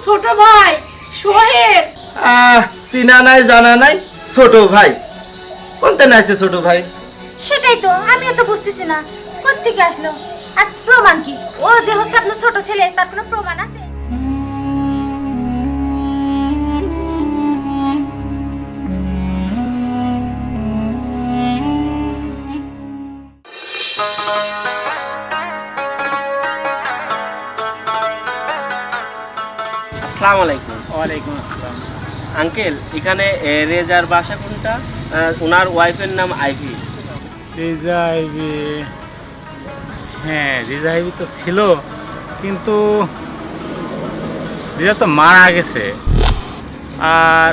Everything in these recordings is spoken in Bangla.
ছোট ভাই সোহেল। চিনা নাই জানা নাই, ছোট ভাই কোনতে নাইছে ছোট ভাই? সেটাই তো আমিও তো বুঝতেছি না কোত্থেকে আসলো, আর প্রমাণ কি? ও যে হচ্ছে আপনার ছোট ছেলে, তার কোনো প্রমাণ আছে? আসসালামু আলাইকুম। ওয়ালাইকুম আসসালাম। আঙ্কেল, এখানে রেজার বাসা কোনটা? ওনার ওয়াইফের নাম আইভি। রিজা আইভি, হ্যাঁ রিজা আইভি তো ছিল, কিন্তু রিজা তো মারা গেছে। আর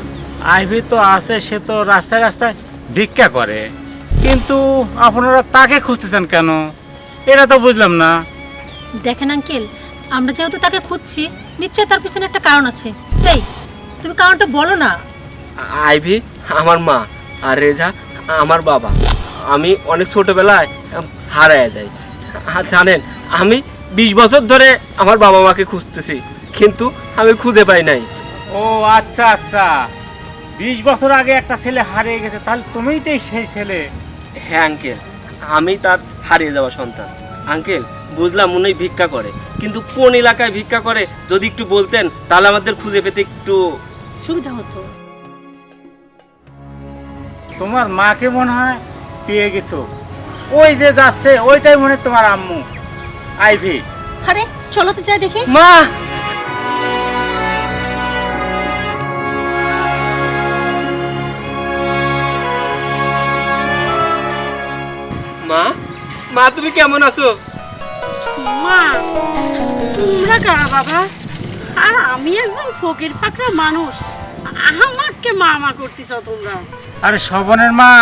আইভি তো আছে, সে তো রাস্তায় রাস্তায় ভিক্ষা করে, কিন্তু আপনারা তাকে খুঁজতেছেন কেন? এটা তো বুঝলাম না। দেখেন আঙ্কেল, আমরা যেহেতু তাকে খুঁজছি, নিশ্চয় তার পিছনে একটা কারণ আছে। এই তুমি কারণটা বলো না। আইভি আমার মা, আর রেজা আমার বাবা। আমি অনেক ছোটবেলায় হারায় যাই। আর জানেন, আমি 20 বছর ধরে আমার বাবা মাকে খুঁজতেছি, কিন্তু আমি খুঁজে পাই নাই। ও আচ্ছা আচ্ছা, 20 বছর আগে একটা ছেলে হারিয়ে গেছে, তাহলে তুমিই তো সেই ছেলে। হ্যাঁ আঙ্কেল, আমি তার হারিয়ে যাওয়া সন্তান। আঙ্কেল, বুঝলাম উনি ভিক্ষা করে, কিন্তু কোন এলাকায় ভিক্ষা করে যদি একটু বলতেন, তাহলে আমাদের খুঁজে পেতে একটু সুবিধা হতো। তোমার মাকে মনে হয় পেয়ে গেছো, ওই যে যাচ্ছে ওইটাই মনে হয় তোমার আম্মু আইভি। আরে চলো তো যাই দেখি। মা, মা, মা তুমি কেমন আছো? মা, তোমরা কারা বাবা? আর আমি একজন ফকির ফাকরা মানুষ, আমাকে মা করতেছ তোমরা? আরে শবনের মা,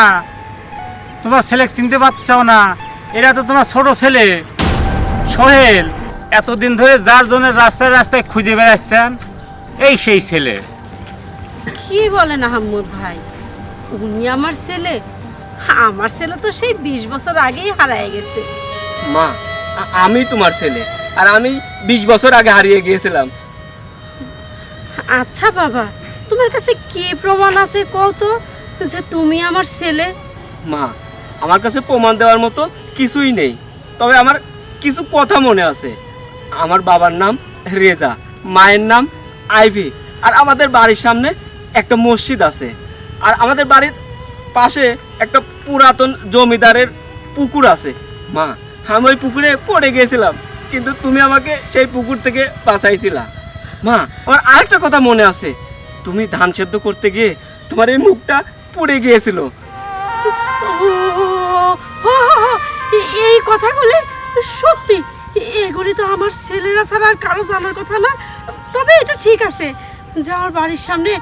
তোমার ছেলে চিনতে পারছো না? এটা তো তোমার ছোট ছেলে সোহেল। এতদিন ধরে যার জন্য রাস্তায় রাস্তায় খুঁজে বেড়াচ্ছেন, এই সেই ছেলে। কি বলেন আহম্মদ ভাই, উনি আমার ছেলে? আমার ছেলে তো সেই 20 বছর আগেই হারায় গেছে। মা, আমি তোমার ছেলে, আর আমি 20 বছর আগে হারিয়ে গিয়েছিলাম। আচ্ছা বাবা, তোমার কাছে কি প্রমাণ আছে কও তো যে তুমি আমার ছেলে? মা, আমার কাছে প্রমাণ দেওয়ার মতো কিছুই নেই, তবে আমার কিছু কথা মনে আছে। আমার বাবার নাম রেজা, মায়ের নাম আইভি, আর আমাদের বাড়ির সামনে একটা মসজিদ আছে, আর আমাদের বাড়ির পাশে একটা পুরাতন জমিদারের পুকুর আছে। মা, আমি ওই পুকুরে পড়ে গিয়েছিলাম, কিন্তু তুমি আমাকে সেই পুকুর থেকে বাঁচাইছিলা। মা, আমার আরেকটা কথা মনে আছে, তুমি ধান সেদ্ধ করতে গিয়ে তোমার এই মুখটা পুড়ে গিয়েছিল। এই কথাগুলি সত্যি? এগুলি তো আমার ছেলেরা ছাড়া আর কারো জানার কথা না। তবে এটা ঠিক আছে যে আমার বাড়ির সামনে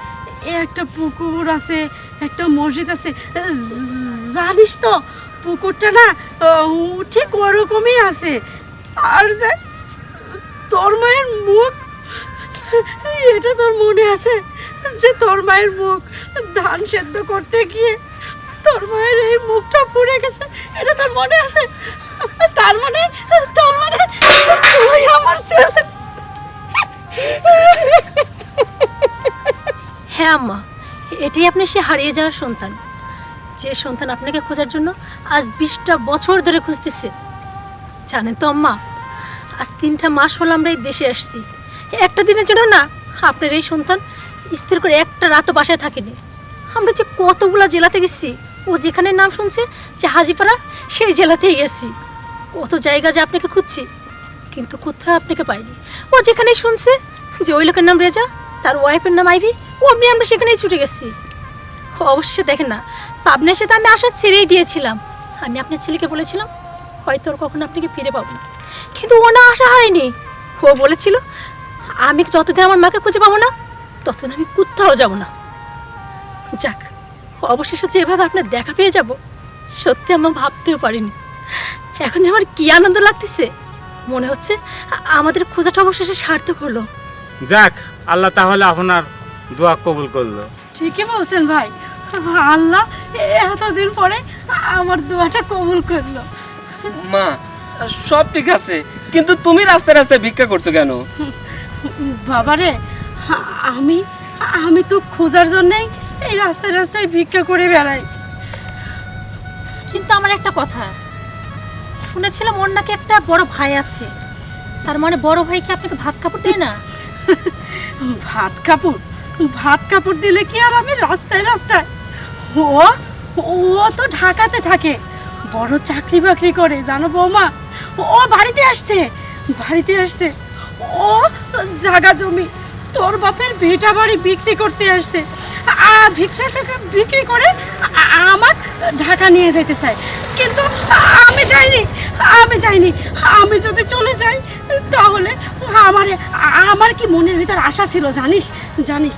একটা পুকুর আছে, একটা মসজিদ আছে। জানিস তো, পুকুরটা না ঠিক ওরকমই আছে। আর যে তোর মায়ের মুখ, এটা তোর মনে আছে যে তোর মায়ের মুখ ধান সেদ্ধ করতে গিয়ে তোর মায়ের এই মুখটা পুড়ে গেছে? এটা তোর মনে আছে? তার মানে তুই আমার ছেলে। হ্যাঁ আম্মা, এটাই আপনার সে হারিয়ে যাওয়ার সন্তান, যে সন্তান আপনাকে খোঁজার জন্য আজ 20টা বছর ধরে খুঁজতেছে। জানেন তো আম্মা, আজ 3টা মাস হলো আমরা এই দেশে আসছি। একটা দিনের জন্য না আপনার এই সন্তান স্থির করে একটা রাতও বাসায় থাকেনি। আমরা যে কতগুলা জেলাতে গেছি, ও যেখানে নাম শুনছে যে হাজিপাড়া, সেই জেলাতেই গেছি। কত জায়গা যে আপনাকে খুঁজছি, কিন্তু কোথাও আপনাকে পাইনি। ও যেখানেই শুনছে যে ওই লোকের নাম রেজা, তার ওয়াইফের নাম আইভি, অমনি আমরা সেখানেই ছুটে গেছি। অবশ্যই দেখেন না, পাবনার সাথে আমি আশা ছেড়েই দিয়েছিলাম। আমি আপনার ছেলেকে বলেছিলাম হয়তো ওর কখনো আপনাকে ফিরে পাবো না, কিন্তু ও না আশা হয়নি। ও বলেছিল আমি যতদিন আমার মাকে খুঁজে পাবো না, ততদিন আমি কোথাও যাব না। যাক, অবশেষে যেভাবে আপনার দেখা পেয়ে যাব, সত্যি আমার ভাবতেও পারিনি। এখন যে আমার কি আনন্দ লাগতেছে, মনে হচ্ছে আমাদের খোঁজাটা অবশেষে সার্থক হলো। যাক, আল্লাহ তাহলে আপনার দোয়া কবুল করলো। ঠিকই বলছেন ভাই, আল্লাহ এতদিন পরে আমার দোয়াটা কবুল করলো। মা, সব ঠিক আছে, কিন্তু তুমি রাস্তায় রাস্তায় ভিক্ষা করছো কেন? বাবারে, আমি আমি তো খোঁজার জন্যই এই রাস্তায় রাস্তায় ভিক্ষা করে বেড়াই। কিন্তু আমার একটা কথা, শুনেছিলাম ওর নাকি একটা বড় ভাই আছে, তার মানে বড় ভাই কি আপনাকে ভাত কাপড় দেয় না? ভাত কাপড় ভাত কাপড় দিলে কি আর আমি রাস্তায় রাস্তায়? ও ও তো ঢাকাতে থাকে, বড় চাকরি বাকরি করে জানো বৌমা। ও বাড়িতে আসছে, বাড়িতে আসছে। ও জায়গা জমি তোর বাপের ভিটা বাড়ি বিক্রি করতে আসছে। ভিক্ষাটাকে বিক্রি করে আমার ঢাকা নিয়ে যেতে চাই, কিন্তু আমি যাইনি, আমি যাইনি। আমি যদি চলে যাই তাহলে আমার কি মনের ভিতর আশা ছিল জানিস জানিস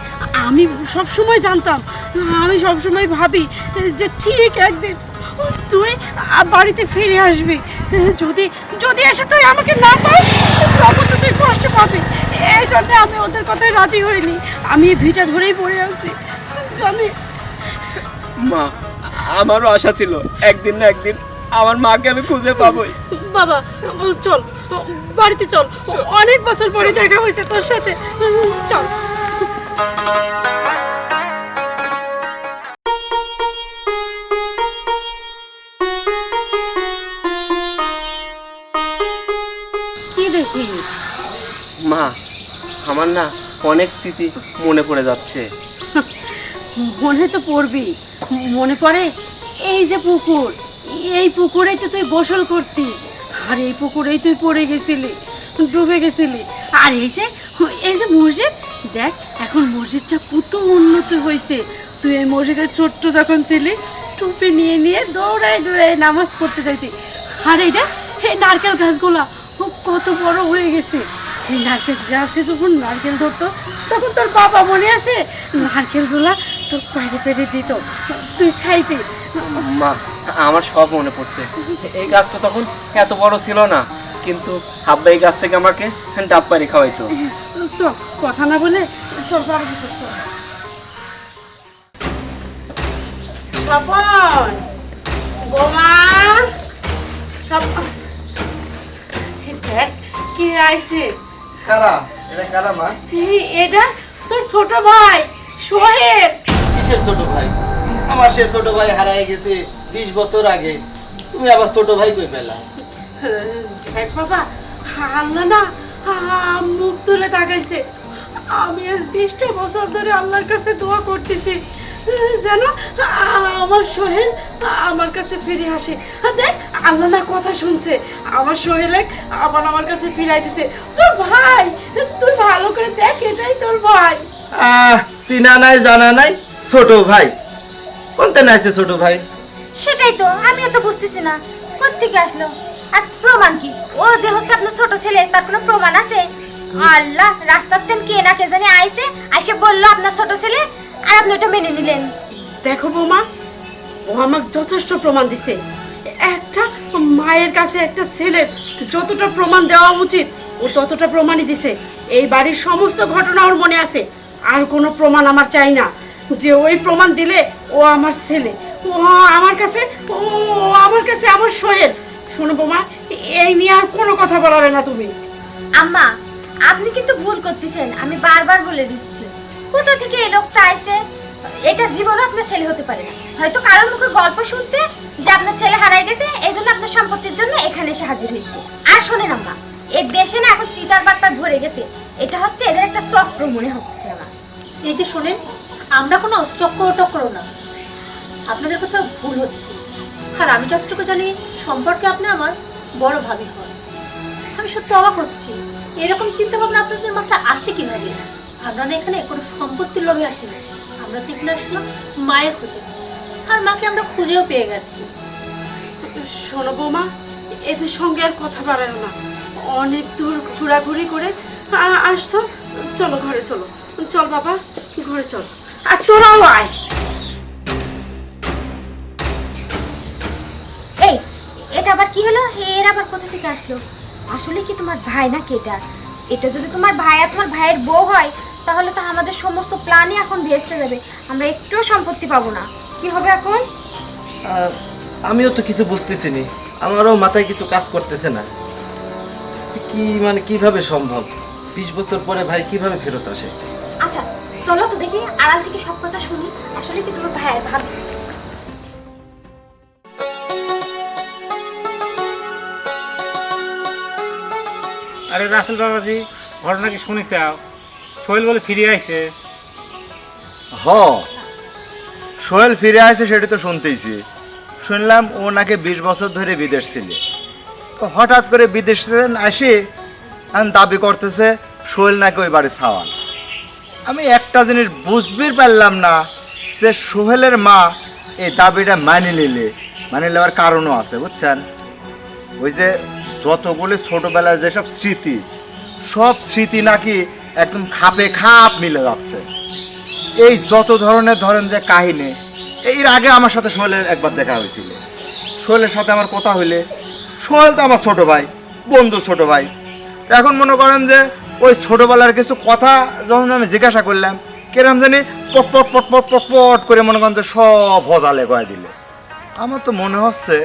আমি সব সময় জানতাম, আমি সব সময় ভাবি যে ঠিক একদিন তুই বাড়িতে ফিরে আসবি। যদি যদি এসে তুই আমাকে না পাস তখন তো তুই কষ্ট পাবি। এই জন্য আমি ওদের কথায় রাজি হইনি, আমি এই ভিটা ধরেই পড়ে আছি জানি। মা, আমারও আশা ছিল একদিন না একদিন আমার মাকে আমি খুঁজে পাবোই। বাবা চল বাড়িতে চল, অনেক বছর পরে দেখা হয়েছে তোর সাথে, চল। কি দেখিস? মা, আমার না অনেক স্মৃতি মনে পড়ে যাচ্ছে। মনে তো পড়বি, মনে পড়ে এই যে পুকুর, এই পুকুরেই তো তুই গোসল করতি, আর এই পুকুরেই তুই পড়ে গেছিলি, ডুবে গেছিলি। আর এই যে মসজিদ, দেখ এখন মসজিদটা কত উন্নত হয়েছে। তুই এই মসজিদের ছোট্ট যখন ছিলি টুপি নিয়ে নিয়ে দৌড়াই দৌড়াই নামাজ পড়তে যাইতি। আর এই দেখ এই নারকেল গাছগুলা কত বড় হয়ে গেছে। এই নারকেল গাছে যখন নারকেল ধরতো তখন তোর বাবা মনে আছে নারকেলগুলা তোর পেড়ে পেড়ে দিত, তুই খাইতি। মা, আমার সব মনে পড়ছে। এই গাছটা তখন এত বড় ছিল না, কিন্তু আব্বা এই গাছ থেকে আমাকে ডাব পাড়ি খাওয়াইতো। চল কথা না বলে চল বাবা চল। স্বপন, বোমা, স্বপন, দেখ কে আইছে। কারা এটা? কারা মা? এটা তোর ছোট ভাই সোহেল। কিসের ছোট ভাই? আমার সে ছোট ভাই হারায় গেছে 20 বছর আগে, তুমি আবার ছোট ভাই কই পেলা? দেখ বাবা, আল্লাহ না মুখ তুলে তাকাইছে। আমি আজ 20টা বছর ধরে আল্লাহর কাছে দোয়া করতেছি যেন আমার সোহেল আমার কাছে ফিরে আসে। দেখ আল্লাহ না কথা শুনছে, আমার সোহেল আবার আমার কাছে ফিরাই দিছে। তোর ভাই, তুই ভালো করে দেখ, এটাই তোর ভাই। চিনা নাই জানা নাই, ছোট ভাই। কোনতে নাইছে ছোট ভাই? সেটাই তো আমিও তো বুঝতেছি না কোত্থেকে আসলো, আর প্রমাণ কি? ও যে হচ্ছে আপনার ছোট ছেলে, তার কোনো প্রমাণ আছে? আল্লাহ, রাস্তার তেন কে না কে জানি আইসে বললো আপনার ছোট ছেলে, আর আপনি ওটা মেনে নিলেন। দেখো বৌমা, ও আমাকে যথেষ্ট প্রমাণ দিছে। একটা মায়ের কাছে একটা ছেলের যতটা প্রমাণ দেওয়া উচিত ও ততটা প্রমাণই দিছে। এই বাড়ির সমস্ত ঘটনা ওর মনে আছে, আর কোনো প্রমাণ আমার চাই না। যে ওই প্রমাণ দিলে ও আমার ছেলে, ও আমার কাছে, ও আমার কাছে আমার সোহেল। শোনো বৌমা, এই নিয়ে আর কোনো কথা বলাবে না তুমি। আম্মা, আপনি কিন্তু ভুল করতেছেন, আমি বারবার বলে দিচ্ছি। কোথা থেকে এই লোকটা আইছে? এটা জীবনে আপনার ছেলে হতে পারে না। হয়তো কারোর মুখে গল্প শুনছে যে আপনার ছেলে হারাই গেছে, এই জন্য আপনার সম্পত্তির জন্য এখানে এসে হাজির হয়েছে। আর শোনেন আম্মা, এই দেশে না এখন চিটার বাটপার ভরে গেছে। এটা হচ্ছে এদের একটা চক্র মনে হচ্ছে আমার। এই যে শোনেন, আমরা কোনো চক্র না, আপনাদের কোথাও ভুল হচ্ছে। আর আমি যতটুকু জানি সম্পর্কে আপনি আমার বড় ভাবি হন। আমি সত্যি অবাক হচ্ছি, এরকম চিন্তা ভাবনা আপনাদের মাথায় আসে কিভাবে? আমরা না এখানে কোনো সম্পত্তির লোভে আসিনি, আমরা তো এখানে আসলাম মায়ের খোঁজে, আর মাকে আমরা খুঁজেও পেয়ে গেছি। শোনো বৌমা, এদের সঙ্গে আর কথা বাড়ানো না, অনেক দূর ঘোরাঘুরি করে আসছো। চলো ঘরে চলো, চল বাবা ঘরে চল, আর তোরাও আয়। এই, এটা আবার কি হলো? এর আবার কোথা থেকে আসলো? আসলে কি তোমার ভাই নাকি এটা? এটা যদি তোমার ভাই আর তোমার ভাইয়ের বউ হয়, তাহলে তো আমাদের সমস্ত প্ল্যানই এখন ভেস্তে যাবে, আমরা একটুও সম্পত্তি পাবো না। কি হবে এখন? আমিও তো কিছু বুঝতেছি নি, আমারও মাথায় কিছু কাজ করতেছে না। কি মানে কিভাবে সম্ভব? 20 বছর পরে ভাই কিভাবে ফেরত আসে? আচ্ছা চলো তো দেখি আড়াল থেকে সব কথা শুনি, আসলে কি তোমার ভাই ভাব। আরে রাসেল বাবাজি, ঘটনা কি শুনেছাও? সোহেল বলে ফিরে আইছে। হ, সোহেল ফিরে আসে সেটা তো শুনতেইছি। শুনলাম ও নাকি 20 বছর ধরে বিদেশ ছিল। তো হঠাৎ করে বিদেশ থেকে আসে আর দাবি করতেছে সোহেল নাকি ওই বাড়ি ছাওয়াল। আমি একটা জিনিস বুঝতেই পারলাম না যে সোহেলের মা এই দাবিটা মানে নেওয়ার কারণও আছে, বুঝছেন? ওই যে যতগুলি ছোটবেলার যেসব স্মৃতি, সব স্মৃতি নাকি একদম খাপে খাপ মিলে যাচ্ছে। এই যত ধরনের ধরেন যে কাহিনী, এর আগে আমার সাথে সোহেলের একবার দেখা হয়েছিল। সোহেলের সাথে আমার কথা হইলে, সোহেল তো আমার ছোট ভাই, বন্ধু ছোট ভাই। এখন মনে করেন যে ওই ছোটবেলার কিছু কথা যখন আমি জিজ্ঞাসা করলাম, কিরম জানি পট পট পট পট পট পট করে মনে করেন যে সব ভজালে কয়ে দিলে। আমার তো মনে হচ্ছে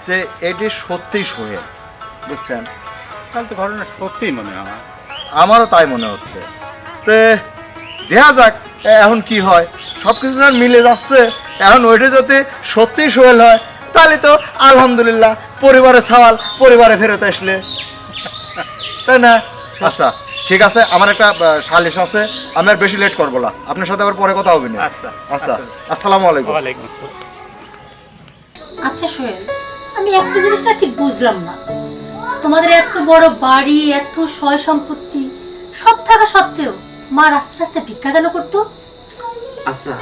যে এটি সত্যিই সোহেল, বুঝছেন? তাহলে তো ঘটনা সত্যিই মনে হয় আমার। আমারও তাই মনে হচ্ছে। তো দেখা যাক এখন কি হয়। সব কিছু যখন মিলে যাচ্ছে, এখন ওইটা যদি সত্যিই সোহেল হয় তাহলে তো আলহামদুলিল্লাহ, পরিবারে ছাওয়াল পরিবারে ফেরত আসলে, তাই না? আচ্ছা ঠিক আছে, আমার একটা সালিশ আছে, আমি আর বেশি লেট করবো না। আপনার সাথে আবার পরে কথা হবে না। আচ্ছা আচ্ছা, আসসালামু আলাইকুম। ওয়ালাইকুম আসসালাম। আচ্ছা সোহেল, আমি একটা জিনিসটা ঠিক বুঝলাম না। তোমাদের এত বড় বাড়ি, এত সয় সম্পত্তি সব থাকা সত্ত্বেও মা রাস্তা রাস্তায় ভিক্ষা কেন করতো? আচ্ছা,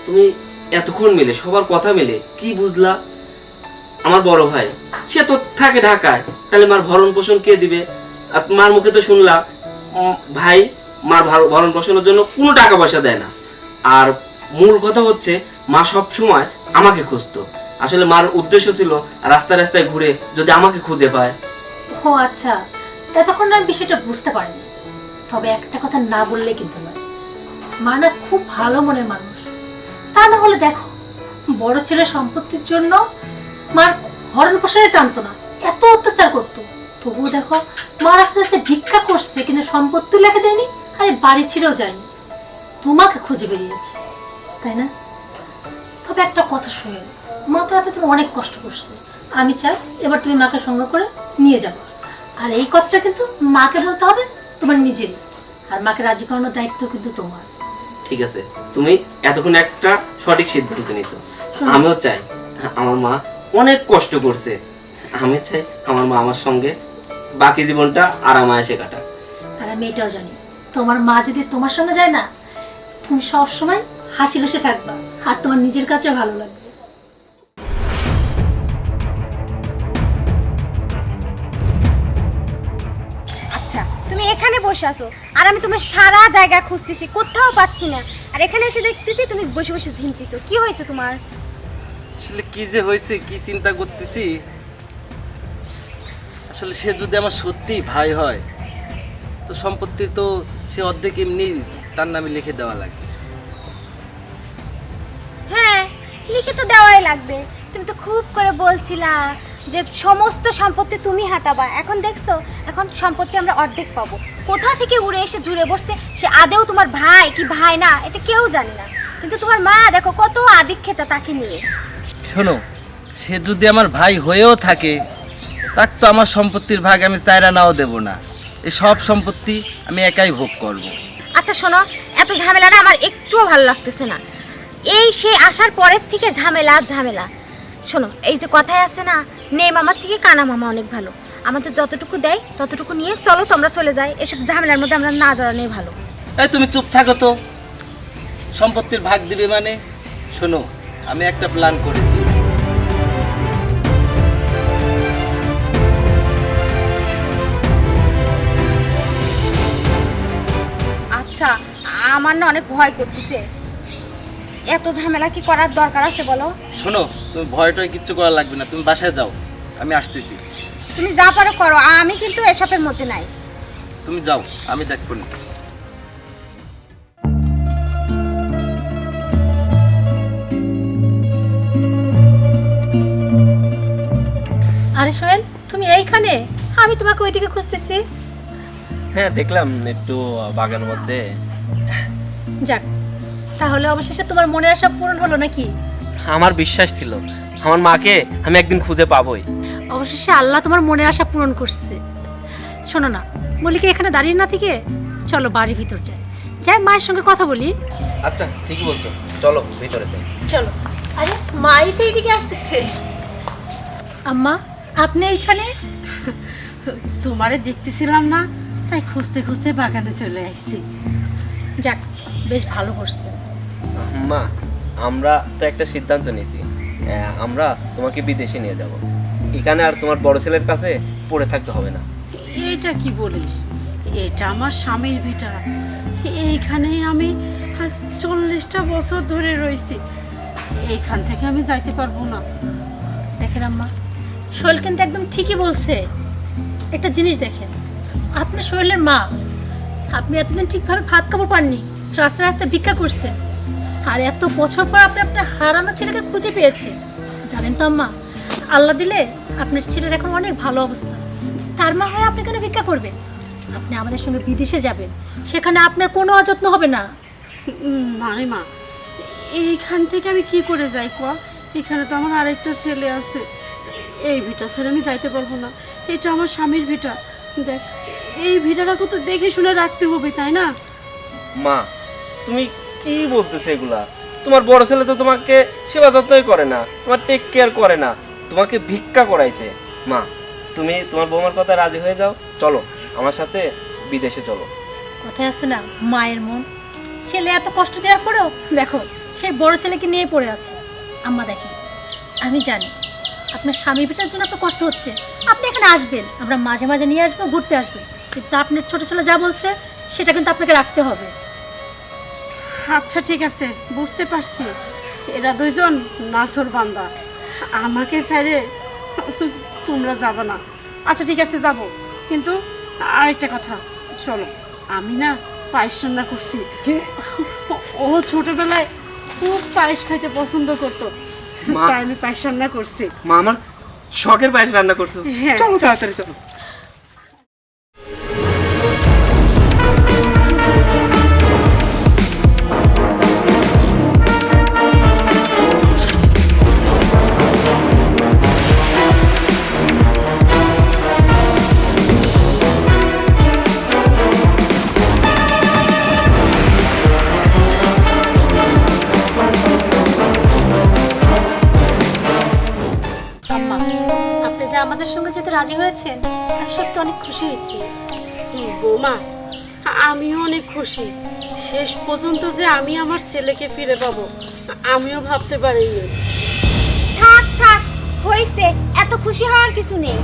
তুমি এতক্ষণ মিলে সবার কথা মিলে কি বুঝলা? আমার বড় ভাই সে তো থাকে ঢাকায়, তাহলে মার ভরণ পোষণ কে দিবে? আর মার মুখে তো শুনলাম ভাই মার ভরণ পোষণের জন্য কোনো টাকা পয়সা দেয় না। আর মূল কথা হচ্ছে মা সব সময় আমাকে খুঁজতো। আসলে মার উদ্দেশ্য ছিল রাস্তায় রাস্তায় ঘুরে যদি আমাকে খুঁজে পায়। ও আচ্ছা, এতক্ষণ আমি বিষয়টা বুঝতে পারিনি। তবে একটা কথা না বললে কিন্তু নয়, মা না খুব ভালো মনের মানুষ। তা না হলে দেখো, বড় ছেলের সম্পত্তির জন্য মার ভরণ পোষণে টানতো না, এত অত্যাচার করতো। তবুও দেখো মা আস্তে আস্তে ভিক্ষা করছে, কিন্তু সম্পত্তি লেখা দেয়নি, আরে বাড়ি ছেড়েও যায়নি, তোমাকে খুঁজে বেরিয়েছে, তাই না? তবে একটা কথা শুনে, মা তো এতদিন অনেক কষ্ট করছে। আমি চাই এবার তুমি মাকে সঙ্গে করে নিয়ে যাবো। আর এই কথাটা কিন্তু মাকে বলতে হবে, তোমার নিজেরই। আর মাকে রাজি করানোর দায়িত্ব কিন্তু তোমার। ঠিক আছে, তুমি এতক্ষণ একটা সঠিক সিদ্ধান্ত নিয়েছো। শোনো। আমিও চাই, আমার মা অনেক কষ্ট করছে, আমি চাই আমার মা আমার সঙ্গে বাকি জীবনটা আরামায়েশে কাটাক। আর আমি এটাও জানি, তোমার মা যদি তোমার সঙ্গে যায় না, তুমি সবসময় হাসি খুশি থাকবা, আর তোমার নিজের কাছে ভালো লাগবে। আচ্ছা তুমি এখানে বসে আছো, আর আমি তোমার সারা জায়গা খুঁজতেছি, কোথাও পাচ্ছি না। আর এখানে এসে দেখতেছি তুমি বসে বসে ঝিমতেছো। কি হয়েছে তোমার? আসলে কি যে হয়েছে, কি চিন্তা করতেছি। আসলে সে যদি আমার সত্যি ভাই হয়, তো সম্পত্তি তো সে অর্ধেক এমনি তার নামে লিখে দেওয়া লাগবে। হ্যাঁ, লিখে তো দেওয়াই লাগবে। তুমি তো খুব করে বলছিলা যে সমস্ত সম্পত্তি তুমি হাতাবা। এখন দেখছো, এখন সম্পত্তি আমরা অর্ধেক পাবো। কোথা থেকে উড়ে এসে জুড়ে বসছে, সে আদেও তোমার ভাই কি ভাই না এটা কেউ জানে না। কিন্তু তোমার মা দেখো কত আদিক্ষেতা তাকে নিয়ে। শোনো, সে যদি আমার ভাই হয়েও থাকে, তাক তো আমার সম্পত্তির ভাগ আমি চাইরা নাও দেব না। এই সব সম্পত্তি আমি একাই ভোগ করব। আচ্ছা শোনো, এত ঝামেলা না আমার একটুও ভালো লাগতেছে না। এই সে আসার পরের থেকে ঝামেলা ঝামেলা। শোনো, এই যে কথায় আছে না, নে মামার থেকে কানা মামা অনেক ভালো। আমাদের যতটুকু দেয় ততটুকু নিয়ে চলো তো আমরা চলে যাই। এসব ঝামেলার মধ্যে আমরা না জড়ানোই ভালো। এই তুমি চুপ থাকো তো। সম্পত্তির ভাগ দিবে মানে? শোনো, আমি একটা প্ল্যান করেছি। আচ্ছা, আমার না অনেক ভয় করতেছে। এত ঝামেলা কি করার দরকার আছে বলো? শোনো, তুমি ভয়টয় কিচ্ছু করা লাগবে না, তুমি বাসায় যাও, আমি আসতেছি। তুমি যা পারো করো, আমি কিন্তু এসবের মধ্যে নাই। তুমি যাও, আমি দেখবো না। আরে সোহেল, তুমি এইখানে? আমি তোমাকে ওইদিকে খুঁজতেছি। হ্যাঁ দেখলাম একটু বাগানের মধ্যে। যাক, তাহলে অবশেষে তোমার মনের আশা পূরণ হলো নাকি? আমার বিশ্বাস ছিল আমার মাকে আমি একদিন খুঁজে পাবোই। অবশেষে আল্লাহ তোমার মনের আশা পূরণ করছে। শোনো না, বলি কি এখানে দাঁড়িয়ে না থেকে চলো বাড়ির ভিতর যাই, যাই মায়ের সঙ্গে কথা বলি। আচ্ছা ঠিকই বলছো, চলো ভিতরে যাই। চলো। আরে মাই তো এইদিকে আসতেছে। আম্মা, আপনি এইখানে? তোমারে দেখতেছিলাম না, তাই খুঁজতে খুঁজতে বাগানে চলে আসছি। যাক, বেশ ভালো করছে। মা, আমরা তো একটা সিদ্ধান্ত নিয়েছি, আমরা তোমাকে বিদেশে নিয়ে যাব। এখানে আর তোমার বড় ছেলের কাছে পড়ে থাকতে হবে না। এটা কি বলিস? এটা আমার স্বামীর ভিটা। এইখানেই আমি আজ 40টা বছর ধরে রয়েছি। এইখান থেকে আমি যাইতে পারবো না। দেখেন আম্মা, সোহেল কিন্তু একদম ঠিকই বলছে। একটা জিনিস দেখেন, আপনার সোহেলের মা, আপনি এতদিন ঠিকভাবে ভাত কাপড় পাননি, রাস্তায় রাস্তায় ভিক্ষা করছেন, আর এত বছর পর আপনি আপনার হারানো ছেলেকে খুঁজে পেয়েছে। জানেন তো আম্মা, আল্লাহ দিলে আপনার ছেলের এখন অনেক ভালো অবস্থা। তার মা হয় আপনি কেন ভিক্ষা করবেন? আপনি আমাদের সঙ্গে বিদেশে যাবেন, সেখানে আপনার কোনো অযত্ন হবে না। মানে মা, এইখান থেকে আমি কি করে যাই কোয়া? এখানে তো আমার আরেকটা ছেলে আছে। এই ভিটা ছেড়ে আমি যাইতে পারবো না। এটা আমার স্বামীর ভিটা। দেখ, এই ভিটাটাকে তো দেখে শুনে রাখতে হবে, তাই না? মা, তুমি কি বলতেছো এগুলা? তোমার বড় ছেলে তো তোমাকে সেবা যত্নই করে না, তোমার টেক কেয়ার করে না, তোমাকে ভিক্ষা করাইছে। মা, তুমি তোমার বৌমার কথা রাজি হয়ে যাও, চলো আমার সাথে বিদেশে চলো। কথায় আছে না, মায়ের মন। ছেলে এত কষ্ট দেওয়ার পরেও দেখো সেই বড় ছেলেকে নিয়ে পড়ে আছে। আম্মা দেখি, আমি জানি আপনার স্বামীর ভিটার জন্য এত কষ্ট হচ্ছে, আপনি এখানে আসবেন, আমরা মাঝে মাঝে নিয়ে আসবো, ঘুরতে আসবেন, কিন্তু আপনার ছোট ছেলে যা বলছে সেটা কিন্তু আপনাকে রাখতে হবে। আচ্ছা ঠিক আছে, বুঝতে পারছি। এরা দুইজন নাছর বান্দা, আমাকে ছেড়ে তোমরা যাবে না। আচ্ছা ঠিক আছে, যাব। কিন্তু আরেকটা কথা, চলো। আমি না পায়েস রান্না করছি। ও ছোটবেলায় খুব পায়েস খাইতে পছন্দ করতো, মা। তাই আমি পায়েস রান্না করছি। মা, আমার শখের পায়েস রান্না করছো। হ্যাঁ। চলো তাড়াতাড়ি চলো। আম্মা, আপনি যে আমাদের সঙ্গে যেতে রাজি হয়েছেন, আমি সত্যি অনেক খুশি হয়েছি। বৌমা, আমিও অনেক খুশি। শেষ পর্যন্ত যে আমি আমার ছেলেকে ফিরে পাবো, আমিও ভাবতে পারিনি। থাক থাক, হইছে, এত খুশি হওয়ার কিছু নেই।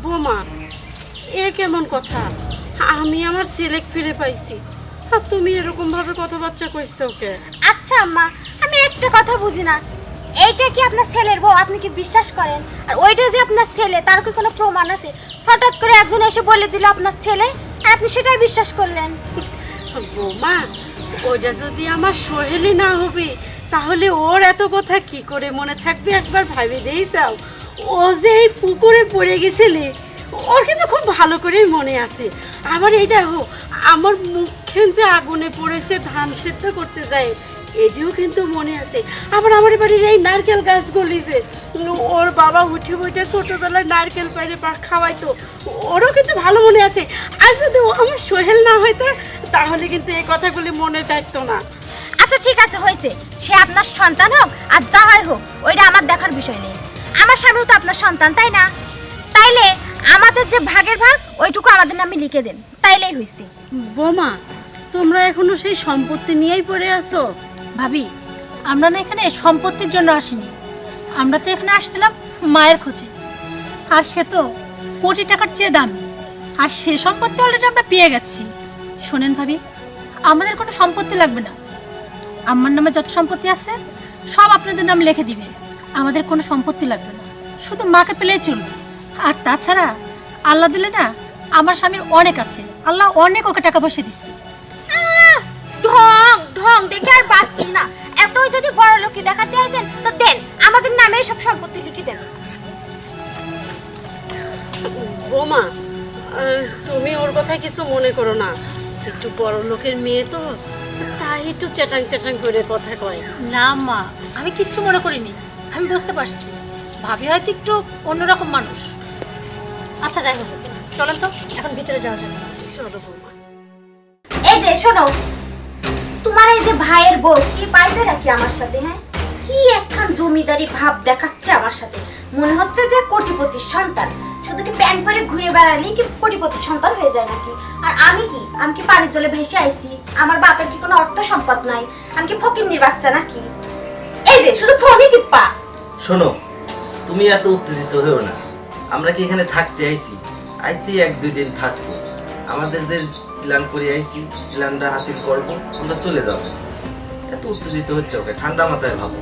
বৌমা, এ কেমন কথা? আমি আমার ছেলেকে ফিরে পাইছি, আর তুমি এরকম ভাবে কথাবার্তা কইছো ওকে? আচ্ছা আম্মা, আমি একটা কথা বুঝি না, এইটা কি আপনার ছেলের বউ? আপনি কি বিশ্বাস করেন? আর ওইটা যে আপনার ছেলে, তার কি কোনো প্রমাণ আছে? হঠাৎ করে একজন এসে বলে দিল আপনার ছেলে, আর আপনি সেটাই বিশ্বাস করলেন। বৌমা, ওইটা যদি আমার সোহেলি না হবে, তাহলে ওর এত কথা কি করে মনে থাকবে? একবার ভাবে দেই চাও। ও যে এই পুকুরে পড়ে গেছিলে, ওর কিন্তু খুব ভালো করেই মনে আছে। আবার এই দেখো, আমার মুখে যে আগুনে পড়েছে ধান সেদ্ধ করতে যায়, এটিও কিন্তু মনে আছে। আবার আমার বাড়ির এই নারকেল গাছগুলি যে ওর বাবা উঠে উঠে ছোটবেলায় নারকেল পাড়ে খাওয়াইতো, ওরও কিন্তু ভালো মনে আছে। আর যদি ও আমার সোহেল না হইতো, তাহলে কিন্তু এই কথাগুলি মনে থাকতো না। আচ্ছা ঠিক আছে, হয়েছে। সে আপনার সন্তান হোক আর যা হয় হোক, ওইটা আমার দেখার বিষয় নেই। আমার স্বামীও তো আপনার সন্তান, তাই না? তাইলে আমাদের যে ভাগের ভাগ, ওইটুকু আমাদের নামে লিখে দেন, তাইলেই হয়েছে। বোমা, তোমরা এখনো সেই সম্পত্তি নিয়েই পড়ে আছো? ভাবি, আমরা না এখানে সম্পত্তির জন্য আসিনি, আমরা তো এখানে আসছিলাম মায়ের খোঁজে। আর সে তো কোটি টাকার চেয়ে দামি, আর সে সম্পত্তি অলরেডি আমরা পেয়ে গেছি। শোনেন ভাবি, আমাদের কোনো সম্পত্তি লাগবে না। আমার নামে যত সম্পত্তি আছে সব আপনাদের নাম লিখে দিবে, আমাদের কোনো সম্পত্তি লাগবে না, শুধু মাকে পেলেই চলবে। আর তাছাড়া আল্লাহ দিলে না, আমার স্বামীর অনেক আছে, আল্লাহ অনেক ওকে টাকা পয়সা দিচ্ছে। ঢং ঢং দেখে আর বাঁচছি না। এতই যদি বড় লোকই দেখাতে আছেন, তো দেন আমাদের নামে সব সম্পত্তি লিখে দেন। বোমা, তুমি ওর কথা কিছু মনে করো না। একটু বড় লোকের মেয়ে তো, তাই একটু চ্যাটাং চ্যাটাং করে কথা কয়। না মা, আমি কিচ্ছু মনে করিনি। আমি বুঝতে পারছি ভাবি হয়তো একটু অন্যরকম মানুষ। আচ্ছা যাই হোক, চলেন তো এখন ভিতরে যাওয়া যাবে। চলো বৌমা। এই যে শোনো, তোমার এই যে ভাইয়ের বউ কি পাইছে নাকি আমার সাথে? হ্যাঁ, কি একখান জমিদারি ভাব দেখাচ্ছে আমার সাথে, মনে হচ্ছে যে কোটিপতির সন্তান। শুধু কি প্যান করে ঘুরে বেড়ালেই কি কোটিপতির সন্তান হয়ে যায় নাকি? আর আমি কি পানির জলে ভেসে আইছি? আমার বাপের কি কোনো অর্থ সম্পদ নাই? আমি কি ফকিন্নির বাচ্চা নাকি? এই যে শুধু ফোনই টিপ্পা। শোনো, তুমি এত উত্তেজিত হয়েও না। আমরা কি এখানে থাকতে আইছি? আইছি 1-2 দিন থাকবো। আমাদের যে প্ল্যান করে আইছি, প্ল্যানটা হাসিল করবো, আমরা চলে যাবো। এত উত্তেজিত হচ্ছে, ওকে ঠান্ডা মাথায় ভাবো।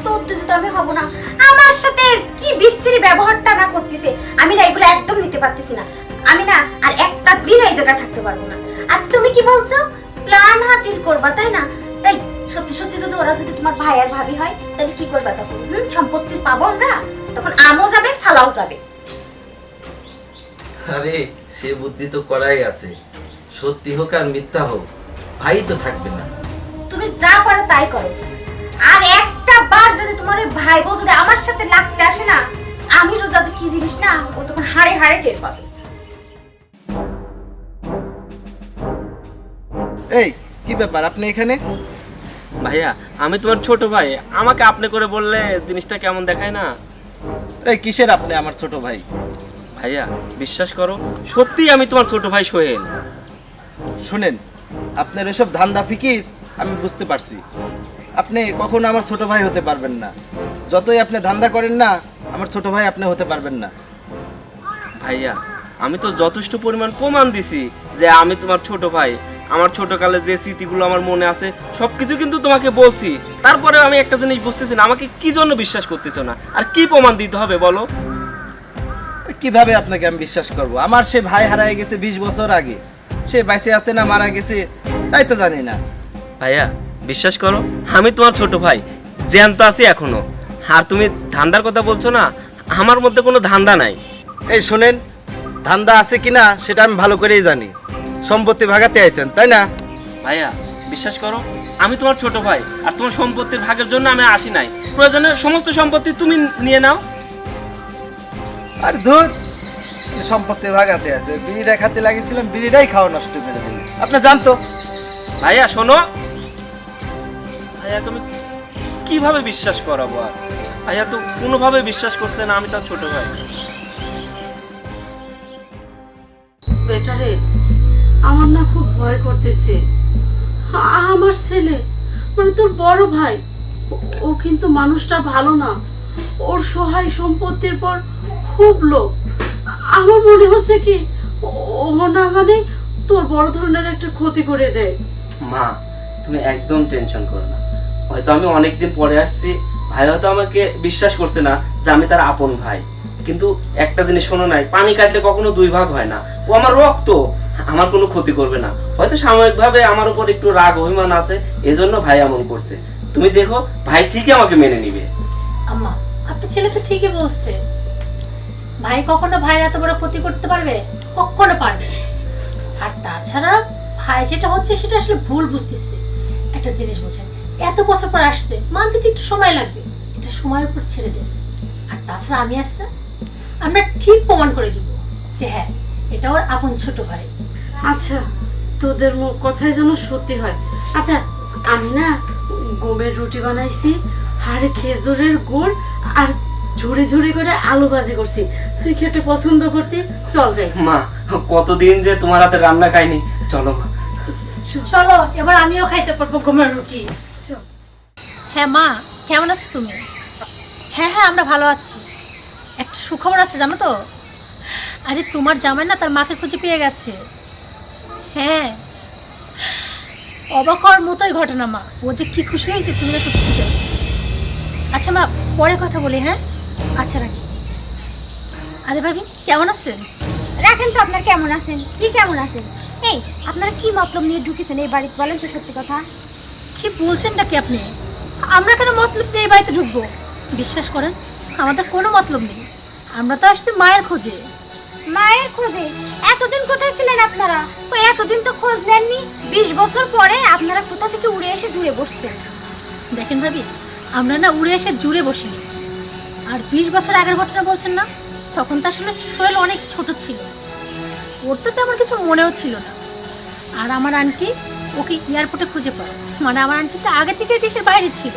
তো উত্তেজিত আমি হব না? আমার সাথে কি বিশ্রী ব্যবহারটা না করতেছে, আমি না এগুলো একদম নিতে পারতেছি না। আমি না আর একটা দিন এই জায়গায় থাকতে পারবো না। আর তুমি কি বলছো, প্ল্যান হাসিল করবা, তাই না? তাই সত্যি সত্যি যদি ওরা যদি তোমার ভাই আর ভাবি হয়, তাহলে কি করবা তখন? সম্পত্তি পাবো আমরা, তখন আমও যাবে সালাও যাবে। আরে সে বুদ্ধি তো করাই আছে, সত্যি হোক আর মিথ্যা হোক, ভাই তো থাকবে না। তুমি যা পারো তাই করো। আর একটা বার যদি তোমার ওই ভাই বউ যদি আমার সাথে লাগতে আসে না, আমি রোজা যে কি জিনিস না, ও তখন হাড়ে হাড়ে টের পাবে। এই কি ব্যাপার, আপনি এখানে? ভাইয়া আমি তোমার ছোট ভাই, আমাকে আপনি করে বললে জিনিসটা কেমন দেখায় না? এই কিসের আপনি আমার ছোট ভাই? ভাইয়া বিশ্বাস করো, সত্যি আমি তোমার ছোট ভাই সোহেল। শুনেন, আপনার এসব ধান্দা ফিকির আমি বুঝতে পারছি। আপনি কখনো আমার ছোট ভাই হতে পারবেন না। যতই আপনি ধান্দা করেন না, আমার ছোট ভাই আপনি হতে পারবেন না। ভাইয়া আমি তো যথেষ্ট পরিমাণ প্রমাণ দিছি যে আমি তোমার ছোট ভাই। আমার ছোটকালে যে স্মৃতিগুলো আমার মনে আছে সবকিছু কিন্তু তোমাকে বলছি। তারপরে আমি একটা জিনিস বুঝতেছি না, আমাকে কি জন্য বিশ্বাস করতেছো না, আর কি প্রমাণ দিতে হবে বলো? কিভাবে আপনাকে আমি বিশ্বাস করব? আমার সে ভাই হারায় গেছে 20 বছর আগে। সে বেঁচে আছে না মারা গেছে তাই তো জানি না। ভাইয়া বিশ্বাস করো, আমি তোমার ছোট ভাই, জ্যান্ত আছি এখনো। আর তুমি ধান্দার কথা বলছো না, আমার মধ্যে কোনো ধান্দা নাই। এই শুনেন, ধান্দা আছে কিনা সেটা আমি ভালো করেই জানি। সম্পত্তি ভাগাতে আইছেন তাই না? ভাইয়া বিশ্বাস করো, আমি তোমার ছোট ভাই, আর তোমার সম্পত্তির ভাগের জন্য আমি আসি নাই। প্রয়োজনে সমস্ত সম্পত্তি তুমি নিয়ে নাও। আর ধুর, সম্পত্তি ভাগাতে আছে, বিড়িটা খাতে লাগিয়েছিলাম, বিড়িটাই খাওয়া নষ্ট করে দিল। আপনি জানতো? ভাইয়া শোনো, ভাইয়াকে আমি কিভাবে বিশ্বাস করাবো? আর ভাইয়া তো কোনোভাবে বিশ্বাস করছে না আমি তার ছোট ভাই। বেটারে, আমার না খুব ভয় করতেছে। আমার ছেলে মানে তোর বড় ভাই, ও কিন্তু মানুষটা ভালো না। ওর সহায় সম্পত্তির পর খুব লোভ। আমার মনে হচ্ছে কি ও না জানে তোর বড় ধরনের একটা ক্ষতি করে দেয়। মা তুমি একদম টেনশন করো না, হয়তো আমি অনেকদিন পরে আসছি, ভাই হয়তো আমাকে বিশ্বাস করছে না যে আমি তার আপন ভাই। কিন্তু একটা জিনিস শোনো নাই, পানি কাটলে কখনো 2 ভাগ হয় না। ও আমার রক্ত, আমার কোনো ক্ষতি করবে না। হয়তো সাময়িকভাবে আমার উপর একটু রাগ অভিমান আছে, এজন্য ভাই এমন করছে। তুমি দেখো ভাই ঠিকই আমাকে মেনে নিবে। আম্মা, আপনার ছেলে তো ঠিকই বলছে। ভাই কখনো ভাইয়ের এত বড় ক্ষতি করতে পারবে? কখনো পারবে। আর তাছাড়া ভাই যেটা হচ্ছে সেটা আসলে ভুল বুঝতেছে। একটা জিনিস বোঝেন, এত বছর পর আসছে, মানতে তো একটু সময় লাগবে, এটা সময়ের উপর ছেড়ে দেন। আর তাছাড়া আমি আসতে আমরা ঠিক প্রমাণ করে দিব যে হ্যাঁ এটা ওর আপন ছোট ভাই। আচ্ছা, তোদের কথাই যেন সত্যি হয়। আচ্ছা, আমি না গমের রুটি বানাইছি, আর খেজুরের গুড়, আর ঝুড়ি ঝুড়ি করে আলু ভাজি করছি। তুই খেতে পছন্দ করতি, চল যাই। মা কতদিন যে তোমার হাতে রান্না খাইনি, চলো মা। চলো এবার আমিও খাইতে পারবো গমের রুটি। হ্যাঁ মা, কেমন আছো তুমি? হ্যাঁ হ্যাঁ আমরা ভালো আছি। একটা সুখবর আছে জানো তো? আরে তোমার জামাই না তার মাকে খুঁজে পেয়ে গেছে। হ্যাঁ, অবাক হওয়ার মতোই ঘটনা মা। ও যে কি খুশি হয়েছে তুমি না সত্যি জানো। আচ্ছা মা, পরে কথা বলি। হ্যাঁ আচ্ছা রাখি। আরে ভাবি কেমন আছেন? রাখেন তো, আপনার কেমন আছেন? কি কেমন আছেন? এই আপনারা কি মতলব নিয়ে ঢুকেছেন এই বাড়িতে, বলেন তো সত্যি কথা। কি বলছেন নাকি আপনি? আমরা কেন মতলব নিয়ে এই বাড়িতে ঢুকবো? বিশ্বাস করেন আমাদের কোনো মতলব নেই, আমরা তো আসছি মায়ের খোঁজে। মায়ের খোঁজে। এতদিন কোথায় ছিলেন আপনারা? কই এতদিন তো খোঁজ নেননি। 20 বছর পরে আপনারা কোথা থেকে উড়ে এসে জুড়ে বসছেন। দেখেন ভাবি, আমরা না উড়ে এসে জুড়ে বসিনি। আর 20 বছর আগের ঘটনা বলছেন না, তখন তো আসলে সোহেল অনেক ছোট ছিল, ওর তো তেমন কিছু মনেও ছিল না। আর আমার আন্টি ওকে এয়ারপোর্টে খুঁজে পায়, মানে আমার আন্টি তো আগে থেকে দেশের বাইরে ছিল।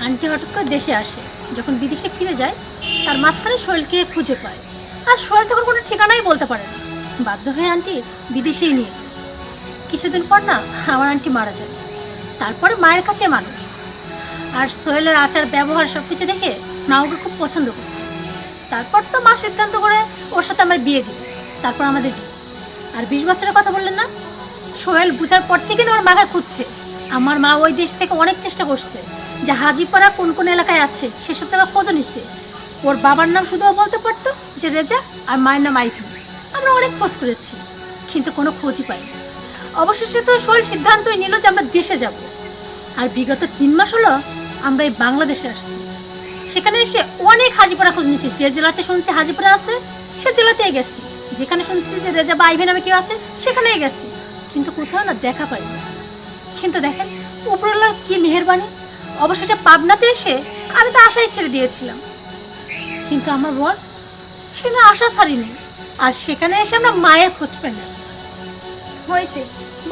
আন্টি হঠাৎ করে দেশে আসে, যখন বিদেশে ফিরে যায় তার মাঝখানে সোহেলকে খুঁজে পায়। আর সোহেল তখন কোনো ঠিকানাই বলতে পারে না, বাধ্য হয়ে আন্টি বিদেশেই নিয়ে যায়। কিছুদিন পর না আমার আন্টি মারা যায়। তারপরে মায়ের কাছে মানুষ। আর সোহেলের আচার ব্যবহার সব কিছু দেখে মা ওকে খুব পছন্দ করে। তারপর তো মা সিদ্ধান্ত করে ওর সাথে আমার বিয়ে দিবে, তারপর আমাদের বিয়ে। আর 20 বছরের কথা বললেন না, সোহেল বুঝার পর থেকে না ওর মাকে খুঁজছে। আমার মা ওই দেশ থেকে অনেক চেষ্টা করছে যে হাজিপাড়া কোন কোন এলাকায় আছে সেসব জায়গা খোঁজও নিচ্ছে। ওর বাবার নাম শুধু ও বলতে পারতো যে রেজা, আর মায়ের নাম আইফি। আমরা অনেক খোঁজ করেছি কিন্তু কোনো খোঁজই পাইনি। অবশেষে তো সোহেল সিদ্ধান্তই নিল যে আমরা দেশে যাব। আর বিগত 3 মাস হলো আমরা এই বাংলাদেশে আসছি। সেখানে এসে অনেক হাজিপাড়া খোঁজ নিয়েছি। যে জেলাতে শুনছি হাজিপাড়া আছে সে জেলাতেই গেছি, যেখানে শুনছি যে রেজা বা আইভি নামে কেউ আছে সেখানেই গেছি, কিন্তু কোথাও না দেখা পাইনি। কিন্তু দেখেন উপরওয়ালার কি মেহেরবানি, অবশেষে পাবনাতে এসে আমি তো আশাই ছেড়ে দিয়েছিলাম, কিন্তু আমার বর সে না আশা ছাড়িনি। আর সেখানে এসে আমরা মায়ের খোঁজ পেলাম। হয়েছে,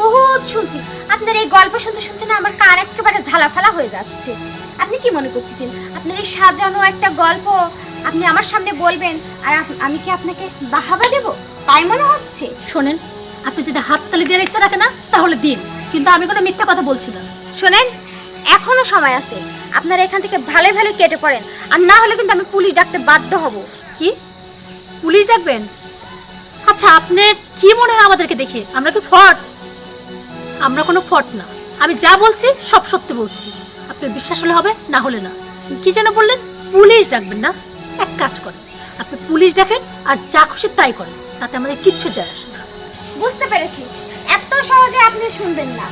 বহুত শুনছি। আপনার এই গল্প শুনতে শুনতে না আমার কান একেবারে ঝালাফালা হয়ে যাচ্ছে। আপনি কি মনে করতেছেন আপনার এই সাজানো একটা গল্প আপনি আমার সামনে বলবেন আর আমি কি আপনাকে বাহাবা দেব তাই মনে হচ্ছে? শোনেন, আপনি যদি হাততালি দেওয়ার ইচ্ছা রাখেন না তাহলে দিন, কিন্তু আমি কোনো মিথ্যা কথা বলছি না। শোনেন, এখনো সময় আছে, আপনারা এখান থেকে ভালো ভালো কেটে পড়েন, আর না হলে কিন্তু আমি পুলিশ ডাকতে বাধ্য হব। কি পুলিশ ডাকবেন? আচ্ছা, আপনার কি মনে হয় আমাদেরকে দেখে আমরা কি ফট? আমরা কোনো ফট না, আমি যা বলছি সব সত্যি বলছি। আপনার বিশ্বাস হলে হবে, না হলে না। কি যেন বললেন? পুলিশ ডাকবেন না? এক কাজ করেন, আপনি পুলিশ ডাকেন আর যা খুশি তাই করেন, তাতে আমাদের কিচ্ছু যায় আসে না। বুঝতে পেরেছি, এত সহজে আপনি শুনবেন না।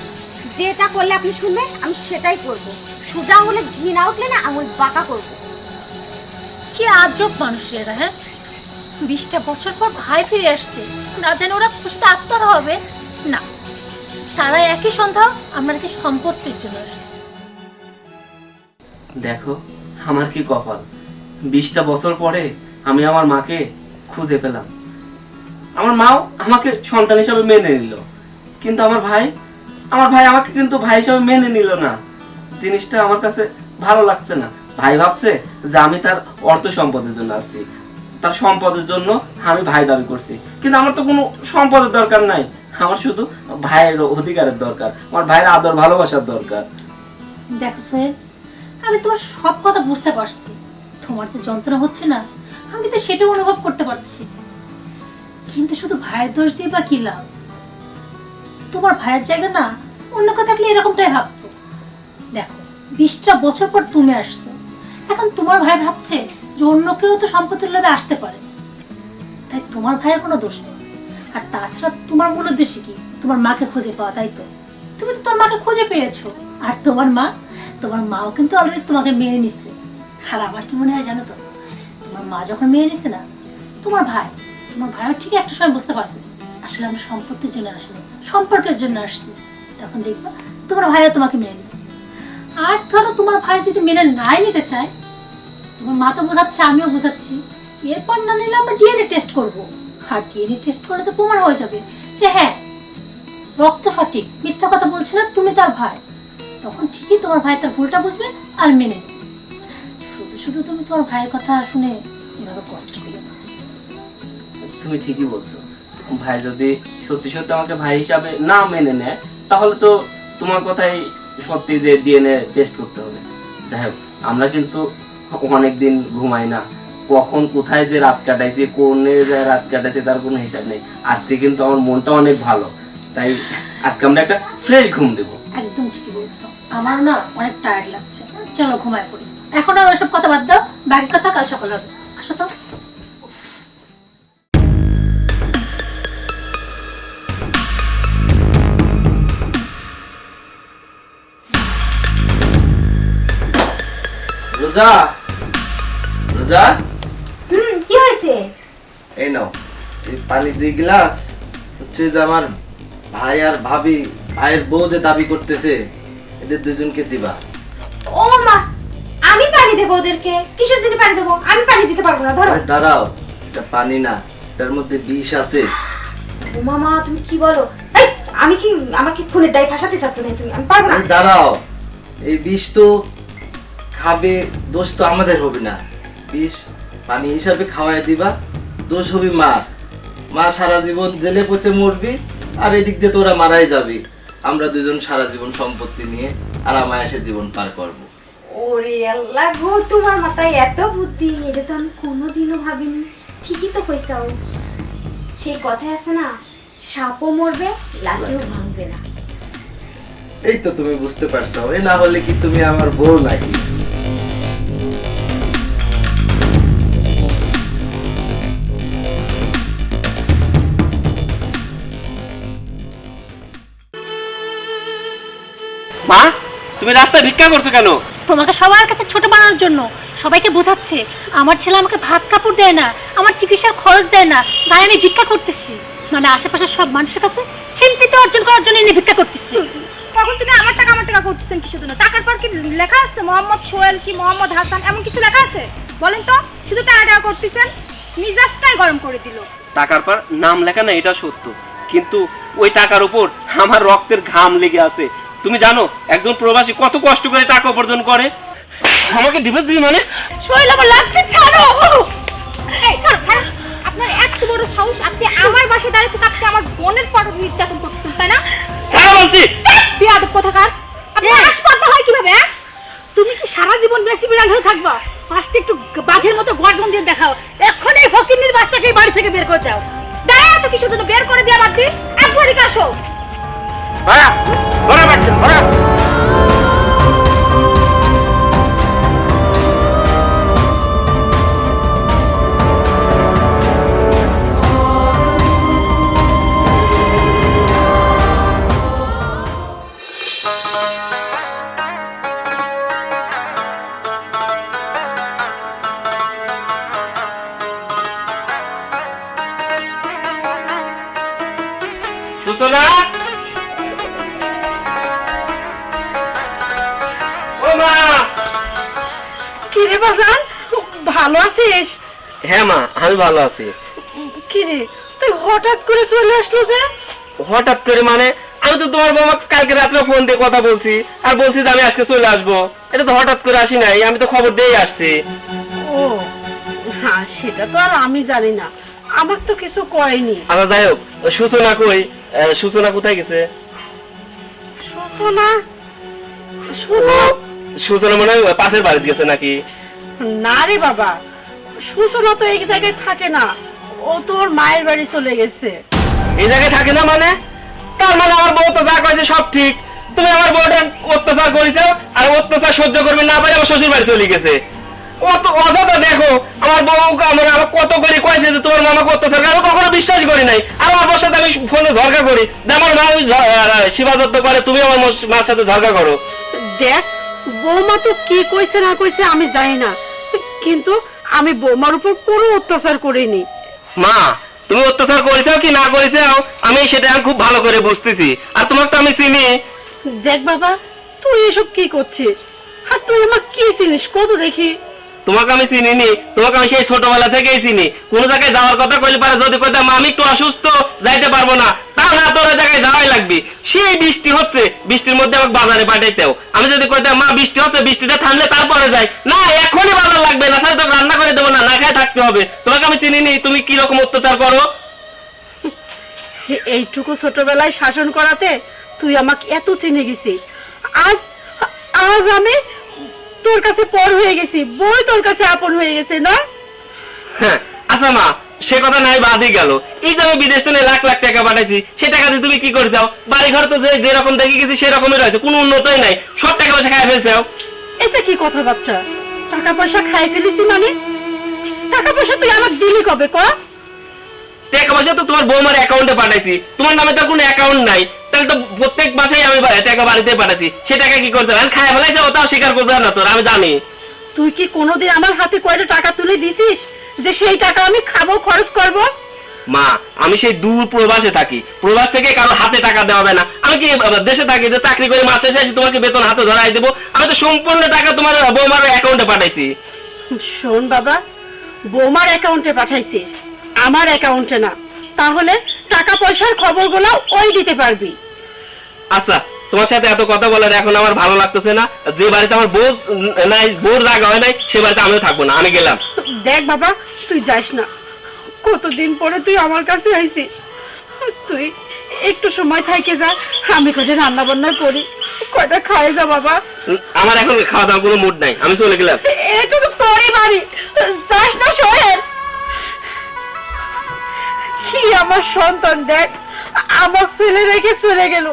যেটা করলে আপনি শুনবেন আমি সেটাই করব। সোজা হলে ঘৃণা উঠলে না আঙুল বাঁকা করব। কি আজব মানুষের এরা, হ্যাঁ? 20টা বছর পর ভাই ফিরে আসছে, না জানি ওরা খুশিতে আত্মহারা হবে না। তারা একই সন্ধ্যা আমরা কি সম্পত্তির জন্য আসছে। দেখো আমার কি কপাল, 20টা বছর পরে আমি আমার মাকে খুঁজে পেলাম। আমার মাও আমাকে সন্তান হিসাবে মেনে নিল, কিন্তু আমার ভাই আমাকে কিন্তু ভাই হিসাবে মেনে নিল না। জিনিসটা আমার কাছে ভালো লাগছে না। ভাই ভাবছে যে আমি তার অর্থ সম্পদের জন্য আসছি, তার সম্পদের জন্য আমি ভাই দাবি করছি, কিন্তু আমার তো কোনো সম্পদের দরকার নাই। আমার শুধু ভাইয়ের অধিকারের দরকার, আমার ভাইয়ের আদর ভালোবাসার দরকার। দেখো সোহেল, আমি তোমার সব কথা বুঝতে পারছি। তোমার যে যন্ত্রণা হচ্ছে না আমি তো সেটা অনুভব করতে পারছি, কিন্তু শুধু ভাইয়ের দোষ দিয়ে বা কি লাভ? তোমার ভাইয়ের জায়গা না অন্য কেউ থাকলে এরকমটাই ভাবতো। দেখো 20টা বছর পর তুমি আসছো, এখন তোমার ভাই ভাবছে যে অন্য কেউ তো সম্পত্তির লোভে আসতে পারে, তাই তোমার ভাইয়ের কোনো দোষ নেই। আর তাছাড়া তোমার মূল উদ্দেশ্য কি? তোমার মাকে খুঁজে পাওয়া, তাই তো? তুমি তো তোমার মাকে খুঁজে পেয়েছো, আর তোমার মাও কিন্তু অলরেডি তোমাকে মেনে নিচ্ছে। আর আমার কি মনে হয় জানো তো, তোমার মা যখন মেনে নিচ্ছে না, তোমার ভাইও ঠিক একটা সময় বুঝতে পারবে আসলে আমরা সম্পত্তির জন্য আসিনি, সম্পর্কের জন্য আসছি। তখন দেখবা তোমার ভাইও তোমাকে মেনে নেবে। আর ধরো তোমার ভাই যদি মেনে নাই নিতে চায়, তোমার মা তো বোঝাচ্ছে, আমিও বোঝাচ্ছি, এরপর না নিলে আমরা ডিএনএ টেস্ট করবো। আর ডিএনএ টেস্ট করলে তো প্রমাণ হয়ে যাবে যে হ্যাঁ রক্ত সঠিক, মিথ্যা কথা বলছে না তুমি তার ভাই। তখন ঠিকই তোমার ভাই তার ভুলটা বুঝবে আর মেনে নেবে। শুধু তুমি তোমার ভাইয়ের কথা শুনে এভাবে কষ্ট পেলে না। তুমি ঠিকই বলছো, ভাই যদি সত্যি সত্যি আমাকে ভাই হিসাবে না মেনে নেয় তাহলে তো তোমার কথাই সত্যি যে ডিএনএ টেস্ট করতে হবে। যাই হোক, আমরা কিন্তু অনেকদিন ঘুমাই না, কখন কোথায় যে রাত কাটাইছি, কোনে যে রাত কাটাইছি তার কোনো হিসাব নেই। আজকে কিন্তু আমার মনটা অনেক ভালো, তাই আজকে আমরা একটা ফ্রেশ ঘুম দেবো। একদম ঠিকই বলছো, আমার না অনেক টায়ার্ড লাগছে, চলো ঘুমায় পড়ি। এখন আর ওইসব কথা বাদ দাও, বাকি কথা কাল সকাল হবে। আসো তো। রোজা, রোজা, কি হয়েছে? এই নাও এই পানি 2 গ্লাস হচ্ছে যে আমার ভাই আর ভাবি, ভাইয়ের বউ যে দাবি করতেছে, এদের দুজনকে দিবা। ও মা, আমি পানি দেবো ওদেরকে? কিসের জন্য পানি দেবো? আমি পানি দিতে পারবো না, ধরো। আরে দাঁড়াও, এটা পানি না, এটার মধ্যে বিষ আছে। ও মামা, তুমি কি বলো? এই, আমি কি আমাকে খুনের দায় ফাঁসাতে চাচ্ছ না তুমি? আমি পারবো না। আরে দাঁড়াও, এই বিষ তো খাবে, দোষ তো আমাদের হবে না। বিষ পানি হিসাবে খাওয়াই দিবা, দোষ হবে মা। মা সারা জীবন জেলে পচে মরবি, আর এদিক দিয়ে তোরা মারাই যাবি। আমরা দুজন সারা জীবন সম্পত্তি নিয়ে আরামায়েশে জীবন পার করব। ওরে আল্লাহ গো, তোমার মাথায় এত বুদ্ধি, এটা তো আমি কোনোদিনও ভাবিনি। ঠিকই তো কইছাও, সেই কথাই আছে না, সাপও মরবে লাঠিও ভাঙবে না। এই তো তুমি বুঝতে পারছো, এ না হলে কি তুমি আমার বউ নাকি? মা, তুমি রাস্তায় ভিক্ষা করছো কেন? তোমাকে সবার কাছে ছোট বানানোর জন্য। সবাইকে বোঝাচ্ছে আমার ছেলে আমাকে ভাত কাপড় দেয় না, আমার চিকিৎসার খরচ দেয় না, তাই আমি ভিক্ষা করতেছি। মানে আশেপাশের সব মানুষের কাছে সিম্পিতে অর্জন করার জন্য এনে ভিক্ষা করতেছি। তখন তুমি আমার টাকা করতেছেন কিসের জন্য? টাকার পর কি লেখা আছে মোহাম্মদ সোহেল কি মোহাম্মদ হাসান, এমন কিছু লেখা আছে? বলেন তো, শুধু টাকা করতেছেন, মিজাজটাই গরম করে দিল। টাকার পর নাম লেখা না, এটা সত্য, কিন্তু ওই টাকার উপর আমার রক্তের ঘাম লেগে আছে। তুমি জানো একজন প্রবাসী কত কষ্ট করে টাকা উপার্জন করে? আমাকে ডিভোর্স দিবি মানে? সোহেল আমার লাগছে, ছাড়ো। এই ছাড়ো ছাড়ো, আপনার এত বড় সাহস, আপনি আমার বাসায় দাঁড়িয়ে থেকে আপনি আমার বোনের পর নির্যাতন করতেছেন, তাই না? ছাড়ো বলছি। বিয়াদব কোথাকার, আপনি হাসপাতাল হয় কিভাবে? হ্যাঁ, তুমি কি সারা জীবন বেশি বিড়াল হয়ে থাকবা? আজকে একটু বাঘের মতো গর্জন দিয়ে দেখাও। এক্ষুনি ফকিন্নির বাচ্চাকে বাড়ি থেকে বের করে দাও। দাঁড়ায় আছো কিসের জন্য? বের করে দেওয়া বাদ দিয়ে একবার এদিকে আসো। ভাড়া ভাড়া বাড়ছে ভাড়া। সূচনা, ও মা। কি রে বাজান, ভালো আছিস? হ্যাঁ মা, আমি ভালো আছি। কি রে, তুই হঠাৎ করে চলে আসলো যে? হঠাৎ করে মানে? আমি তো তোমার বাবা কালকে রাত্রে ফোন দিয়ে কথা বলছি, আর বলছি যে আমি আজকে চলে আসবো। এটা তো হঠাৎ করে আসি নাই, আমি তো খবর দিয়ে আসছি। ও হ্যাঁ, সেটা তো আর আমি জানি না, আমার তো কিছু কয়নি। আচ্ছা যাই হোক, সূচনা কই? সূচনা কোথায় গেছে? সূচনা? সূচনা মনে হয় পাশের বাড়িতে গেছে নাকি? না রে বাবা, সূচনা তো এই জায়গায় থাকে না, ও তোর মায়ের বাড়ি চলে গেছে। এই জায়গায় থাকে না মানে? তার মানে আমার বউ তো যা কয়েছে সব ঠিক। তুমি আমার বউটা অত্যাচার করেছো, আর অত্যাচার সহ্য করবে না পারে আমার শ্বশুর বাড়ি চলে গেছে। অত অযথা দেখো আমার বউ আমার কত করে কয়েছে যে তোমার মামা অত্যাচার করে, আমি কখনো বিশ্বাস করি নাই। আর আমার সাথে আমি ফোনে ঝগড়া করি, আমার মা সেবা যত্ন করে, তুমি আমার মার সাথে ঝগড়া করো। দেখ, বৌমা তো কি কইছে না কইছে আমি জানি না, কিন্তু আমি বৌমার উপর কোনো অত্যাচার করিনি। মা, তুমি অত্যাচার করেছো কি না করেছো আমি সেটা খুব ভালো করে বুঝতেছি, আর তোমাকে তো আমি চিনি। দেখ বাবা, তুই এসব কি করছিস? আর তুই আমার কি চিনিস কত দেখি? তোমাকে আমি চিনিনি, তোমাকে আমি সেই ছোটবেলা থেকেই চিনি। কোন জায়গায় যাওয়ার কথা কইলে পারে, যদি কইতাম মা আমি একটু অসুস্থ যাইতে পারবো না, তা না তোর ওই জায়গায় যাওয়াই লাগবে। সেই বৃষ্টি হচ্ছে, বৃষ্টির মধ্যে আমাকে বাজারে পাঠাইতেও, আমি যদি কইতাম মা বৃষ্টি হচ্ছে, বৃষ্টিটা থামলে তারপরে যাই, না এখনই বাজার লাগবে না, তাহলে তোকে রান্না করে দেবো না, না খায় থাকতে হবে। তোমাকে আমি চিনিনি, তুমি কি রকম অত্যাচার করো। এইটুকু ছোটবেলায় শাসন করাতে তুই আমাকে এত চিনে গেছিস। আজ আজ আমি তোর কাছে পর হয়ে গেছি, বই তোর কাছে আপন হয়ে গেছে না? হ্যাঁ আচ্ছা মা, সে কথা নাই বাদই গেল। এই যে আমি বিদেশ থেকে লাখ লাখ টাকা পাঠাইছি, সে টাকা দিয়ে তুমি কি করে যাও? বাড়ি ঘর তো যেরকম দেখে গেছি সেরকমই রয়েছে, কোনো উন্নতই নাই, সব টাকা পয়সা খাই ফেলছাও। এটা কি কথা বাচ্চা? টাকা পয়সা খাই ফেলেছি মানে? টাকা পয়সা তুই আমাকে দিলি কবে ক? টাকা পয়সা তো তোমার বৌমার অ্যাকাউন্টে পাঠাইছি, তোমার নামে তো কোনো অ্যাকাউন্ট নাই, তাহলে তো প্রত্যেক মাসেই আমি টাকা বাড়িতে পাঠাচ্ছি, সে টাকা কি করতে আমি খাই ফেলাইছে, ওটাও স্বীকার করবে না তোর, আমি জানি। তুই কি কোনোদিন আমার হাতে কয়টা টাকা তুলে দিছিস যে সেই টাকা আমি খাবো খরচ করব? মা আমি সেই দূর প্রবাসে থাকি, প্রবাস থেকে কারো হাতে টাকা দেওয়া হবে না। আমি কি দেশে থাকি যে চাকরি করে মাস শেষে এসে তোমাকে বেতন হাতে ধরাই দেবো? আমি তো সম্পূর্ণ টাকা তোমার বৌমার অ্যাকাউন্টে পাঠাইছি। শোন বাবা, বৌমার অ্যাকাউন্টে পাঠাইছিস, আমার অ্যাকাউন্টে না। তাহলে টাকা পয়সার খবরগুলো ওই দিতে পারবি। আচ্ছা, তোমার সাথে এত কথা বলার এখন আমার ভালো লাগতেছে না। যে বাড়িতে আমার বউ নাই, বউর জায়গা হয় নাই, সে বাড়িতে আমিও থাকবো না, আমি গেলাম। দেখ বাবা, তুই যাস না। কতদিন পরে তুই আমার কাছে আইছিস, তুই একটু সময় থাইকে যা, আমি কয়টা রান্না বান্না করি, কয়টা খাই যা বাবা। আমার এখন খাওয়া দাওয়ার কোনো মুড নাই, আমি চলে গেলাম। এটা তো তোরই বাড়ি, যাস না সোহেল। কি আমার সন্তান, দেখ আমার ফেলে রেখে চলে গেল।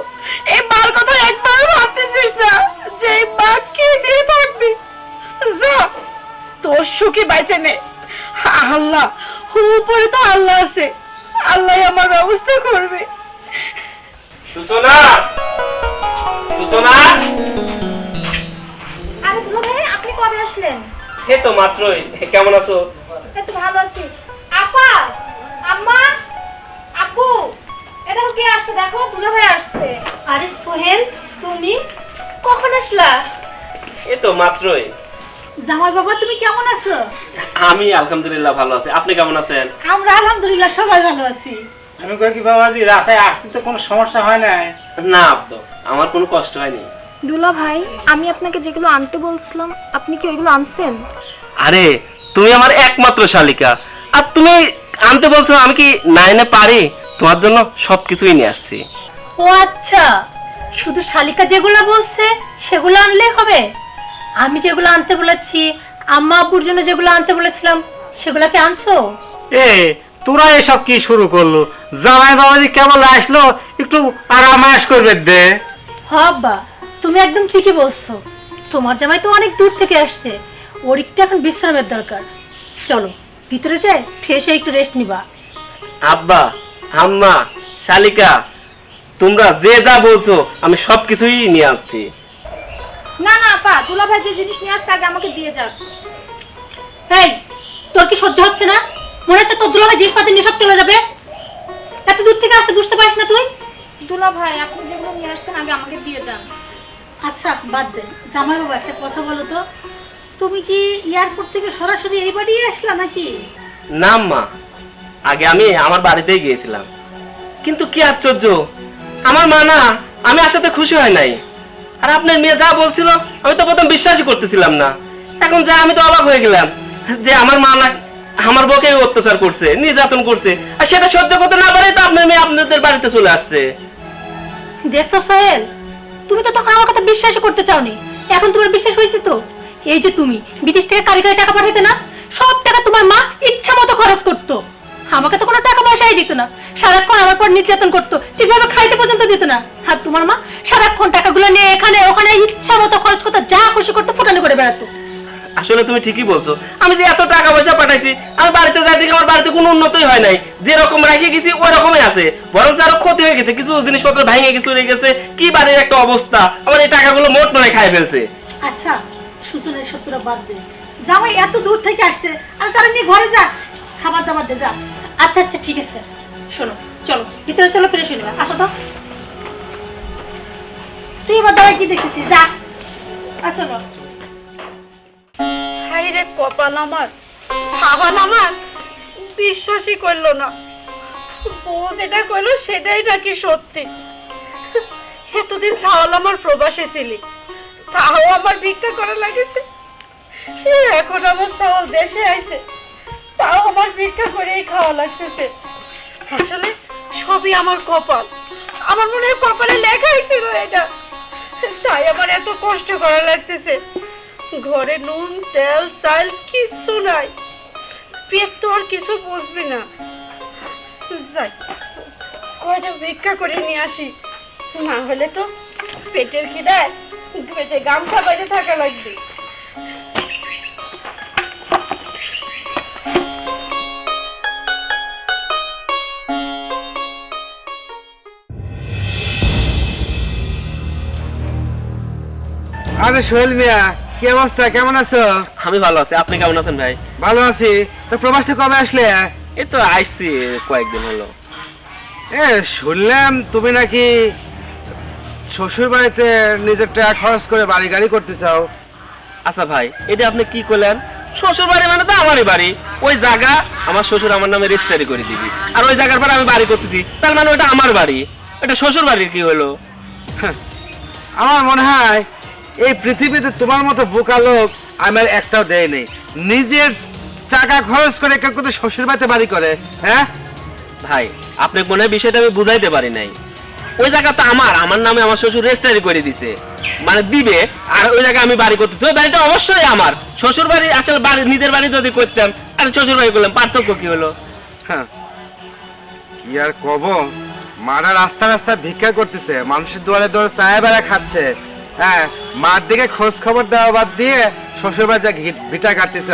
এই মার কথা একবার ভাবতেছিস না যে এই মা কি দিয়ে থাকবি? যা, তোর সুখী বাইচে নে। আল্লাহ, উপরে তো আল্লাহ আছে, আল্লাহ আমার ব্যবস্থা করবে। সূচনা, সূচনা, আরে দুলা ভাই, আপনি কবে আসলেন? এই তো মাত্রই। কেমন আছো? এই তো ভালো আছি। আপা, আম্মা, আপু, এটা কে আসছে? দেখো দুলা ভাই আসছে। আরে সোহেল, তুমি কখন আসলা? এই তো মাত্রই। জামাই বাবা, তুমি কেমন আছো? আমি আলহামদুলিল্লাহ ভালো আছি, আপনি কেমন আছেন? আমরা আলহামদুলিল্লাহ সবাই ভালো আছি। আমি কই কি বাবাজি, রাস্তায় আসতে তো কোনো সমস্যা হয় না? না আব্দু, আমার কোনো কষ্ট হয়নি। দুলা ভাই, আমি আপনাকে যেগুলো আনতে বলছিলাম, আপনি কি ওইগুলো আনছেন? আরে তুমি আমার একমাত্র শালিকা, আর তুমি আনতে বলছো, আমি কি না এনে পারি? তোমার জন্য সবকিছুই নিয়ে আসছি। ও আচ্ছা, শুধু শালিকা যেগুলো বলছে সেগুলো আনলেই হবে? আমি যেগুলো আনতে বলেছি, আম্মা আব্বুর জন্য যেগুলো আনতে বলেছিলাম, সেগুলো কি আনছো? এ তোরা এসব কি শুরু করলো? জামাই বাবাজি কেবল আসলো, একটু আরামায়াস করবে দে। হব্বা, তুমি একদম ঠিকই বলছো। তোমার জামাই তো অনেক দূর থেকে আসছে, ওর একটু এখন বিশ্রামের দরকার। চলো ভিতরে যাই, ফ্রেশ হয়ে একটু রেস্ট নিবা। আব্বা, আম্মা, শালিকা, তোমরা যে যা বলছো আমি সবকিছুই নিয়ে আসছি। না না আপা, দুলা ভাই যে জিনিস নিয়ে আসছে আগে আমাকে দিয়ে যাক। এই, তোর কি সহ্য হচ্ছে না? মনে হচ্ছে তোর দুলাভাই জিনিসপাতি নিয়ে সব চলে যাবে। এত দূর থেকে আসতে বুঝতে পারিস না তুই? দুলা ভাই, আপনি যেগুলো নিয়ে আসছেন আগে আমাকে দিয়ে যান। আচ্ছা বাদ দে, জামাই বাবা একটা কথা বলো তো, তুমি কি এয়ারপোর্ট থেকে সরাসরি এই বাড়ি আসলা নাকি? না মা, আগে আমি আমার বাড়িতেই গিয়েছিলাম, কিন্তু কি আশ্চর্য, আমার মা না, আমি আসাতে খুশি হয় নাই। আর আপনার মেয়ে যা বলছিল আমি তো প্রথম বিশ্বাসই করতেছিলাম না। এখন যা আমি তো অবাক হয়ে গেলাম যে আমার মা না আমার বউকে অত্যাচার করছে, নির্যাতন করছে, আর সেটা সহ্য করতে না পারে তো আপনার মেয়ে আপনাদের বাড়িতে চলে আসছে। দেখছো সোহেল, তুমি তো তখন আমার কথা বিশ্বাসই করতে চাওনি, এখন তোমার বিশ্বাস হয়েছে তো? এই যে তুমি বিদেশ থেকে কারিগরি টাকা পাঠাইতে না, সব টাকা তোমার মা ইচ্ছা মতো খরচ করতো। আমাকে তো কোনো টাকা পয়সাই দিত না, সারাক্ষণ আমার পর নির্যাতন করতো, ঠিকভাবে খাইতে পর্যন্ত দিত না। আর তোমার মা সারাক্ষণ টাকাগুলো নিয়ে এখানে ওখানে ইচ্ছা মতো খরচ করতো, যা খুশি করতো ফুটানো করে বেড়াতো। আসলে তুমি ঠিকই বলছো, আমি যে এত টাকা পয়সা পাঠাইছি, আমি বাড়িতে যাই দেখি আমার বাড়িতে কোনো উন্নতই হয় নাই। যেরকম রেখে গেছি ওই রকমই আছে, বরং আরো ক্ষতি হয়ে গেছে, কিছু জিনিসপত্র ভেঙে গেছে, উড়ে গেছে। কি বাড়ির একটা অবস্থা, আমার এই টাকাগুলো মোট নয় খাই ফেলছে। আচ্ছা, সুসনের সত্যটা বাদ দে, জামাই এত দূর থেকে আসছে, আর তারা নিয়ে ঘরে যা, খাবার দাবার দে যা। আচ্ছা আচ্ছা ঠিক আছে, শোনো, চলো ভিতরে চলো, ফিরে শুনবা। আসো তো, তুই এবার দাঁড়ায় কি দেখেছিস, যা। আসো না। হাই রে কপাল আমার, সাবান আমার বিশ্বাসই করলো না। বউ যেটা করলো সেটাই নাকি সত্যি। এতদিন চাওয়াল আমার প্রবাসে ছিলি, তাও আমার ভিক্ষা করা লাগেছে। এখন আমার চাওয়াল দেশে আইছে, তাও আমার ভিক্ষা করেই খাওয়া লাগতেছে। আসলে সবই আমার কপাল, আমার মনে হয় কপালে লেখাই ছিল এটা, তাই আমার এত কষ্ট করা লাগতেছে। ঘরে নুন তেল চাল কিছু নাই, পেট তো আর কিছু বুঝবি না। যাই কয়টা ভিক্ষা করে নিয়ে আসি, না হলে তো পেটের খিদায় পেটে গামছা বাইরে থাকা লাগবে। আরে সোহেল মিয়া, কি অবস্থা, কেমন আছো? আমি ভালো আছি, আপনি কেমন আছেন ভাই? ভালো আছি। তো প্রবাস থেকে কবে আসলে? এই তো আসছি কয়েকদিন হলো। এ শুনলাম তুমি নাকি শ্বশুর বাড়িতে নিজের টাকা খরচ করে বাড়ি গাড়ি করতে চাও। আচ্ছা ভাই, এটা আপনি কি করলেন? শ্বশুর বাড়ি মানে তো আমারই বাড়ি। ওই জায়গা আমার শ্বশুর আমার নামে রেজিস্ট্রি করে দিবি, আর ওই জায়গার পর আমি বাড়ি করতেছি, তার মানে ওটা আমার বাড়ি। এটা শ্বশুর বাড়ির কি হলো? আমার মনে হয় এই পৃথিবীতে তোমার মতো বোকা লোক আমার একটাও দেয় নেই। নিজের টাকা খরচ করে কেউ কিন্তু শ্বশুর বাড়িতে বাড়ি করে। হ্যাঁ ভাই, আপনাকে মনে হয় বিষয়টা আমি বুঝাইতে পারি নাই। ওই জায়গা তো আমার নামে আমার শ্বশুর রেজিস্ট্রি করে দিছে, মানে দিবে, আর ওই জায়গায় আমি বাড়ি করতেছি। ওই বাড়িটা অবশ্যই আমার। শ্বশুর বাড়ি আসলে বাড়ি, নিজের বাড়ি যদি করতাম আর শ্বশুর বাড়ি করলাম, পার্থক্য কি হলো? হ্যাঁ, কি আর কব, মারা রাস্তা রাস্তা ভিক্ষা করতেছে, মানুষের দুয়ারে দুয়ারে চায় বেড়া খাচ্ছে। হ্যাঁ, মার দিকে খোঁজ খবর দেওয়া বাদ দিয়ে শ্বশুর বাড়ি যা ভিটা কাটতেছ।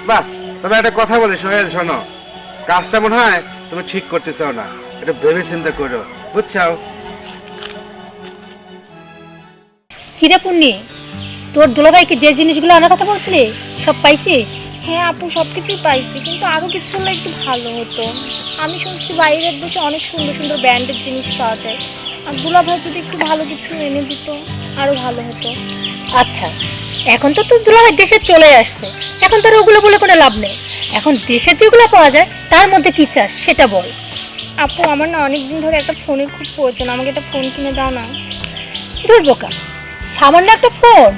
বাহ, তবে একটা কথা বলি সোহেল, শোনো, কাজটা মনে হয় তুমি ঠিক করতেছ না, এটা ভেবে চিন্তা করো, বুঝছো? হিরে পুণ্যি, তোর দুলাভাইকে যে জিনিসগুলো আনার কথা বলছিলি সব পাইছিস? হ্যাঁ আপু, সবকিছুই পাইছি, কিন্তু আরো কিছু হলে একটু ভালো হতো। আমি শুনছি বাইরের দেশে অনেক সুন্দর সুন্দর ব্র্যান্ডের জিনিস পাওয়া যায়, আর দুলাভাই যদি একটু ভালো কিছু এনে দিত আরো ভালো হতো। আচ্ছা, এখন তো তোর দুলাভাই দেশে চলে আসছে, এখন তোর ওগুলো বলে কোনো লাভ নেই। এখন দেশে যেগুলো পাওয়া যায় তার মধ্যে কি চাস সেটা বল। আপু, আমার না অনেকদিন ধরে একটা ফোনের খুব প্রয়োজন, আমাকে একটা ফোন কিনে দাও না। ধর বোকা, সামান্য একটা ফোন?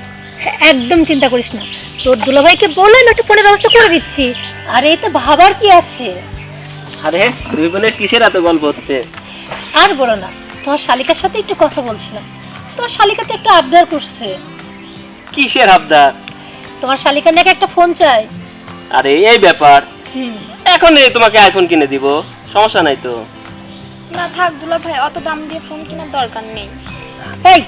একদম চিন্তা করিস না, তোর দুলাভাইকে বলে আমি একটা ফোনের ব্যবস্থা করে দিচ্ছি। আর এই তো ভাবার কি আছে? আরে দুই বোনের কিসের এত গল্প হচ্ছে? আর বলো না, তোমার শালিকার সাথে একটু কথা বলছিলাম। তোমার শালিকা তো একটা আবদার করছে। কিসের আবদার? তোমার শালিকা নাকি একটা ফোন চাই। আরে এই ব্যাপার, হুম, এখন তোমাকে আইফোন কিনে দিব, সমস্যা নাই তো। না থাক দুলাভাই, অত দাম দিয়ে ফোন কেনার দরকার নেই। এই,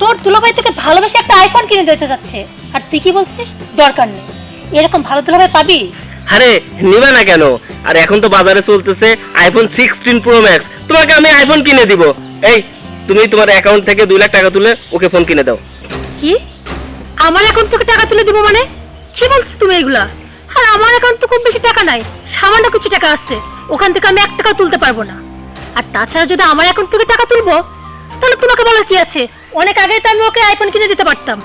তোর দুলাভাই তোকে ভালোবেসে একটা আইফোন কিনে দিতে যাচ্ছে, আর তুই কি বলছিস দরকার নেই? এরকম ভালো দুলাভাই পাবি? আরে নিবে না কেন? আর এখন তো বাজারে চলতেছে আইফোন 16 প্রো ম্যাক্স, তোমাকে আমি আইফোন কিনে দিব। এই, তুমি তোমার অ্যাকাউন্ট থেকে 2 লাখ টাকা তুলে ওকে ফোন কিনে দাও। কি? আমার অ্যাকাউন্ট থেকে টাকা তুলে দিব মানে? কি বলছিস তুমি এগুলা? আর আমার অ্যাকাউন্ট তো খুব বেশি টাকা নাই, সামান্য কিছু টাকা আছে, ওখান থেকে আমি 1 টাকাও তুলতে পারবো না। আর তাছাড়া যদি আমার অ্যাকাউন্ট থেকে টাকা তুলবো তাহলে তোমাকে বলার কি আছে? অনেক আগে তো আমি ওকে আইফোন কিনে দিতে পারতাম।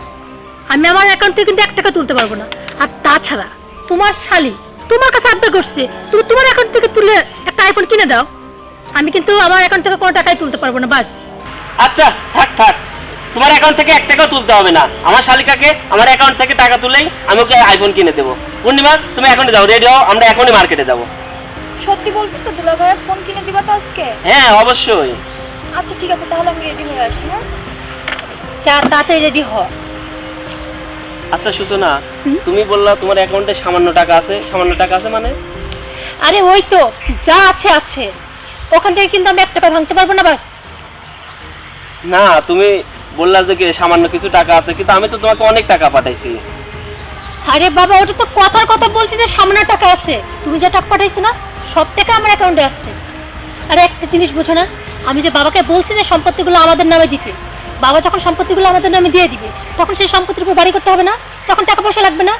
আমি আমার অ্যাকাউন্ট থেকে কিন্তু 1 টাকা তুলতে পারবো না। আর তাছাড়া তোমার শালি তোমার কাছে আবদার করছে তুমি তোমার অ্যাকাউন্ট থেকে তুলে একটা আইফোন কিনে দাও। আমি কিন্তু আমার অ্যাকাউন্ট থেকে কোনো টাকাই তুলতে পারবো না, বাস। আচ্ছা থাক থাক, তোমার অ্যাকাউন্ট থেকে 1 টাকাও তুলতে হবে না। আমার শালিকাকে আমার অ্যাকাউন্ট থেকে টাকা তুলেই আমি ওকে আইফোন কিনে দেবো। পূর্ণিমা, তুমি এখনই যাও, রেডি হও, আমরা এখনই মার্কেটে যাবো। সত্যি বলতেছো দুলাভাইয়ের ফোন কিনে দিবা তো আজকে? হ্যাঁ অবশ্যই। আচ্ছা ঠিক আছে, তাহলে আমি রেডি হয়ে আসি। হ্যাঁ, চা তাড়াতাড়ি রেডি হ। আচ্ছা সূচনা, তুমি বললা তোমার অ্যাকাউন্টে সামান্য টাকা আছে। সামান্য টাকা আছে মানে? আরে ওই তো যা আছে আছে, ওখান থেকে কিন্তু আমি 1 টাকা ভাঙতে পারবো না, বাস। না, তুমি বললা যে কি সামান্য কিছু টাকা আছে, কিন্তু আমি তো তোমাকে অনেক টাকা পাঠাইছি। আরে বাবা, ওটা তো কথার কথা বলছি যে সামান্য টাকা আছে। তুমি যা টাকা পাঠাইছো না সব টাকা আমার অ্যাকাউন্টে আসছে। আরে একটা জিনিস বুঝো না, আমি যে বাবাকে বলছি যে সম্পত্তিগুলো আমাদের নামে দিতে, বাবা যখন সম্পত্তিগুলো আমাদের নামে দিয়ে দিবে তখন সেই সম্পত্তির উপর বাড়ি করতে হবে না, তখন টাকা পয়সা লাগবে না।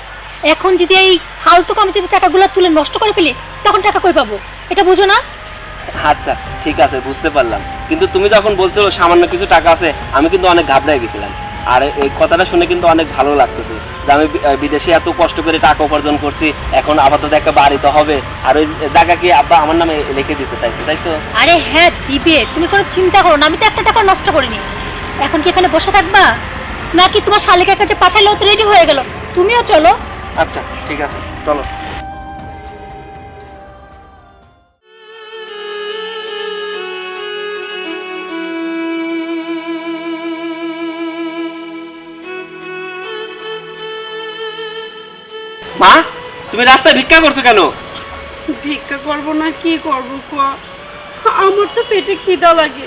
এখন যদি এই ফালতু আমি যদি টাকাগুলো তুলে নষ্ট করে ফেলি তখন টাকা কই পাবো? এটা বুঝো না? আচ্ছা ঠিক আছে, বুঝতে পারলাম, কিন্তু তুমি যখন বলছো সামান্য কিছু টাকা আছে, আমি কিন্তু অনেক ঘাবড়ে গেছিলাম। আর এই কথাটা শুনে কিন্তু অনেক ভালো লাগতেছে যে আমি বিদেশে এত কষ্ট করে টাকা উপার্জন করছি, এখন আপাতত একটা বাড়ি তো হবে, আর ওই জায়গা কি আব্বা আমার নামে লিখে দিতে চাইছে, তাই তো? আরে হ্যাঁ দিবে, তুমি কোনো চিন্তা করো না, আমি তো 1 টাকা নষ্ট করিনি। এখন কি এখানে বসে থাকবা নাকি তোমার শালিকার কাছে পাঠালেও তো রেডি হয়ে গেল, তুমিও চলো। আচ্ছা ঠিক আছে, চলো। মা, তুমি রাস্তায় ভিক্ষা করছো কেন? ভিক্ষা করব না কি করব ক? আমার তো পেটে খিদা লাগে,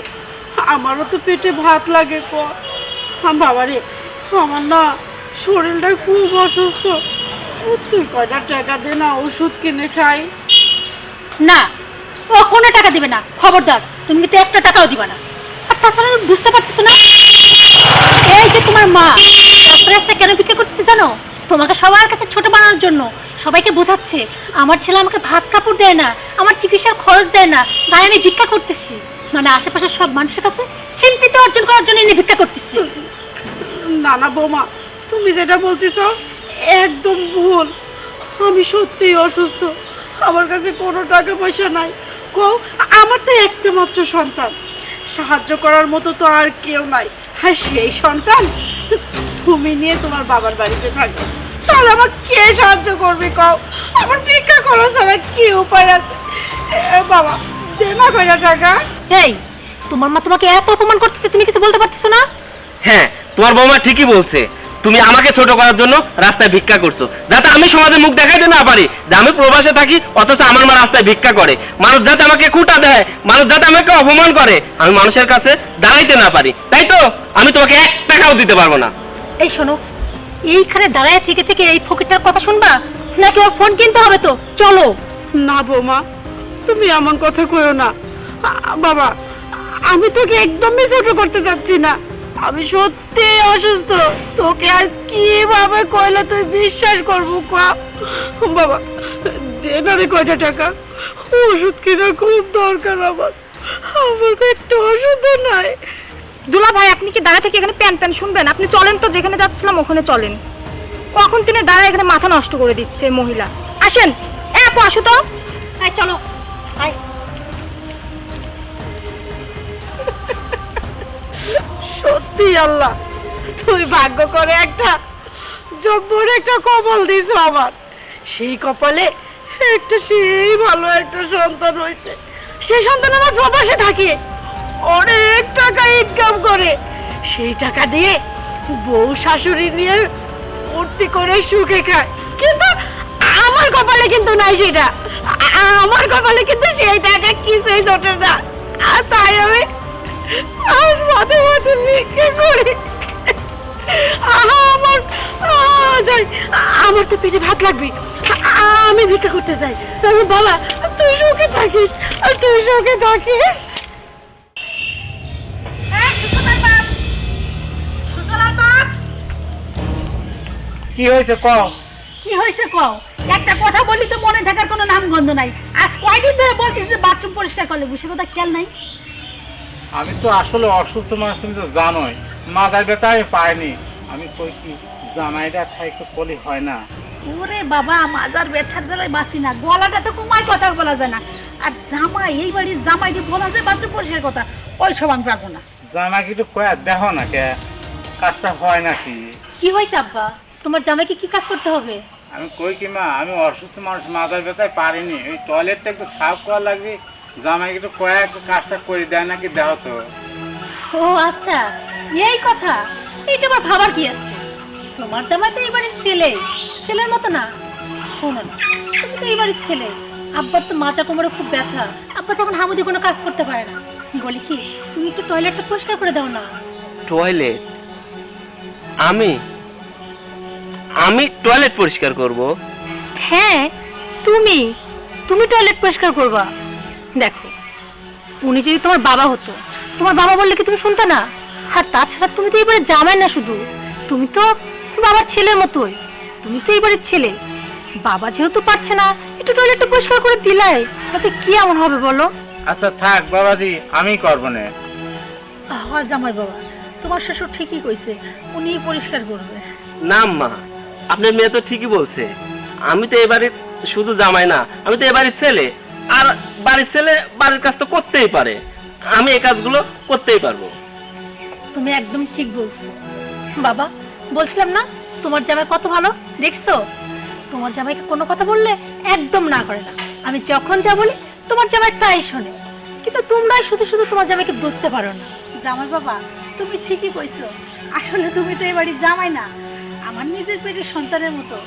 আমারও তো পেটে ভাত লাগে ক। বাবারে, আমার না শরীরটা খুব অসুস্থ, তুই কয়টা টাকা দে না, ওষুধ কিনে খাই। না, ও কোনো টাকা দিবে না, খবরদার, তুমি কিন্তু 1 টাকাও দিবে না। আর তাছাড়া তুমি বুঝতে পারতেছো না, এই যে তোমার মা রাস্তায় রাস্তায় কেন ভিক্ষা করতেছে জানো? তোমাকে সবার কাছে ছোট বানানোর জন্য। সবাইকে বোঝাচ্ছে আমার ছেলে আমাকে ভাত কাপড় দেয় না, আমার চিকিৎসার খরচ দেয় না, তাই আমি ভিক্ষা করতেছি। মানে আশেপাশের সব মানুষের কাছে সিম্পিতে অর্জন করার জন্য এনে ভিক্ষা করতেছি। না না বৌমা, তুমি যেটা বলতেছ একদম ভুল। আমি সত্যিই অসুস্থ, আমার কাছে কোনো টাকা পয়সা নাই। কও, আমার তো একটা মাত্র সন্তান, সাহায্য করার মতো তো আর কেউ নাই। হ্যাঁ, সেই সন্তান তুমি নিয়ে তোমার বাবার বাড়িতে থাকো, তাহলে আমার কে সাহায্য করবে কও? আমার ভিক্ষা করা ছাড়া কি উপায় আছে? বাবা দে না কয়টা টাকা। এই, তোমার মা তোমাকে এত অপমান করতেছে, তুমি কিছু বলতে পারতেছো না? হ্যাঁ, তোমার বৌমা ঠিকই বলছে। তুমি আমাকে ছোট করার জন্য রাস্তায় ভিক্ষা করছো, যাতে আমি সমাজে মুখ দেখাইতে না পারি যে আমি প্রবাসে থাকি, অথচ আমার মা রাস্তায় ভিক্ষা করে। মানুষ যাতে আমাকে খুঁটা দেয়, মানুষ যাতে আমাকে অপমান করে, আমি মানুষের কাছে দাঁড়াইতে না পারি, তাই তো আমি তোমাকে 1 টাকাও দিতে পারবো না। এই শোনো, এইখানে দাঁড়ায় থেকে থেকে এই ফকিরটার কথা শুনবা নাকি ওর ফোন কিনতে হবে? তো চলো। না বৌমা, তুমি এমন কথা কইও না। বাবা, আমি তোকে একদমই ছোট করতে চাচ্ছি না, আমি সত্যি অসুস্থ। তোকে আর কিভাবে কইলে তুই বিশ্বাস করবো কও? বাবা দে না রে কয়টা টাকা, ওষুধ কেনা খুব দরকার আমার, আমার একটা ওষুধও নাই। দুলা ভাই, আপনি কি দাঁড়া থেকে এখানে প্যান প্যান শুনবেন? আপনি চলেন তো, যেখানে যাচ্ছিলাম ওখানে চলেন। কখন তিনি দাঁড়া এখানে মাথা নষ্ট করে দিচ্ছে এই মহিলা। আসেন, এ আপু আসো তো। আয় চলো, আয়। সত্যি আল্লাহ, তুই ভাগ্য করে একটা জব্বর একটা কপাল দিছ আমার। সেই কপালে একটা সেই ভালো একটা সন্তান হয়েছে। সেই সন্তান আমার প্রবাসে থাকে, অনেক টাকা ইনকাম করে। সেই টাকা দিয়ে বউ শাশুড়ি নিয়ে ফুর্তি করে সুখে খায়, কিন্তু আমার কপালে কিন্তু নাই সেটা। আমার কপালে কিন্তু সেই টাকা কিছুই জোটে না, আর তাই আমি আজ মাঝে মাঝে ভিক্ষা করি। আমার যাই, আমার তো পেটে ভাত লাগবে, আমি ভিক্ষা করতে চাই। বাবা তুই সুখে থাকিস, তুই সুখে থাকিস। কি হয়েছে কও? কি হয়েছে কও? একটা কথা বলি তো মনে থাকার কোনো নাম গন্ধ নাই। আজ কয়দিন ধরে বলতেছি বাথরুম পরিষ্কার করলে, বুঝে কথা খেয়াল নাই? আমি তো আসলে অসুস্থ মানুষ, তুমি তো জানোই। মাথার ব্যথা আমি পাইনি। আমি কই কি জামাইটা খাই একটু কলি হয় না? ওরে বাবা, মাজার ব্যথার জ্বালায় বাঁচি না, গলাটা তো কুমার কথা বলা যায় না। আর জামাই, এই বাড়ির জামাইকে বলা যায় বাথরুম পরিষ্কার কথা, ওই সব আমি পারবো না। জামাই একটু কয়া দেখো না কে কাজটা হয় নাকি? কি হয়েছে আব্বা? তোমার জামাইকে কি কাজ করতে হবে? আমি কই কি মা, আমি অসুস্থ মানুষ, মাথার ব্যথায় পারিনি। ওই টয়লেটটা একটু সাফ করা লাগবে, জামাই একটু কয়া একটু কাজটা করে দেয় নাকি দেও তো। ও আচ্ছা, এই কথা। এইটা আবার ভাবার কি আছে? তোমার জামাই তো এই বাড়ির ছেলে, ছেলের মতো না। শোনো না, তুমি তো এই বাড়ির ছেলে, আব্বার তো মাচা কোমরে খুব ব্যথা, আব্বা তখন হাবুদি কোনো কাজ করতে পারে না। বলি কি, তুমি একটু টয়লেটটা পরিষ্কার করে দাও না। টয়লেট? আমি আমি টয়লেট পরিষ্কার করব? হ্যাঁ, তুমি তুমি টয়লেট পরিষ্কার করবা। দেখো, উনি যদি তোমার বাবা হতো, তোমার বাবা বললে কি তুমি শুনতে না? আর তাছাড়া তুমি তো এবারে জামাই না শুধু, তুমি তো বাবার ছেলের মতোই। তুমি তো এবারের ছেলে, বাবা যেহেতু পারছে না, একটু টয়লেটটা পরিষ্কার করে দিলাই, তাতে কি এমন হবে বলো? আচ্ছা থাক বাবাজি, আমি করবো না। হ্যাঁ জামাই বাবা, তোমার শ্বশুর ঠিকই কইছে, উনি পরিষ্কার করবে। না মা, আপনার মেয়ে তো ঠিকই বলছে। আমি তো এবারে শুধু জামাই না, আমি তো এবারে ছেলে। আর বাড়ির ছেলে বাড়ির কাজ তো করতেই পারে, আমি এই কাজগুলো করতেই পারবো। তুমি একদম ঠিক বলছো বাবা। বলছিলাম না, তোমার জামাই কত ভালো, দেখছো? তোমার জামাইকে কোনো কথা বললে একদম না করে না। আমি যখন যা বলি তোমার জামাই তাই শোনে। কিন্তু তোমরাই শুধু শুধু তোমার জামাইকে বুঝতে পারো না। জামাই বাবা, তুমি ঠিকই কইছো। আসলে তুমি তো এই বাড়ির জামাই না, আমার নিজের পেটের সন্তানের মতো।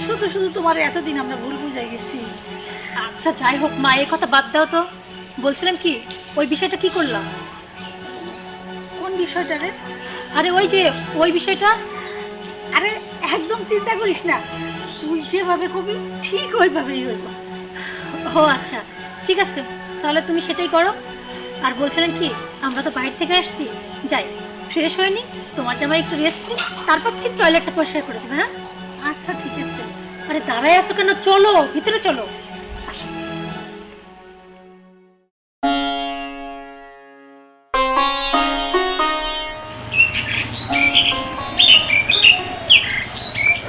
শুধু শুধু তোমার এতদিন আমরা ভুল বুঝাই গেছি। আচ্ছা যাই হোক মা, এই কথা বাদ দাও তো। বলছিলাম কি, ওই বিষয়টা কি করলাম? কোন বিষয়টা রে? আরে ওই যে ওই বিষয়টা। আরে একদম চিন্তা করিস না, তুই যেভাবে কবি ঠিক ওইভাবেই হইব। ও আচ্ছা, ঠিক আছে, তাহলে তুমি সেটাই করো। আর বলছিলাম কি, আমরা তো বাইরে থেকে আসছি, যাই ফ্রেশ হয়নি, তোমার জামাই একটু রেস্ট নিই, তারপর ঠিক টয়লেটটা পরিষ্কার করে দেবে। হ্যাঁ আচ্ছা ঠিক আছে। আরে দাঁড়ায় আছো কেন, চলো ভিতরে চলো। আসো।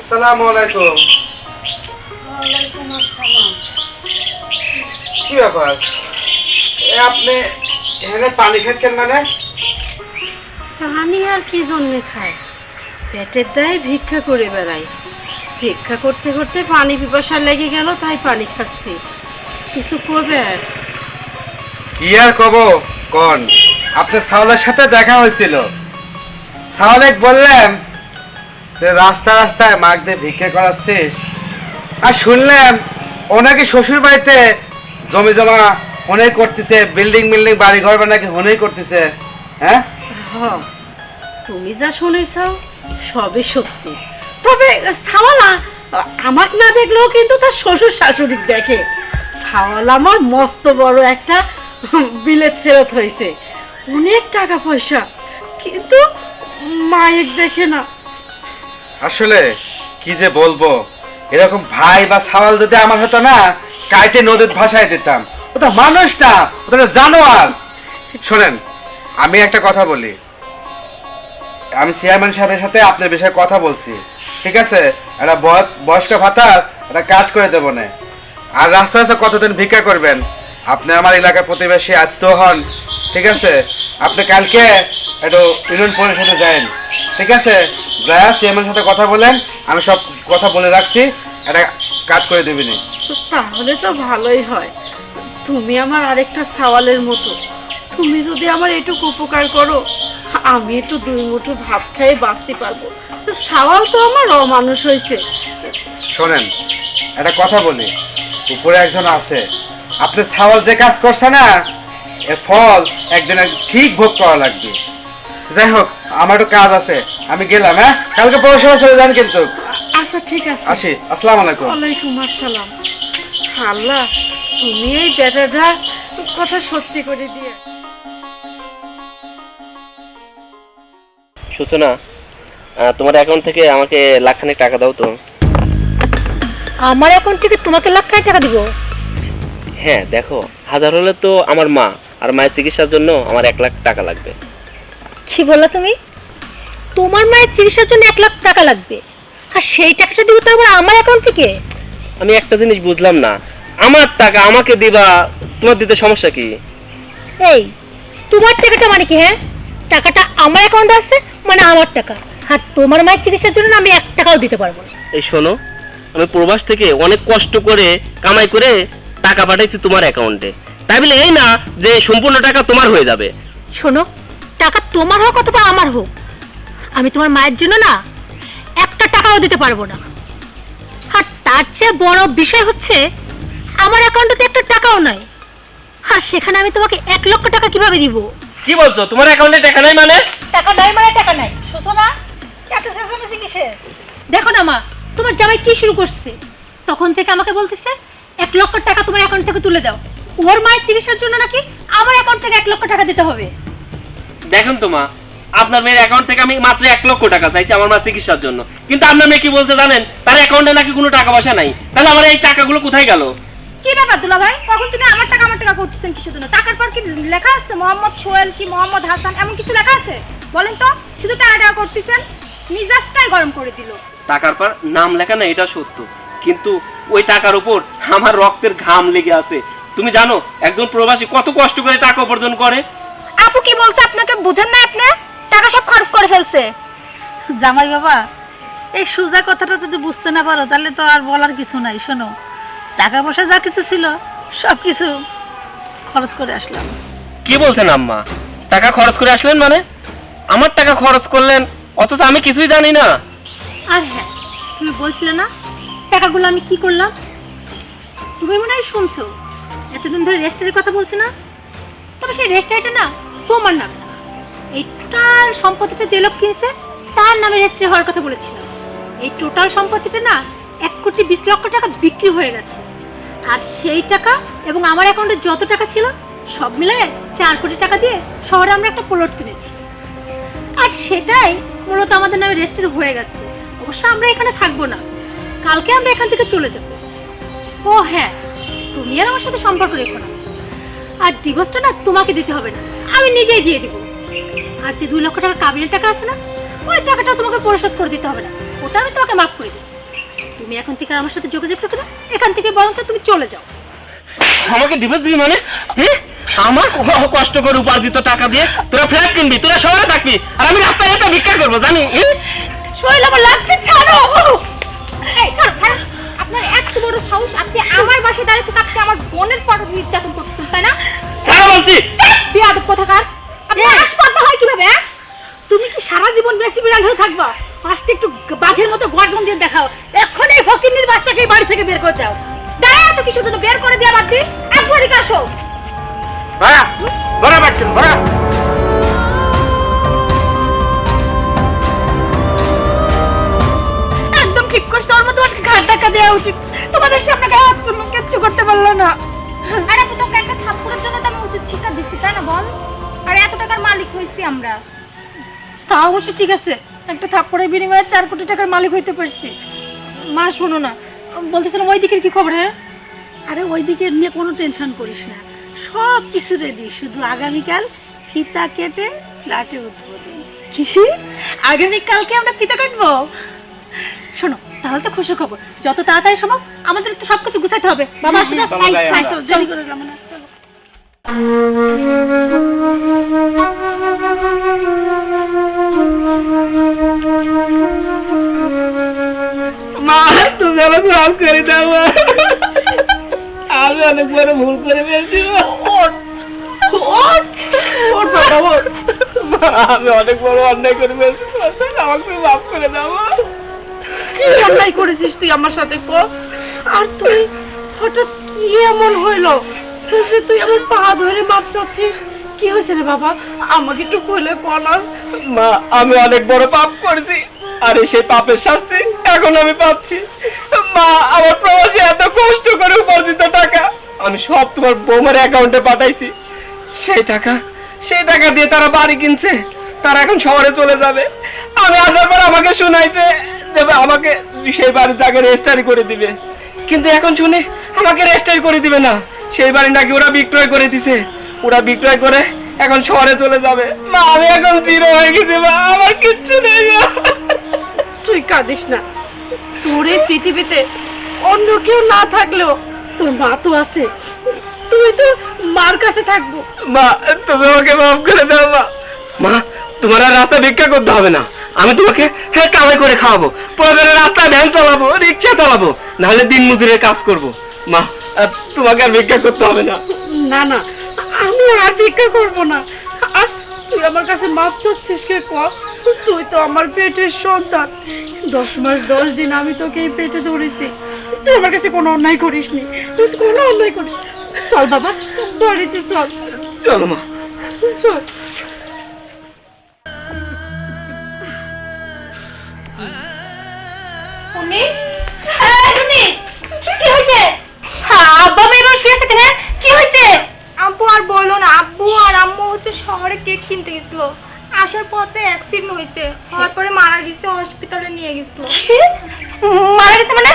আসসালামু আলাইকুম। কি ব্যাপার আপনি এখানে পানি খাচ্ছেন মানে? আমি আর কি জন্য খাই, পেটের দায়ে ভিক্ষা করে বেড়াই। ভিক্ষা করতে করতে পানি পিপাসা লেগে গেল, তাই পানি খাচ্ছি। কিছু করবে? কি আর কব কোন, আপনার সাওলের সাথে দেখা হয়েছিল। সাওলেক বললেন যে রাস্তা রাস্তায় মাগ দিয়ে ভিক্ষা করাচ্ছিস, আর শুনলাম ওনাকে শ্বশুর বাড়িতে জমি জমা হনেই করতেছে, বিল্ডিং বাড়ি ঘর নাকি হনেই করতেছে। হ্যাঁ তুমি যা শুনেছ সবই সত্যি। তবে সাওয়ালা আমার না দেখলেও কিন্তু তার শ্বশুর শাশুড়ি দেখে। সাওয়ালা আমার মস্ত বড় একটা বিলেত ফেরত হয়েছে, অনেক টাকা পয়সা, কিন্তু মায়ের দেখে না। আসলে কি যে বলবো, এরকম ভাই বা সাওয়াল যদি আমার হতো না, কাইটে নদীর ভাষায় দিতাম। ওটা মানুষ না, ওটা জানোয়ার। শোনেন, আমি একটা কথা বলি, আমি চেয়ারম্যান সাহেবের সাথে আপনার বিষয়ে কথা বলছি, ঠিক আছে? একটা বয়স্ক ভাতার একটা কাজ করে দেবো না। আর রাস্তা রাস্তা কতদিন ভিক্ষা করবেন? আপনি আমার এলাকার প্রতিবেশী আত্মীয় হন, ঠিক আছে? আপনি কালকে একটু ইউনিয়ন পরিষদে যান, ঠিক আছে? যা চেয়ারম্যানের সাথে কথা বলেন, আমি সব কথা বলে রাখছি, একটা কাজ করে দেবেনি। তাহলে তো ভালোই হয়। তুমি আমার আরেকটা সাওয়ালের মতো। তুমি যদি আমার এটুকু উপকার করো, আমি একটু দুই মুঠো ভাত খেয়ে বাঁচতে পারবো। সাওয়াল তো আমার অমানুষ হয়েছে। শোনেন, একটা কথা বলি, উপরে একজন আছে, আপনি সাওয়াল যে কাজ করছে না, এর ফল একদিন ঠিক ভোগ করা লাগবে। যাই হোক, আমার একটু কাজ আছে, আমি গেলাম। হ্যাঁ, কালকে পৌরসভা চলে যান কিন্তু। আচ্ছা ঠিক আছে, আসি। আসসালামু আলাইকুম। ওয়ালাইকুম আসসালাম। আল্লাহ, তুমি এই বেটাটা কথা সত্যি করে দিয়ে। সূচনা, তোমার অ্যাকাউন্ট থেকে আমাকে লাখখানেক টাকা দাও তো। আমার অ্যাকাউন্ট থেকে তোমাকে লাখ খানেক টাকা দিব? হ্যাঁ দেখো, হাজার হলে তো আমার মা আর মায়ের চিকিৎসার জন্য আমার 1 লাখ টাকা লাগবে। কি বললা তুমি? তোমার মায়ের চিকিৎসার জন্য 1 লাখ টাকা লাগবে, আর সেই টাকাটা দিব তো আবার আমার অ্যাকাউন্ট থেকে? আমি একটা জিনিস বুঝলাম না, আমার টাকা আমাকে দিবা, তোমার দিতে সমস্যা কি? এই তোমার টাকাটা মানে কি? হ্যাঁ, টাকাটা আমার অ্যাকাউন্টে আছে মানে আমার টাকা, আর তোমার মায়ের চিকিৎসার জন্য আমি 1 টাকাও দিতে পারবো না। এই শোনো, আমি প্রবাস থেকে অনেক কষ্ট করে কামাই করে টাকা পাঠাইছি তোমার অ্যাকাউন্টে, তাই বলে এই না যে সম্পূর্ণ টাকা তোমার হয়ে যাবে। শোনো, টাকা তোমার হোক অথবা আমার হোক, আমি তোমার মায়ের জন্য না 1 টাকাও দিতে পারবো না। আর তার চেয়ে বড় বিষয় হচ্ছে আমার অ্যাকাউন্টে 1 টাকাও নাই, আর সেখানে আমি তোমাকে 1 লক্ষ টাকা কিভাবে দিব? কি বলছো, তোমার অ্যাকাউন্টে টাকা নাই মানে? টাকা নাই মানে টাকা নাই, সুসনা এত চেঁচামেচি কিসের? দেখো না মা, তোমার জামাই কি শুরু করছে, তখন থেকে আমাকে বলতেছে 1 লক্ষ টাকা তোমার অ্যাকাউন্ট থেকে তুলে দাও। ওর মায়ের চিকিৎসার জন্য নাকি আমার অ্যাকাউন্ট থেকে 1 লক্ষ টাকা দিতে হবে। দেখেন তো মা, আপনার মেয়ের অ্যাকাউন্ট থেকে আমি মাত্র 1 লক্ষ টাকা চাইছি আমার মা চিকিৎসার জন্য, কিন্তু আপনার মেয়ে কি বলতে জানেন? তার অ্যাকাউন্টে নাকি কোনো টাকা পয়সা নাই। তাহলে আমার এই টাকাগুলো কোথায় গেল? কি ব্যাপার দুলা ভাই, কখন থেকে আমার টাকা করতেছেন কি? শুধু না, টাকার পর কি লেখা আছে মোহাম্মদ সোহেল কি মোহাম্মদ হাসান এমন কিছু লেখা আছে? বলেন তো, শুধু টাকা করতেছেন, মিজাজটাই গরম করে দিল। টাকার পর নাম লেখা না এটা সত্য, কিন্তু ওই টাকার উপর আমার রক্তের ঘাম লেগে আছে। তুমি জানো একজন প্রবাসী কত কষ্ট করে টাকা উপার্জন করে? আপু কি বলছে আপনাকে বুঝেন না? আপনি টাকা সব খরচ করে ফেলছে। জামাই বাবা, এই সোজা কথাটা যদি বুঝতে না পারো তাহলে তো আর বলার কিছু নাই। শোনো, টাকা পয়সা যা কিছু ছিল সব কিছু খরচ করে আসলাম। কি বলছেন আম্মা? টাকা খরচ করে আসলেন মানে? আমার টাকা খরচ করলেন অথচ আমি কিছুই জানি না? আর হ্যাঁ, তুমি বলছিলে না টাকাগুলো আমি কি করলাম? তুমি মনে হয় শুনছো, এতদিন ধরে রেস্টের কথা বলছি না? তবে সেই রেস্টারটা না তোমার নাম না, এই টোটাল সম্পত্তিটা যে লোক কিনছে তার নামে রেজিস্ট্রি হওয়ার কথা বলেছিলাম। এই টোটাল সম্পত্তিটা না 1,20 লক্ষ টাকা বিক্রি হয়ে গেছে, আর সেই টাকা এবং আমার অ্যাকাউন্টে যত টাকা ছিল সব মিলিয়ে 4 কোটি টাকা দিয়ে শহরে আমরা একটা প্লট কিনেছি, আর সেটাই মূলত আমাদের নামে রেজিস্ট্রি হয়ে গেছে। অবশ্য আমরা এখানে থাকবো না, কালকে আমরা এখান থেকে চলে যাব। ও হ্যাঁ, তুমি আর আমার সাথে সম্পর্ক রেখো না। আর ডিভোর্সটা না তোমাকে দিতে হবে না, আমি নিজেই দিয়ে দিব। আর যে 2 লক্ষ টাকা কাবিনের টাকা আছে না, ওই টাকাটা তোমাকে পরিশোধ করে দিতে হবে না, ওটা আমি তোমাকে মাফ করে দিই। তুমি এখন থেকে আর আমার সাথে যোগাযোগ রাখো না, এখান থেকে বরঞ্চ তুমি চলে যাও। আমাকে ডিভোর্স দিবি মানে? হ্যাঁ, আমার কষ্ট করে উপার্জিত টাকা দিয়ে তোরা ফ্ল্যাট কিনবি, তোরা শহরে থাকবি, আর আমি রাস্তায় এটা ভিক্ষা করবো, জানি? শৈল আমার লাগছে, ছাড়ো। এই ছাড়ো ছাড়ো, আপনার এত বড় সাহস, আপনি আমার বাসায় দাঁড়িয়ে থেকে আপনি আমার বোনের পর নির্যাতন করতেছেন, তাই না? ছাড়ো বলছি। বিয়াদব কোথাকার, আপনি হাসপাতাল হয় কিভাবে? হ্যাঁ, তুমি কি সারা জীবন বেশি বিড়াল হয়ে থাকবা? আজকে একটু বাঘের মতো গর্জন দিয়ে দেখাও। এক্ষুনি এই ফকিন্নির বাচ্চাকে এই বাড়ি থেকে বের করে দাও। দাঁড়ায় আছো কিসের জন্য? বের করে দেওয়া বাদ দিয়ে একবার এদিকে আসো। ভাড়া ভাড়া পাচ্ছেন ভাড়া। একদম ঠিক করছো, ওর মতো আজকে ঘাট ধাক্কা দেওয়া উচিত। তোমাদের সামনে গায়ে হাত তুললো, কিচ্ছু করতে পারলো না। আর আপনি তোকে একটা থাপ্পড়ের জন্য তো আমি উচিত শিক্ষা দিচ্ছি, তাই না বল? আর এত টাকার মালিক হইছি আমরা। তা অবশ্য ঠিক আছে, একটা থাপ্পড়ের বিনিময়ে 4 কোটি টাকার মালিক হইতে পারছি। মা শোনো না, বলতেছিলাম ওই দিকের কি খবর? হ্যাঁ, আরে ওই দিকের নিয়ে কোনো টেনশন করিস না, সব কিছু রেডি, শুধু আগামীকাল ফিতা কেটে ফ্ল্যাটে উদ্বোধন। কি আগামীকালকে আমরা ফিতা কাটবো? শোনো, তাহলে তো খুশির খবর, যত তাড়াতাড়ি সম্ভব আমাদের তো সবকিছু গুছাইতে হবে। বাবা আসলে জলদি করে রামনা, চলো। মা, তুমি আমাকে মাফ করে দাও মা। আমি অনেক বড় ভুল করে ফেলছি মা। মা, আমি অনেক বড় অন্যায় করে ফেলছি, আমাকে তুমি মাফ করে দাও মা। কি অন্যায় করেছিস তুই আমার সাথে কো? আর তুই হঠাৎ কি এমন হইলো যে তুই আমার পা ধরে মাপ চাচ্ছিস? কি হয়েছে রে বাবা, আমাকে একটু খুলে কো না। মা, আমি অনেক বড় পাপ করেছি, আর সেই পাপের শাস্তি এখন আমি পাচ্ছি। মা, আমার প্রবাসী এত কষ্ট করে উপার্জিত টাকা আমি সব তোমার বৌমার অ্যাকাউন্টে পাঠাইছি। সেই টাকা দিয়ে তারা বাড়ি কিনছে, তারা এখন শহরে চলে যাবে। আমি আসার পর আমাকে শোনাইছে যে আমাকে সেই বাড়ির জায়গা রেজিস্ট্রি করে দিবে, কিন্তু এখন শুনে আমাকে রেজিস্ট্রি করে দিবে না। সেই বাড়ি নাকি ওরা বিক্রয় করে দিছে, ওরা বিক্রয় করে এখন শহরে চলে যাবে। মা, আমি এখন জিরো হয়ে গেছি মা, আমার কিচ্ছু নেই মা। তুই কাঁদিস না, তোর এই পৃথিবীতে অন্য কেউ না থাকলেও তোর মা তো আছে, তুই তো মার কাছে থাকবো। মা, তুমি আমাকে মাফ করে দাও মা। মা, তোমার আর রাস্তা ভিক্ষা করতে হবে না, আমি তোমাকে কামাই করে খাওয়াবো, প্রয়োজনে রাস্তায় ভ্যান চালাবো, রিক্সা চালাবো, নাহলে দিন মজুরের কাজ করব। মা, তোমাকে আর ভিক্ষা করতে হবে না। না না, আমি আর ভিক্ষা করবো না। আর তুই আমার কাছে মাপ চাচ্ছিস কে ক? তুই তো আমার পেটের সন্তান, 10 মাস 10 দিন আমি তোকে এই পেটে ধরেছি, তুই আমার কাছে কোনো অন্যায় করিসনি, তুই তো কোনো অন্যায় করিস। চল বাবা, বাড়িতে চল। চলো মা, চল। উনি উনি কি হইছে? আব্বা মেয়ে শুয়েছে কেন? কি হইছে? আব্বু আর বলো না, আব্বু আর আম্মু হচ্ছে শহরে কেক কিনতে গেছিল, আসার পথে অ্যাক্সিডেন্ট হইছে, হওয়ার পরে মারা গেছে, হসপিটালে নিয়ে গেছিল। মারা গেছে মানে?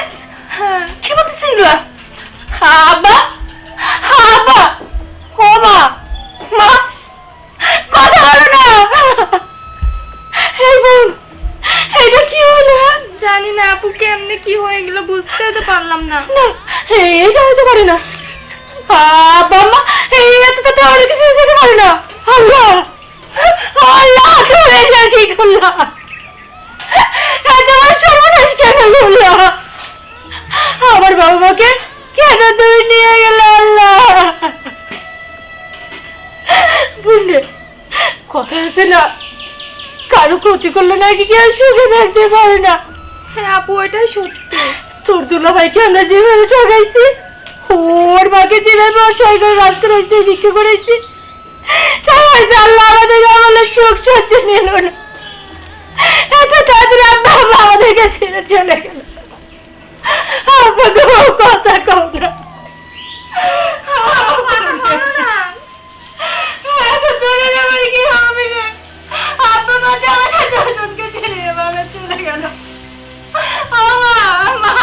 হ্যাঁ। কি বলতেছিস এগুলা? আব্বা আব্বা, ও মা, মা কথা বলো না। এই বোন, এটা কি হলো? জানি না আপু, কেমনে কি হয়ে গেল বুঝতে তো পারলাম না। এটা হতে পারে না বাবা, এত তো আমাদের কিছু যেতে পারে না। আল্লাহ আল্লাহ, তুমি এটা কি করলা? তোমার সর্বনাশ কেন করলা? আমার বাবা মাকে কেন তুমি নিয়ে গেলে? আল্লাহ, বুঝলে কথা আছে না, কারো ক্ষতি করলে নাকি কেউ সুখে থাকতে পারে না। হ্যাঁ আপু, এটাই সত্যি। তোর দুলাভাইকে আমরা যেভাবে ঠকাইছি, ওর মাকে যেভাবে অসহায় করে রাস্তা রাস্তায় ভিক্ষা করেছি, আল্লাহ আমাদের আমাদের সুখ সহ্য নিল না। এত তাদের আব্বা আমাদেরকে ছেড়ে চলে গেল। কথা কও না, কি হবে? আব্বা মা আমাদের দুজনকে ছেড়ে এভাবে চলে গেল। মা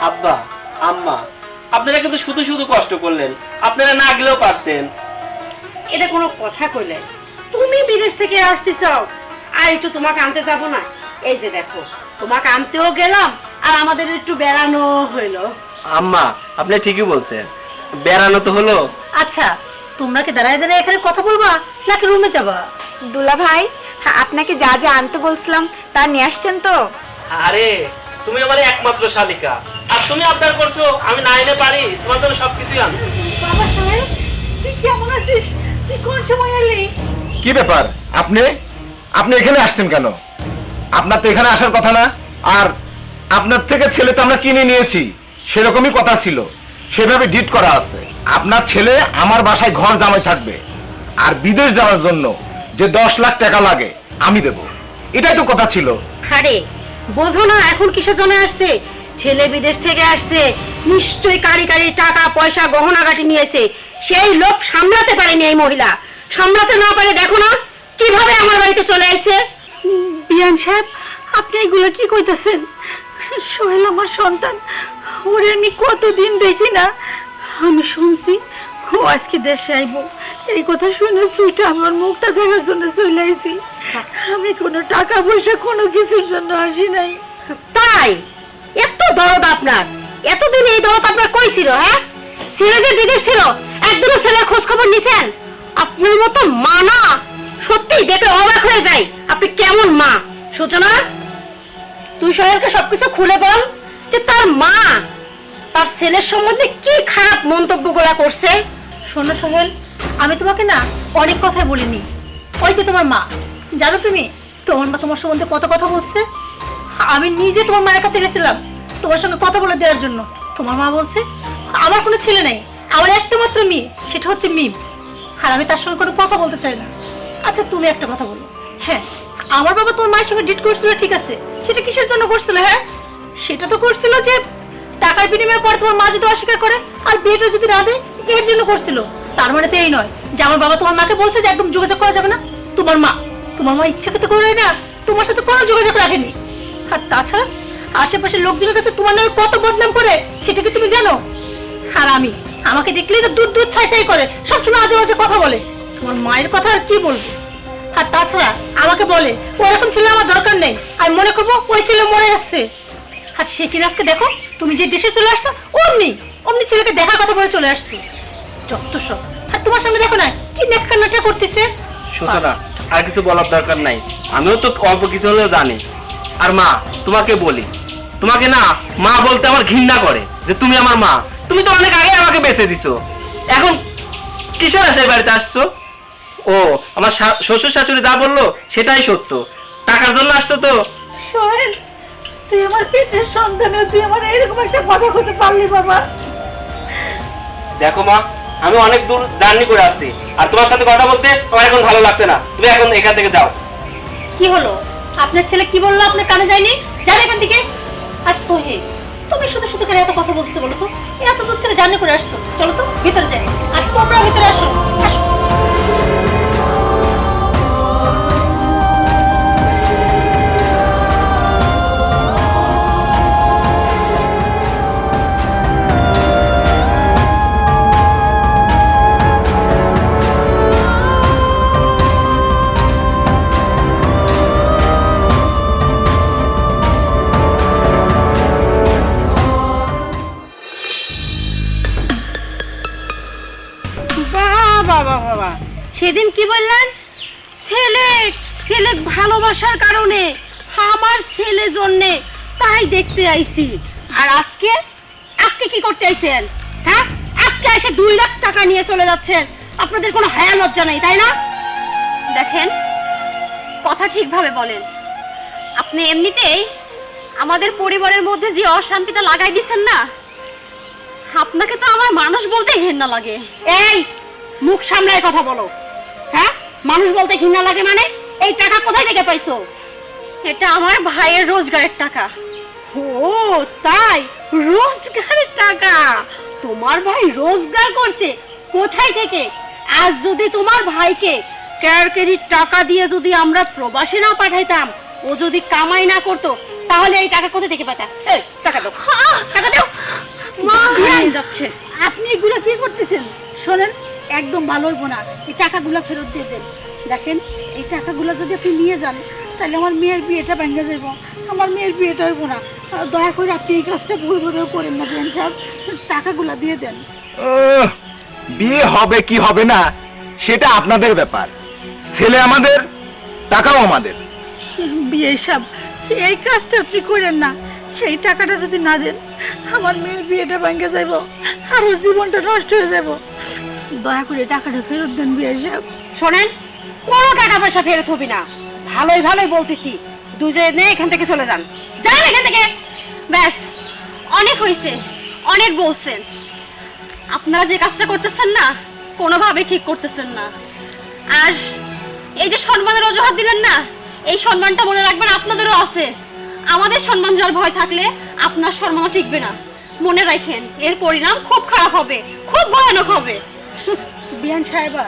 আব্বা, আম্মা, আপনারা কিন্তু শুধু শুধু কষ্ট করলেন, আপনারা না গেলেও পারতেন। এটা কোনো কথা কইলে? তুমি বিদেশ থেকে আসতেছ আর একটু তোমাকে আনতে যাব না? এই যে দেখো, তোমাকে আনতেও গেলাম আর আমাদের একটু বেড়ানো হইলো। আম্মা, আপনি ঠিকই বলছেন, বেড়ানো তো হলো। আচ্ছা, তোমরা কি দাঁড়ায় দাঁড়ায় এখানে কথা বলবা নাকি রুমে যাবা? দুলা ভাই, আপনাকে যা যা আনতে বলছিলাম তা নিয়ে আসছেন তো? আরে তুমি আমার একমাত্র শালিকা, আর তুমি আবদার করছো আমি না এনে পারি, তোমার জন্য সবকিছুই আনছি। বাবা সাহেব, তুই কেমন আছিস? তুই কোন সময় এলি? কি ব্যাপার, আপনি আপনি এখানে আসছেন কেন? আপনার তো এখানে আসার কথা না। আর আপনার থেকে ছেলে তো আমরা কিনে নিয়েছি, সেরকমই কথা ছিল, সেভাবে ডিট করা আছে। আপনার ছেলে আমার বাসায় ঘর জামাই থাকবে, আর বিদেশ যাওয়ার জন্য যে 10 লাখ টাকা লাগে আমি দেব, এটাই তো কথা ছিল। আরে বোঝো না এখন কিসের জন্য আসছে? ছেলে বিদেশ থেকে আসছে, নিশ্চয়ই কারি কারি টাকা পয়সা গহনাগাটি নিয়েছে। সেই লোভ সামলাতে পারেনি এই মহিলা, সামলাতে না পারে দেখো না কিভাবে আমার বাড়িতে চলে আসছে। বিয়ান সাহেব, আপনি এগুলো কি কইতাছেন? সোহেল আমার সন্তান, ওরে আমি কতদিন দেখি না। আমি শুনছি ও আজকে দেশে আইব, এই কথা শুনে সুইটা আমার মুখটা দেখার জন্য চলে আইছি। আমি কোনো টাকা পয়সা কোনো কিছুর জন্য আসি নাই। তাই এত দরদ আপনার? এতদিন এই দরদ আপনার কই ছিল? হ্যাঁ, ছেলেদের বিদেশ ছিল, একদিনও ছেলের খোঁজ খবর নিছেন? আপনার মতো মা না, সত্যি দেখে অবাক হয়ে যায় আপনি কেমন মা। সূচনা, তুই সোহেলকে সবকিছু খুলে বল যে তার মা তার ছেলের সম্বন্ধে কি খারাপ মন্তব্যগুলা করছে। শোনো সোহেল, আমি তোমাকে না অনেক কথাই বলিনি। ওই যে তোমার মা, জানো তুমি তোমার মা তোমার সম্বন্ধে কত কথা বলছে। আমি নিজে তোমার মায়ের কাছে গেছিলাম তোমার সঙ্গে কথা বলে দেওয়ার জন্য। তোমার মা বলছে আমার কোনো ছেলে নেই, আমার একটা মাত্র মেয়ে, সেটা হচ্ছে মিম, আর আমি তার সঙ্গে কোনো কথা বলতে চাই না। আচ্ছা তুমি একটা কথা বলো, হ্যাঁ আমার বাবা তোমার মায়ের সঙ্গে ডিট করছিল, ঠিক আছে, সেটা কিসের জন্য করছিল? হ্যাঁ, সেটা তো করছিল যে টাকার বিনিময়ে পরে তোমার মা যদি অস্বীকার করে আর বিয়েটা যদি না দেয়, এর জন্য করছিল। তার মানে তো এই নয় যে আমার বাবা তোমার মাকে বলছে যে একদম যোগাযোগ করা যাবে না। তোমার মা ইচ্ছাকৃত করে না, তোমার সাথে কোনো যোগাযোগ রাখেনি। আর তাছাড়া আশেপাশের লোকজনের কাছে তোমার নামে কত বদনাম করে সেটা কি তুমি জানো? আর আমাকে দেখলেই তো দুধ দুধ ছাই ছাই করে, সবসময় আজে বাজে কথা বলে। তোমার মায়ের কথা আর কি বলবো? আর তাছাড়া আমাকে বলে ওরকম ছেলে আমার দরকার নেই, আর মনে করবো ওই ছেলে মরে আসছে। আর সে কিনা আজকে দেখো তুমি যে দেশে চলে আসছো, অমনি ছেলেকে দেখার কথা বলে চলে আসছে, যত সব। আর তোমার সামনে দেখো না কি নেককান্নাটা করতেছে। সূচনা, আর কিছু বলার দরকার নাই, আমিও তো অল্প কিছু হলেও জানি। আর মা, তোমাকে বলি, তোমাকে না মা বলতে আমার ঘৃণা করে যে তুমি আমার মা। তুমি তো অনেক আগে আমাকে বেঁচে দিছো, এখন কিসের আশায় বাড়িতে আসছো? ও আমার শ্বশুর শাশুড়ি যা বললো সেটাই সত্য, টাকার জন্য আসছো তো। সোহেল, তুই আমার পেটের সন্তান, তুই আমার এরকম একটা কথা বলতে পারলি বাবা? দেখো মা, আমি অনেক দূর জার্নি করে আসছি, আর তোমার সাথে কথা বলতে আমার এখন ভালো লাগছে না। তুমি এখন এখান থেকে যাও। কি হলো? আপনার ছেলে কি বললো আপনার কানে যায়নি? যান এখান থেকে। আর সোহেল, তুমি শুধু শুধু করে এত কথা বলছো বলো তো? এত দূর থেকে জার্নি করে আসছো, চলো তো ভিতরে যাই। আর তোমরা ভিতরে আসো, আসো। বাবা, সেদিন কি বললেন? ছেলে ভালোবাসার কারণে আমার ছেলে জন্যে তাই দেখতে আইছি। আর আজকে কি করতে আইছেন? হ্যাঁ, আজকে এসে 2 লাখ টাকা নিয়ে চলে যাচ্ছেন। আপনাদের কোনো হায়া লজ্জা নেই, তাই না? দেখেন, কথা ঠিকভাবে বলেন। আপনি এমনিতেই আমাদের পরিবারের মধ্যে যে অশান্তিটা লাগাই দিচ্ছেন না, আপনাকে তো আমার মানুষ বলতে ঘেন্না লাগে। এই মুখ সামলায় কথা বলো। হ্যাঁ, মানুষ বলতে ঘৃণা লাগে মানে? এই টাকা কোথায় থেকে পাইছো? এটা আমার ভাইয়ের রোজগারের টাকা। ও তাই, রোজগারের টাকা? তোমার ভাই রোজগার করছে কোথায় থেকে? আজ যদি তোমার ভাইকে কেরকেরির টাকা দিয়ে যদি আমরা প্রবাসে না পাঠাইতাম, ও যদি কামাই না করতো, তাহলে এই টাকা কোথা থেকে পেতাম? এই টাকা দাও, টাকা দাও। একদম ভালো হইব না। এই টাকাগুলো ফেরত দিয়ে দেন। দেখেন, এই টাকাগুলো যদি আপনি নিয়ে যান তাহলে আমার মেয়ের বিয়েটা ভেঙে যাইব, আমার মেয়ের বিয়েটা হইব না। দয়া করে আপনি এই কাজটা ভুল করে করেন না বিয়ান সাহেব, টাকাগুলো দিয়ে দেন। বিয়ে হবে কি হবে না সেটা আপনাদের ব্যাপার, ছেলে আমাদের, টাকাও আমাদের। বিয়ে সাহেব, এই কাজটা আপনি করেন না। এই টাকাটা যদি না দেন আমার মেয়ের বিয়েটা ভেঙে যাইব আর ওর জীবনটা নষ্ট হয়ে যাব। দয়া করে টাকাটা ফেরত দেন বিয়ে সাহেব। শোনেন, কোনো টাকা পয়সা ফেরত হবে না। ভালোই ভালোই বলতেছি, দুজনে এখান থেকে চলে যান, যান এখান থেকে। ব্যাস, অনেক হয়েছে, অনেক বলছেন। আপনারা যে কাজটা করতেছেন না, কোনোভাবেই ঠিক করতেছেন না। আর এই যে সম্মানের অজুহাত দিলেন না, এই সম্মানটা মনে রাখবেন আপনাদেরও আছে। আমাদের সম্মান যার ভয় থাকলে আপনার সম্মানও টিকবে না। মনে রাখেন, এর পরিণাম খুব খারাপ হবে, খুব ভয়ানক হবে। বিয়ান সাহেবা,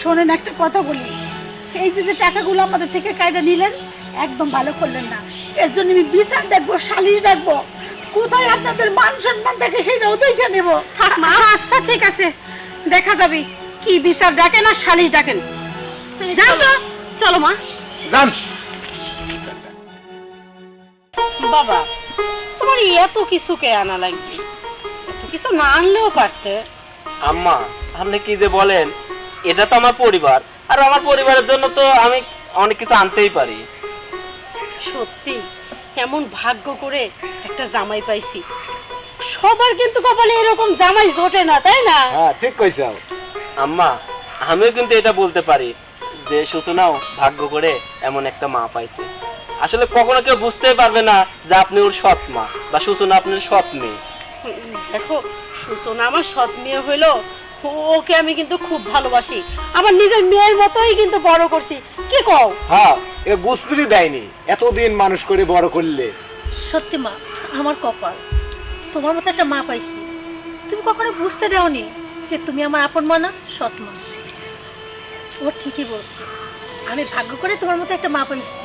শোনেন একটা কথা বলি, এই যে টাকাগুলো আমাদের থেকে কায়দা নিলেন, একদম ভালো করলেন না। এর জন্য আমি বিচার দেখবো, সালিশ দেখবো, কোথায় আপনাদের মান সম্মান থাকে সেটাও দেখে নেব। থাক মা, আচ্ছা ঠিক আছে, দেখা যাবে কি বিচার ডাকেন আর সালিশ ডাকেন। যান তো। চলো মা। যান। বাবা, তোমার এত কিছু কে আনা লাগবে? এত কিছু না আনলেও পারতে। আম্মা, আপনি কি যে বলেন, এটা তো আমার পরিবার, আর আমার পরিবারের জন্য তো আমি অনেক কিছু আনতেই পারি। সত্যি এমন ভাগ্য করে একটা জামাই পাইছি। সবার কিন্তু কপালে এরকম জামাই জোটে না, তাই না? হ্যাঁ, ঠিক কইছো আম্মা, আমিও কিন্তু এটা বলতে পারি যে সূচনাও ভাগ্য করে এমন একটা মা পাইছে। আসলে কখনো কেউ বুঝতেই পারবে না যে আপনি ওর সৎ মা বা সূচনা আপনার সৎ মেয়ে। দেখো, সূচনা আমার সৎ মেয়ে হইলো, ওকে আমি কিন্তু খুব ভালোবাসি, আমার নিজের মেয়ের মতোই কিন্তু বড় করছি। কি কও? হ্যাঁ, এ বুঝতে দেয়নি, এতদিন মানুষ করে বড় করলে। সত্যি মা, আমার কপাল, তোমার মতো একটা মা পাইছি। তুমি কখনো বুঝতে দাওনি যে তুমি আমার আপন মা না সৎ মা। ও ঠিকই বলছে, আমি ভাগ্য করে তোমার মতো একটা মা পাইছি।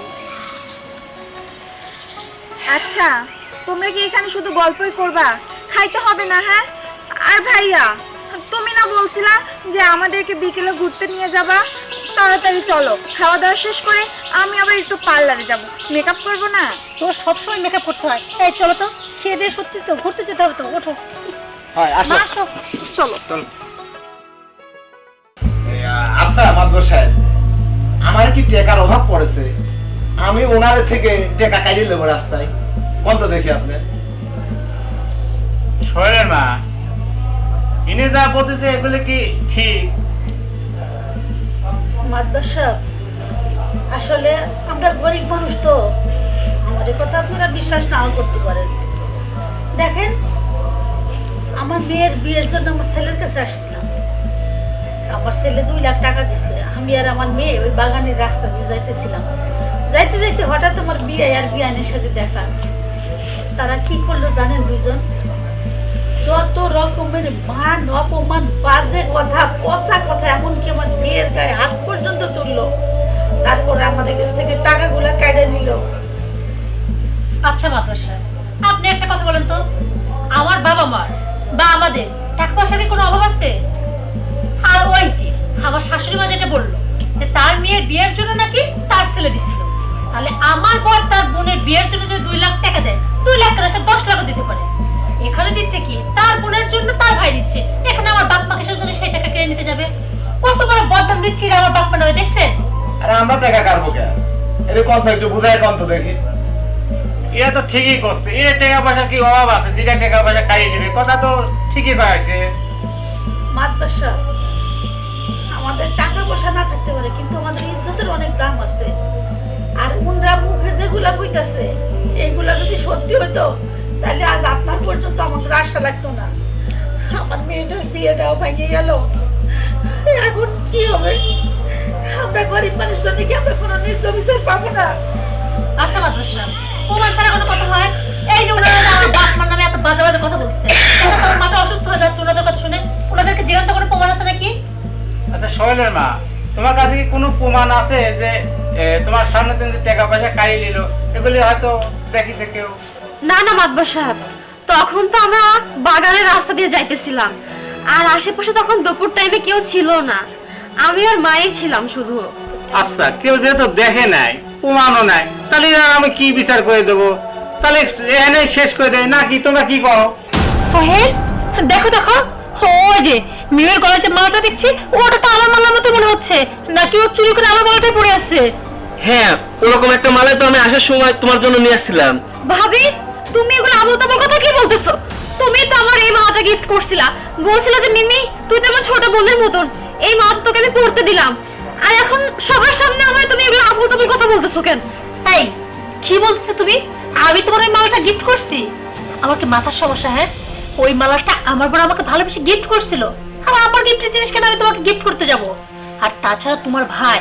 আচ্ছা, তোমরা কি এখানে শুধু গল্পই করবা? খাইতে হবে না? হ্যাঁ। আর ভাইয়া, তুমি না বলছিলা যে আমাদেরকে বিকেলে ঘুরতে নিয়ে যাবা? তাড়াতাড়ি চলো, খাওয়া দাওয়া শেষ করে আমি আবার একটু পার্লারে যাব, মেকআপ করব না? তোর সবসময় মেকআপ করতে হয়। এই চলো তো, খেয়ে দিয়ে সত্যি তো ঘুরতে যেতে হবে তো, ওঠো। হয়, আসো। মা, আসো। চলো। আচ্ছা মাদবর সাহেব, আমার কি টাকার অভাব পড়েছে? আমি ওনার থেকে টাকা কাটিয়ে নেবো রাস্তায়, কোন তো দেখি আপনি। সোহেলের মা, ইনি যা বলতেছে এগুলো কি ঠিক? মাদবর সাহেব, আসলে আমরা গরিব মানুষ তো, আমাদের কথা আপনারা বিশ্বাস নাও করতে পারেন। দেখেন, আমার মেয়ের বিয়ের জন্য আমার ছেলের কাছে আসছিলাম। আমার ছেলে 2 লাখ টাকা দিছে। আমি আর আমার মেয়ে ওই বাগানের রাস্তা দিয়ে যাইতেছিলাম। যাইতে যাইতে হঠাৎ আমার বিয়ে আর বিয়ানের সাথে দেখা। তারা কি করলো জানেন? দুজন যত রকমের মান অপমান, বাজে কথা, পচা কথা, এমনকি আমার মেয়ের গায়ে হাত পর্যন্ত তুললো। তারপরে আমাদের কাছ থেকে টাকাগুলো কেটে নিল। আচ্ছা মাদ্রাস সাহেব, আপনি একটা কথা বলেন তো, আমার বাবা মার বা আমাদের টাকা পয়সার কোনো অভাব আছে? আর ওই যে আমার শাশুড়ি মা যেটা বললো যে তার মেয়ের বিয়ের জন্য নাকি তার ছেলে দিছিল, তাহলে আমার বর তার বোনের বিয়ের জন্য যদি 2 লাখ টাকা দেয়, 2 লাখ টাকা সে 10 লাখও দিতে পারে। এখানে দিচ্ছে কি তার বোনের জন্য তার ভাই দিচ্ছে, এখানে আমার বাপ মা কিসের জন্য সেই টাকা কেড়ে নিতে যাবে? কত বড় বদনাম দিচ্ছি আমার বাপ মা নয়, দেখছেন? আরে আমরা টাকা কাটবো কেন? এটা কোন তো একটু বুঝায় কোন তো দেখি। এরা তো ঠিকই করছে, এর টাকা পয়সা কি অভাব আছে? যেটা টাকা পয়সা খাইয়ে দেবে, কথা তো ঠিকই পাইছে। মাদ্রাসা, আমাদের টাকা পয়সা না থাকতে পারে, কিন্তু আমাদের ইজ্জতের অনেক দাম আছে। আর উনরা মুখে যেগুলা কইতাছে, এগুলা যদি সত্যি হতো তাহলে আজ আপনার পর্যন্ত আমাদের আশা লাগতো না। আমার মেয়েটার বিয়েটাও ভেঙে গেল, এখন কি হবে? আমরা গরিব মানুষজন কি আমরা কোনো ন্যায্য বিচার পাবো না? আচ্ছা মাদ্রাসা, প্রমাণ ছাড়া কোনো কথা হয়? এই যে ওনারা আমার বাপ মার নামে এত বাজে বাজে কথা বলছে, আমার মাথা অসুস্থ হয়ে যাচ্ছে ওনাদের কথা শুনে। ওনাদেরকে জীবন্ত কোনো প্রমাণ আছে নাকি? আচ্ছা সোহেলের মা, তোমার কাছে কি কোনো প্রমাণ আছে যে তোমার সামনে দিন যে টাকা পয়সা খাইয়ে নিল, এগুলি হয়তো দেখিছে কেউ? না না মাদবর সাহেব, তখন তো আমরা বাগানের রাস্তা দিয়ে যাইতেছিলাম, আর আশেপাশে তখন দুপুর টাইমে কেউ ছিল না, আমি আর মাই ছিলাম শুধু। আচ্ছা, কেউ যেহেতু দেখে নাই, প্রমাণও নাই, তাহলে এর আমি কি বিচার করে দেবো? তাহলে এখানে শেষ করে দেয় নাকি? তোমরা কি কও? সোহেল, দেখো দেখো, ওই যে মিমের গলায় যে মালাটা দেখছি, ওটা তো আমার মালার মতো মনে হচ্ছে, নাকি ও চুরি করে আমার মালাটাই পরে আছে? হ্যাঁ, ওরকম একটা মালাই তো আমি আসার সময় তোমার জন্য নিয়ে আসছিলাম। ভাবি, তুমি এগুলো আবল-তাবল কথা কি বলতেছো? তুমি তো আমার এই মালাটা গিফট করছিলা, বলছিলা যে মিমি তুই তো আমার ছোট বোনের মতন, এই মালাটা তোকে আমি পরতে দিলাম, আর এখন সবার সামনে আমায় তুমি এগুলো আবল-তাবল কথা বলতেছো কেন? এই কি বলছো তুমি? আমি তোমার ওই মালাটা গিফট করছি? আমার কি মাথার সমস্যা? হ্যাঁ, ওই মালাটা আমার বড় আমাকে ভালোবেসে গিফট করছিল, আর আমার গিফটের জিনিস কেন আমি তোমাকে গিফট করতে যাব? আর তাছাড়া তোমার ভাই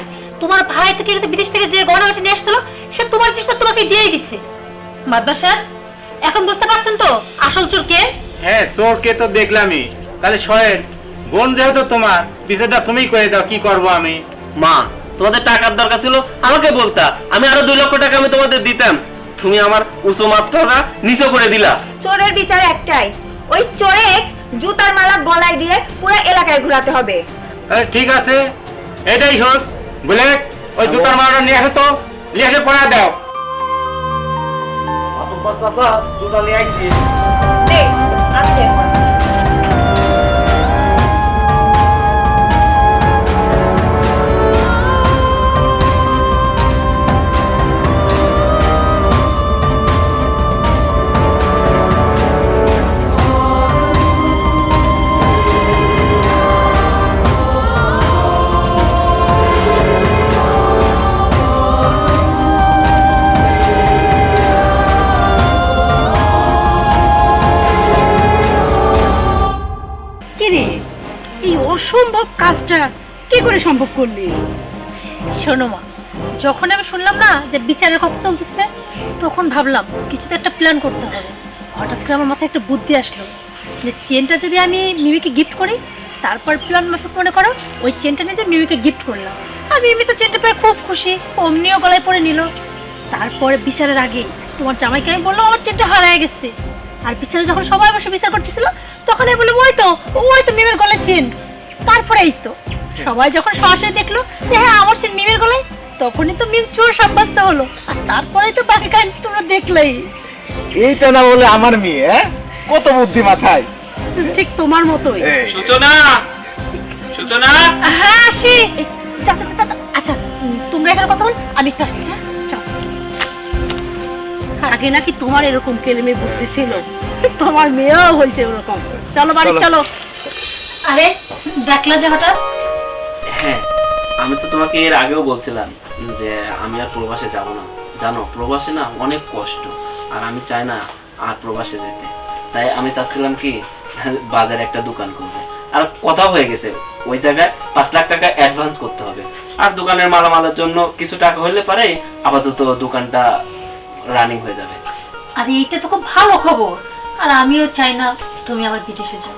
তো কি হয়েছে, বিদেশ থেকে যে গয়নাটা নিয়ে আসছিল সে তোমার জিনিসটা তোমাকে দিয়ে দিছে। মাদ্দার স্যার, এখন বুঝতে পারছেন তো আসল চোর কে? হ্যাঁ, চোরকে তো দেখলামই। তাহলে সোহেল, বোন যেহেতু তোমার, বিচারটা তুমিই করে দাও, কি করব আমি? মা, তোমাদের টাকার দরকার ছিল আমাকে বলতা, আমি আরো 2 লক্ষ টাকা আমি তোমাদের দিতাম। তুমি আমার উঁচু মাত্রাটা নিচু করে দিলা। চোরের বিচার একটাই, ওই চোরে জুতার মালা গলায় দিয়ে পুরো এলাকায় ঘোরাতে হবে। তাহলে ঠিক আছে, এটাই হোক। বলে ওই জুতার মালাটা নিয়ে আসো তো, নিয়ে এসে পড়া দাও। চাচা জুতা নিয়ে আইছি। দে, আমি দেখব। এই অসম্ভব কাজটা কি করে সম্ভব করলি? শোনো মা, যখন আমি শুনলাম না যে বিচারের কথা চলতেছে, তখন ভাবলাম কিছু তো একটা প্ল্যান করতে হবে। হঠাৎ করে আমার মাথায় একটা বুদ্ধি আসলো যে চেনটা যদি আমি মিমিকে গিফট করি, তারপর প্ল্যান মাফিক মনে করো ওই চেনটা নিয়ে যে মিমিকে গিফট করলাম, আর মিমি তো চেনটা পেয়ে খুব খুশি, অমনিও গলায় পরে নিল। তারপরে বিচারের আগে তোমার জামাইকে আমি বললাম আমার চেনটা হারায় গেছে, আর বিচারে যখন সবাই বসে বিচার করতেছিল তখন আমি বললাম ওই তো মিমের গলায় চেন। তারপরে এই তো সবাই যখন সরাসরি দেখলো যে হ্যাঁ আমার চেন মিমের গলায়, তখনই তো মিম চোর সাব্যস্ত হলো, আর তারপরেই তো বাকি কাহিনী তোমরা দেখলেই। এইটা না বলে আমার মেয়ে, কত বুদ্ধি মাথায়। ঠিক তোমার মতোই। সূচনা, সূচনা। হ্যাঁ আসি। আচ্ছা তোমরা এখানে কথা বল, আমি একটু আসছি। হ্যাঁ যাও। আগে নাকি তোমার এরকম কেলেমে বুদ্ধি ছিল, তোমার মেয়েও হয়েছে ওরকম। চলো বাড়ি চলো। আরে ডাকলা যে হঠাৎ? হ্যাঁ, আমি তো তোমাকে এর আগেও বলছিলাম যে আমি আর প্রবাসে যাব না। জানো, প্রবাসে না অনেক কষ্ট, আর আমি চাই না আর প্রবাসে যেতে। তাই আমি চাচ্ছিলাম কি বাজারে একটা দোকান করবো, আর কথা হয়ে গেছে ওই জায়গায় 5 লাখ টাকা অ্যাডভান্স করতে হবে, আর দোকানের মালামালের জন্য কিছু টাকা হলে পারে আপাতত দোকানটা রানিং হয়ে যাবে। আরে এইটা তো খুব ভালো খবর, আর আমিও চাই না তুমি আবার বিদেশে যাও,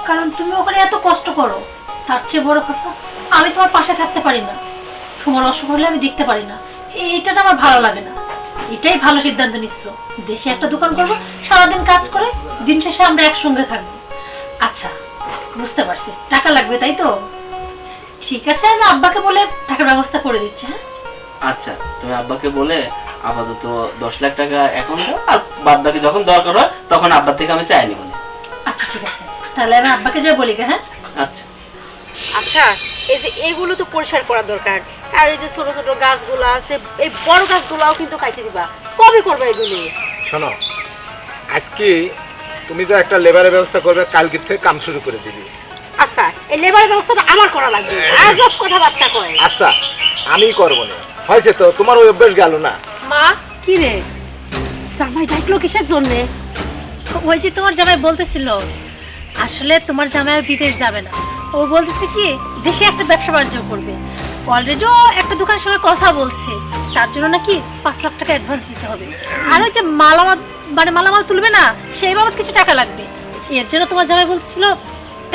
কারণ তুমি ওখানে এত কষ্ট করো। তার চেয়ে বড় কথা, আমি তোমার পাশে থাকতে পারি না, তোমার অসুখ হলে আমি দেখতে পারি না, এইটা না আমার ভালো লাগে না। এটাই ভালো সিদ্ধান্ত নিচ্ছ, দেশে একটা দোকান করবো, সারাদিন কাজ করে দিন শেষে আমরা একসঙ্গে থাকবো। আচ্ছা বুঝতে পারছি, টাকা লাগবে তাই তো? ঠিক আছে, আমি আব্বাকে বলে টাকার ব্যবস্থা করে দিচ্ছি। হ্যাঁ আচ্ছা, তুমি আব্বাকে বলে আপাতত 10 লাখ টাকা এখন দাও, আর বাদ বাকি যখন দরকার হয় তখন আব্বার থেকে আমি চাই নিব। আচ্ছা ঠিক আছে, তাহলে আমি আব্বাকে যা বলি। হ্যাঁ আচ্ছা আচ্ছা, এই যে এগুলো তো পরিষ্কার করা দরকার, আর এই যে ছোট ছোট গাছগুলো আছে, এই বড় গাছগুলাও কিন্তু কাটে দিবা। কবে করবে এগুলো? শোনো, আজকে তুমি তো একটা লেবারের ব্যবস্থা করবে, কালকে থেকে কাম শুরু করে দিবি। আচ্ছা, এই লেবারের ব্যবস্থাটা আমার করা লাগবে। আজব কথা বাচ্চা কয়। আচ্ছা, আমি করবো না, হয়েছে তো, তোমার ওই অভ্যেস গেল না। মা, কি রে জামাই ডাকলো কিসের জন্যে? ওই যে তোমার জামাই বলতেছিল আসলে তোমার জামাই আর বিদেশ যাবে না, ও বলতেছে কি দেশে একটা ব্যবসা বাণিজ্য করবে। অলরেডি ও একটা দোকানের সঙ্গে কথা বলছে, তার জন্য নাকি 5 লাখ টাকা অ্যাডভান্স দিতে হবে, আর ওই যে মালামাল তুলবে না সেই বাবদ কিছু টাকা লাগবে। এর জন্য তোমার জামাই বলতেছিল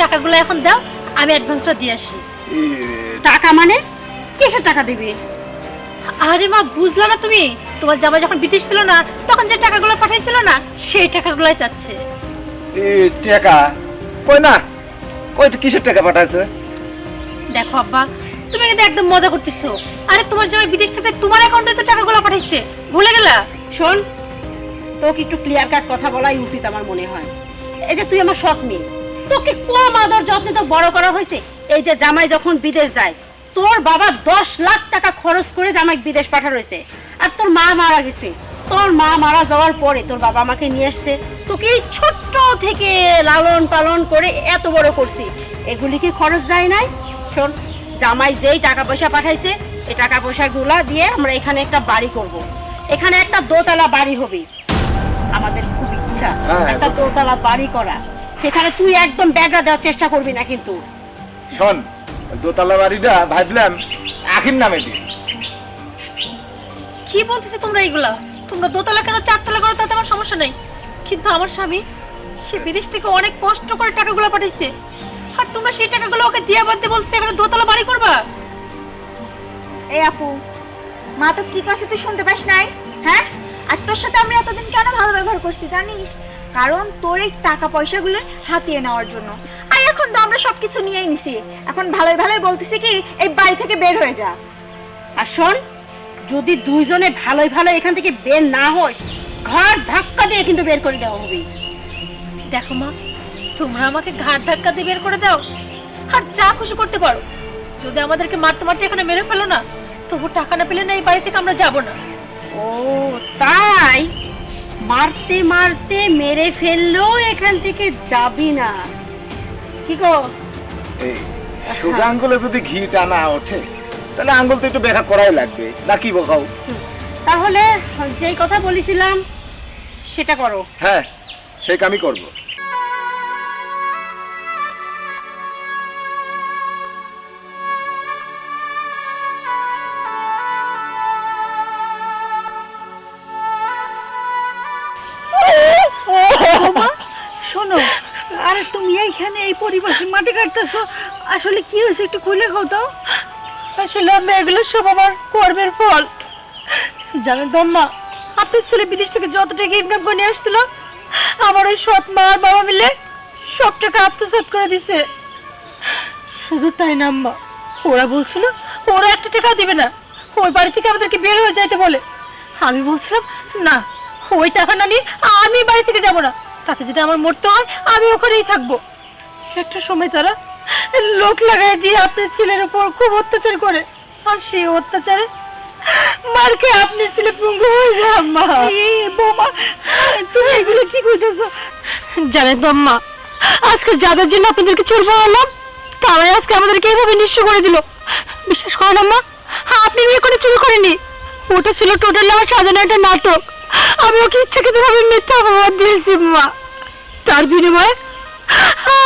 টাকাগুলো এখন দাও, আমি অ্যাডভান্সটা দিয়ে আসি। টাকা মানে কিসের টাকা দিবি? আরে মা, বুঝলা না তুমি? তোমার জামাই যখন বিদেশ ছিল না, তখন যে টাকাগুলো পাঠাইছিল না, সেই টাকাগুলোই চাচ্ছে। টাকা কই না, ওইটা কিসের টাকা পাঠাইছে? দেখো আব্বা, তুমি কিন্তু একদম মজা করতেছো। আরে তোমার জামাই বিদেশ থেকে তোমার অ্যাকাউন্টে তো টাকাগুলো পাঠাইছে, ভুলে গেলা? শোন, তোকে একটু ক্লিয়ার কাট কথা বলাই উচিত আমার মনে হয়। এই যে তুই আমার সৎ মেয়ে, তোকে কম আদর যত্নে তো বড় করা হয়েছে। এই যে জামাই যখন বিদেশ যায়, তোর বাবা 10 লাখ টাকা খরচ করে জামাই বিদেশ পাঠা রয়েছে। আর তোর মা মারা গেছে, তোর মা মারা যাওয়ার পরে তোর বাবা আমাকে নিয়ে আসছে, তোকে এই ছোট্ট থেকে লালন পালন করে এত বড় করছি। এগুলি কি খরচ যায় নাই? শোন, জামাই যেই টাকা পয়সা পাঠাইছে, এই টাকা পয়সাগুলা দিয়ে আমরা এখানে একটা বাড়ি করব। এখানে একটা দোতলা বাড়ি হবে। আমাদের খুব ইচ্ছা একটা দোতলা বাড়ি করা। সেখানে তুই একদম ব্যাগরা দেওয়ার চেষ্টা করবি না কিন্তু। শোন, দোতলা বাড়িটা ভাবলাম আখির নামে দিই। কি বলতেছো তোমরা এগুলা? তোমরা দোতলা কেন 4 তলা করো তাতে আমার সমস্যা নাই, কিন্তু আমার স্বামী সে বিদেশ থেকে অনেক কষ্ট করে টাকাগুলো পাঠাইছে, আর তোমরা সেই টাকাগুলো ওকে দিয়ে বাদতে বলছো এখানে দোতলা বাড়ি করবা? এই আপু, মা তো কি কইছে তুই শুনতে পাস নাই? হ্যাঁ, আর তোর সাথে আমি এতদিন কেন ভালো ব্যবহার করছি জানিস? কারণ তোর এই টাকা পয়সাগুলো হাতিয়ে নেওয়ার জন্য। আর এখন তো আমরা সবকিছু নিয়েই নিছি, এখন ভালোই ভালোই বলতেছি কি এই বাড়ি থেকে বের হয়ে যা। আর শোন, যদি দুইজনে ভালোই ভালো এখান থেকে বের না হয়, ঘর ধাক্কা দিয়ে কিন্তু বের করে দেওয়া হবে। দেখো মা, তোমরা আমাকে ঘাট ধাক্কা দিয়ে বের করে দাও আর যা খুশি করতে পারো, যদি আমাদেরকে মারতে মারতে এখানে মেরে ফেলো না, তবু টাকা না পেলে না এই বাড়ি থেকে আমরা যাব না। ও তাই? মারতে মারতে মেরে ফেললেও এখান থেকে যাবি না? কি গো, এই সোজা আঙ্গুলে যদি ঘিটা না ওঠে তাহলে আঙ্গুল তো একটু ব্যাখ্যা করাই লাগবে নাকি বকাও? তাহলে যেই কথা বলেছিলাম সেটা করো। হ্যাঁ, সেই কামই করবো। শোনো, আরে তুমি এইখানে এই পরিবেশে মাটি কাটতেছো, আসলে কি হয়েছে একটু খুলে খাও তো। আসলে আমি এগুলো সব আমার কর্মের ফল। জানেন তো আম্মা, আপনার ছেলে বিদেশ থেকে যত টাকা ইনকাম করে নিয়ে আসছিল, আমার ওই সৎ মা আর বাবা মিলে সব টাকা আত্মসাৎ করে দিছে। শুধু তাই না আম্মা, ওরা বলছিল ওরা একটা টাকা দিবে না, ওই বাড়ি থেকে আমাদেরকে বের হয়ে যাইতে বলে। আমি বলছিলাম না, ওই টাকা না নিয়ে আমি বাড়ি থেকে যাব না, তাতে যদি আমার মরতে হয় আমি ওখানেই থাকবো। একটা সময় তারা লোক লাগাই দিয়ে আপনার ছেলের উপর খুব অত্যাচার করে, আর সেই অত্যাচারে মার খেয়ে আপনার ছেলে পঙ্গু হয়ে যায়। আম্মা, বৌমা, তুমি এগুলো কি করতেছো? জানেন তো আম্মা, আজকে যাদের জন্য আপনাদেরকে চোর বানালাম, তারাই আজকে আমাদেরকে এইভাবে নিঃস্ব করে দিল। বিশ্বাস করেন আম্মা, আপনি বিয়ে করে চুরি করেনি, ওটা ছিল টোটাল আমার সাজানো একটা নাটক। আমি ওকে ইচ্ছাকৃতভাবে মিথ্যা অপবাদ দিয়েছি মা, তার বিনিময়ে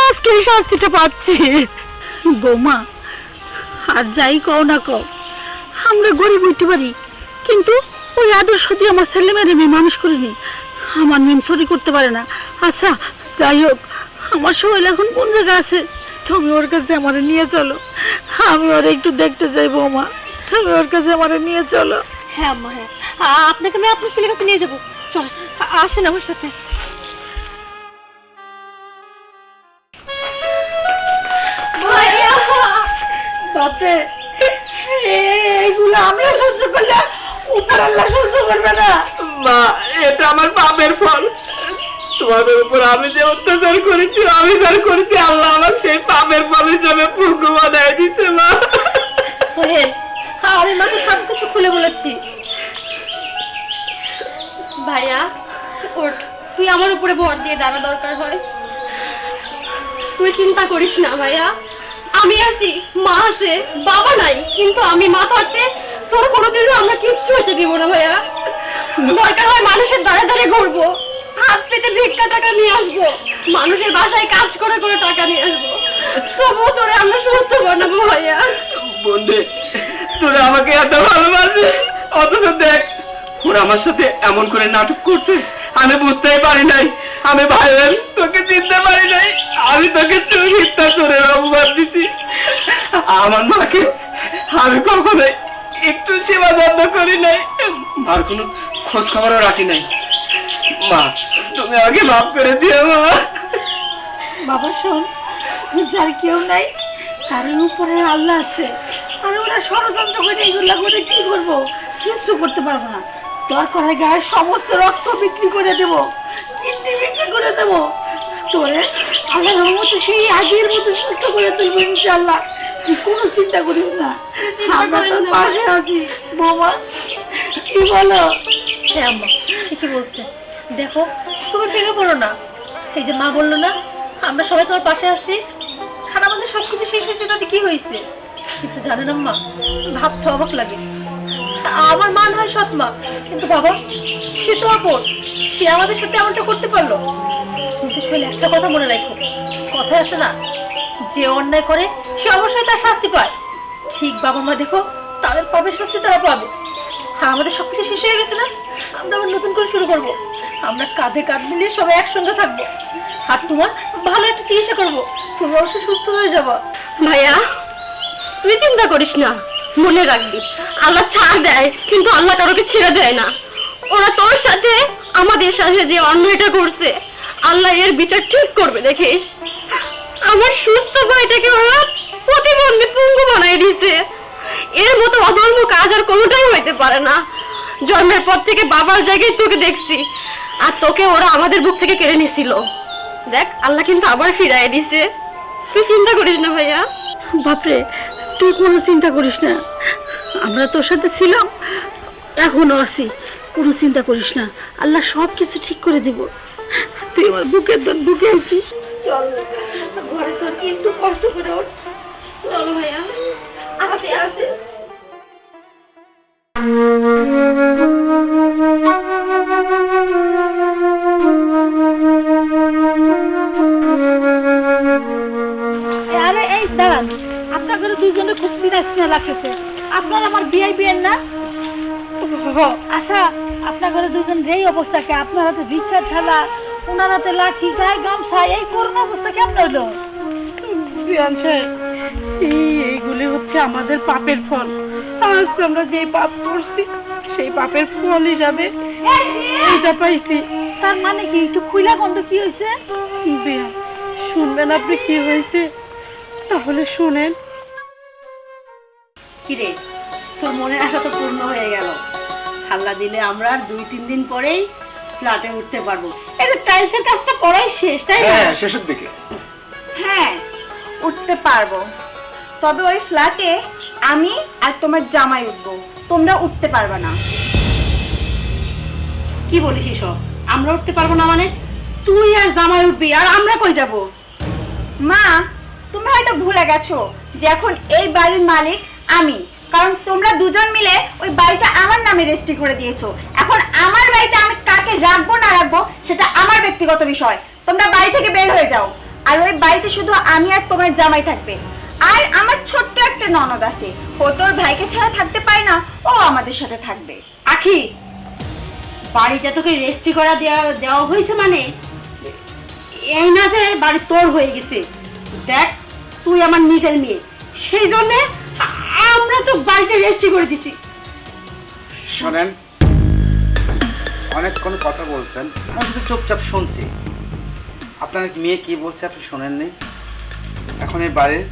আজকে এই শাস্তিটা পাচ্ছি। বৌমা, আর যাই কও না কও, আমরা গরিব হইতে পারি, কিন্তু ওই আদর্শ দিয়ে আমার ছেলে মেয়ের মেয়ে মানুষ করিনি। আমার মেম চুরি করতে পারে না। আচ্ছা যাই হোক, আমার শরীর এখন কোন জায়গায় আছে, তুমি ওর কাছে আমারে নিয়ে চলো, আমি ওর একটু দেখতে চাই। বৌমা, তুমি ওর কাছে আমারে নিয়ে চলো। হ্যাঁ আম্মা, হ্যাঁ, আপনাকে আমি আপনার ছেলের কাছে নিয়ে যাবো, চল আসেন আমার সাথে। বাপরে, এইগুলো আমি সহ্য করলে উপর আল্লাহ সহ্য করবে না। মা, এটা আমার পাপের ফল। তোমাদের উপর আমি যে অত্যাচার করেছি, অবিচার করেছি, আল্লাহ আমাকে সেই পাপের ফল হিসাবে পুরো বানায় দিচ্ছে। মা সোহেল, আমি মাকে সব কিছু খুলে বলেছি। ভাইয়া ওঠ, তুই আমার উপরে ভর দিয়ে দাঁড়া, দরকার হয়। তুই চিন্তা করিস না ভাইয়া, আমি আছি, মা আছে, বাবা নাই, কিন্তু আমি মা থাকতে তোর কোনোদিনও আমরা কিচ্ছু হতে দিব না ভাইয়া। দরকার হয় মানুষের দ্বারে দ্বারে ঘুরবো, হাত পেতে ভিক্ষা টাকা নিয়ে আসবো, মানুষের বাসায় কাজ করে করে টাকা নিয়ে আসবো, তবুও তোরে আমরা সুস্থ বানাবো ভাইয়া। বন্ধে, তোরা আমাকে এত ভালোবাসে, অথচ দেখ ওরা আমার সাথে এমন করে নাটক করছে। আমি বুঝতেই পারি নাই, আমি ভাইয়ের তোকে চিনতে পারি নাই, আমি তোকে মিথ্যা চোরের অপবাদ দিচ্ছি। আমার মাকে আমি কখনোই একটু সেবা যত্ন করি নাই, আর কোনো খোঁজ খবরও রাখি নাই। মা, তুমি আমাকে মাফ করে দিও। মা বাবা শোন, যার কেউ নাই তার উপরে আল্লাহ আছে। আর ওরা ষড়যন্ত্র করে এগুলা করে কি করবো? কিচ্ছু করতে পারবো না। দরকার হয় গায়ের সমস্ত রক্ত বিক্রি করে দেবো, কিডনি বিক্রি করে দেবো। তোরে আল্লাহর রহমতে সেই আগের মতো সুস্থ করে তুলবো ইনশাআল্লাহ। তুই কোনো চিন্তা করিস না, আমরা তোর পাশে আছি। বৌমা কি বলো? হ্যাঁ আম্মা ঠিকই বলছে। দেখো তুমি ভেঙে পড়ো না। এই যে মা বললো না আমরা সবাই তোমার পাশে আছি, আর আমাদের সব কিছু শেষ হয়েছে, তাতে কি হয়েছে? কিন্তু জানেন আম্মা, ভাবতে অবাক লাগে। আমার মা নয় সৎ মা, কিন্তু বাবা সে তো আপন, সে আমাদের সাথে এমনটা করতে পারলো। কিন্তু শৈলে একটা কথা মনে রাখো, কথা আছে না, যে অন্যায় করে সে অবশ্যই তার শাস্তি পায়। ঠিক বাবা মা দেখো তাদের পাবে শাস্তি তারা পাবে। আর আমাদের সবকিছু শেষ হয়ে গেছে না, আমরা আবার নতুন করে শুরু করবো। আমরা কাঁধে কাঁধ মিলিয়ে সবাই একসঙ্গে থাকবো। আর তোমার ভালো একটা চিকিৎসা করবো, তুমি অবশ্যই সুস্থ হয়ে যাবা। ভাইয়া তুই চিন্তা করিস না, মনে রাখবি আল্লাহ ছাড় দেয় কিন্তু আল্লাহ কারোকে ছেড়ে দেয় না। ওরা তোর সাথে আমাদের সাথে যে অন্যায়টা করছে আল্লাহ এর বিচার ঠিক করবে দেখিস। আমার সুস্থ ভাইটাকে ওরা প্রতিবন্ধী পঙ্গু বানাই দিছে। এর মতো অধর্ম কাজ আর কোনোটাই হইতে পারে না। জন্মের পর থেকে বাবার জায়গায় তোকে দেখছি, আর তোকে ওরা আমাদের বুক থেকে কেড়ে নিছিল। দেখ আল্লাহ কিন্তু আবার ফিরাই দিছে। তুই চিন্তা করিস না ভাইয়া। বাপরে তুই কোনো চিন্তা করিস না, আমরা তোর সাথে ছিলাম, এখনো আছি। কোনো চিন্তা করিস না, আল্লাহ সব কিছু ঠিক করে দিব। তুই আমার বুকের দর বুকে আছিস। চল ঘরে চল, একটু কষ্ট করে ওঠ। চলো ভাইয়া, আস্তে আস্তে। আরে এই দাঁড়ান, আপনাদের দুইজনে খুব চিনা লাগতেছে। আপনার আমার বিআইপিএন না? আচ্ছা আপনার ঘরে দুইজন এই অবস্থাকে, আপনার হাতে ভিক্ষার থালা, ওনার হাতে লাঠি, গায়ে গামছা, এই করোনা অবস্থা কেমন হইলো? এইগুলি হচ্ছে আমাদের পাপের ফল। আজ আমরা যে পাপ করছি সেই পাপের ফল হিসাবে এটা পাইছি। তার মানে কি? একটু খুইলা গন্ধ কি হয়েছে? বিয়া শুনবেন আপনি কি হয়েছে? তাহলে শুনেন। কিরে তোর মনের আশা তো পূর্ণ হয়ে গেল। আল্লাহ দিলে আমরা আর 2-3 দিন পরেই ফ্ল্যাটে উঠতে পারবো। এই যে টাইলসের কাজটা করাই শেষ, তাই না? হ্যাঁ শেষের দিকে। হ্যাঁ উঠতে পারবো, তবে ওই ফ্ল্যাটে আমি আর তোমার জামাই উঠবো, তোমরা উঠতে পারবে না। কি বলিস এসব? আমরা উঠতে পারবো না মানে? তুই আর জামাই উঠবি, আর আমরা কই যাব? মা তুমি হয়তো ভুলে গেছো যে এখন এই বাড়ির মালিক আমি, কারণ তোমরা দুজন মিলে ওই বাড়িটা আমার নামে রেজিস্ট্রি করে দিয়েছো। এখন আমার বাড়িতে আমি কাকে রাখবো না রাখবো সেটা আমার ব্যক্তিগত বিষয়। তোমরা বাড়ি থেকে বের হয়ে যাও। আর ওই বাড়িতে শুধু আমি আর তোমার জামাই থাকবে। আর আমার ছোট্ট একটা ননদ আছে, ও তোর ভাইকে ছাড়া থাকতে পারে না, ও আমাদের সাথে থাকবে। আখি, বাড়িটা তোকে রেজিস্ট্রি করা দেওয়া হয়েছে মানে এই না যে বাড়ি তোর হয়ে গেছে। দেখ তুই আমার নিজের মেয়ে, সেই জন্য আমরা তো বাড়িটা রেজিস্ট্রি করে দিছি। শোনেন, অনেকক্ষণ কথা বলছেন, আমি শুধু চুপচাপ শুনছি। আপনার মেয়ে কি বলছে আপনি শোনেননি? এখন এই বাড়ির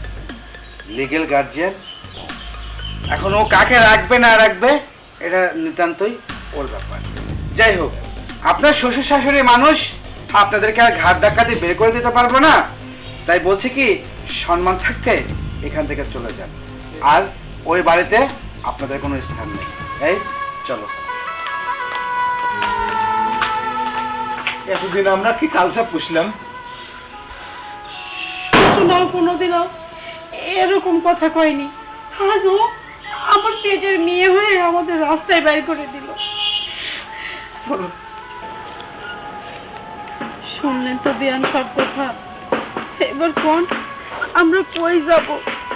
লিগেল গার্জিয়ান, এখন ও কাকে রাখবে না রাখবে এটা নিতান্তই ওর ব্যাপার। যাই হোক, আপনার শ্বশুর শাশুড়ি মানুষ, আপনাদেরকে আর ঘাট ধাক্কা দিয়ে বের করে দিতে পারবো না। তাই বলছি কি, সম্মান থাকতে এখান থেকে চলে যান। আর ওই বাড়িতে আপনাদের কোনো স্থান নেই। এই চলো। এতদিন আমরা কি কালসা পুষলাম? শোনাও কোনোদিনও এরকম কথা কয়নি। আজও আমার পেটের মেয়ে হয়ে আমাদের রাস্তায় বের করে দিল। চলো। শুনলেন তো বিয়ান সব কথা। এবার কোন আমরা কই যাব,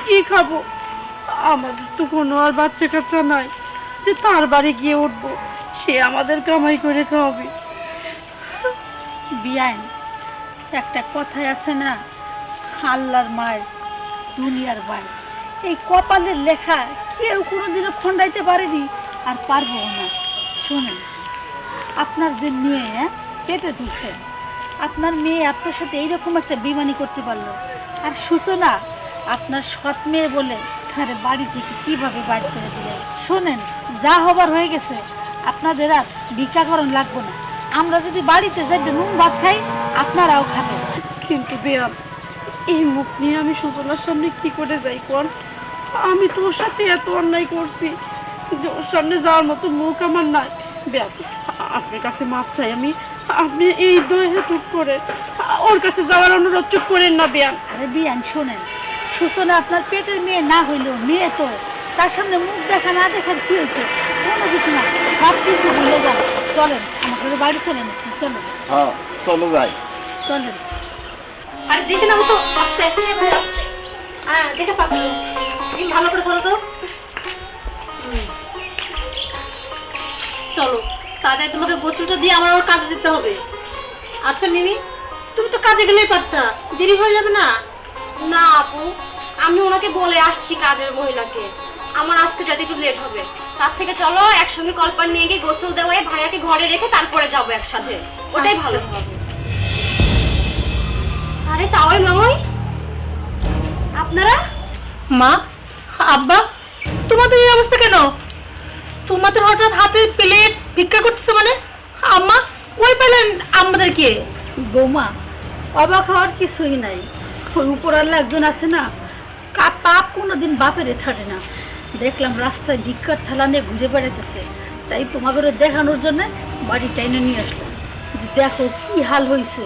কি খাবো? আমাদের তো কোনো আর বাচ্চা কাচ্চা নাই যে তার বাড়ি গিয়ে উঠবো, সে আমাদের কামাই করে খাওয়াবে। বিয়ান একটা কথাই আছে না, আল্লাহর মায়ের দুনিয়ার ভাই। এই কপালের লেখা কেউ কোনোদিনও খণ্ডাইতে পারেনি, আর পারবো না। শোনেন, আপনার যে মেয়ে পেটে ধরছেন, আপনার মেয়ে আপনার সাথে এইরকম একটা বেইমানি করতে পারলো, আর সূচনা আপনার সৎ মেয়ে বলে তার বাড়ি থেকে কিভাবে বাড়ি করে দিলে। শোনেন, যা হবার হয়ে গেছে, আপনাদের আর ভিক্ষাকরণ লাগবে না। আমরা যদি বাড়িতে যাই নুন ভাত খাই, আপনারাও খাবেন। কিন্তু বেয়াম, এই মুখ নিয়ে আমি সূচনার সামনে কি করে যাই কোন? আমি তো ওর সাথে এত অন্যায় করছি যে ওর সামনে যাওয়ার মতো মুখ আমার নাই। বেয়াম, আপনার কাছে মাপ চাই আমি। আপনি এই দয়ে টুক করে ওর কাছে যাওয়ার অনুরোধ চুপ করেন না বেয়াম। আরে বিয়ান শোনেন, সূচনা আপনার পেটের মেয়ে না হইলেও মেয়ে তো। তার সামনে মুখ দেখা না দেখার কি হয়েছে? কোনো কিছু না, সব কিছু ভুলে যান। চলেন আমাদের বাড়ি, চলেন চলেন হ্যাঁ চলো যাই। চলেন। আরে দেখে নাও তো, আস্তে হ্যাঁ দেখে পাবো, তুমি ভালো করে ধরো তো। চলো তাড়াতাড়ি তোমাকে গোছলটা দিয়ে আমার ওর কাজে যেতে হবে। আচ্ছা মিমি, তুমি তো কাজে গেলেই পারতা, দেরি হয়ে যাবে না? না আপু, আমি ওনাকে বলে আসছি কাজের মহিলাকে আমার আজকে যাতে একটু লেট হবে। তার থেকে চলো একসঙ্গে কলপার নিয়ে গিয়ে গোসল দেওয়ায় ভাইয়াকে ঘরে রেখে তারপরে যাবো একসাথে, ওটাই ভালো হবে। আরে তাওই মামাই, আপনারা? মা, আব্বা, তোমাদের এই অবস্থা কেন? তোমাদের হঠাৎ হাতে প্লেট ভিক্ষা করতেছে মানে? আম্মা কই পেলেন আমাদেরকে? বৌমা, অবাক হওয়ার কিছুই নাই। ওই উপরাল্লা একজন আছে না, পাপ কোনোদিন বাপেরে ছাড়ে না। দেখলাম রাস্তায় ভিক্ষার থালা নিয়ে ঘুরে বেড়াইতেছে, তাই তোমাদের দেখানোর জন্য বাড়ি টাইনে নিয়ে আসলাম যে দেখো কি হাল হয়েছে।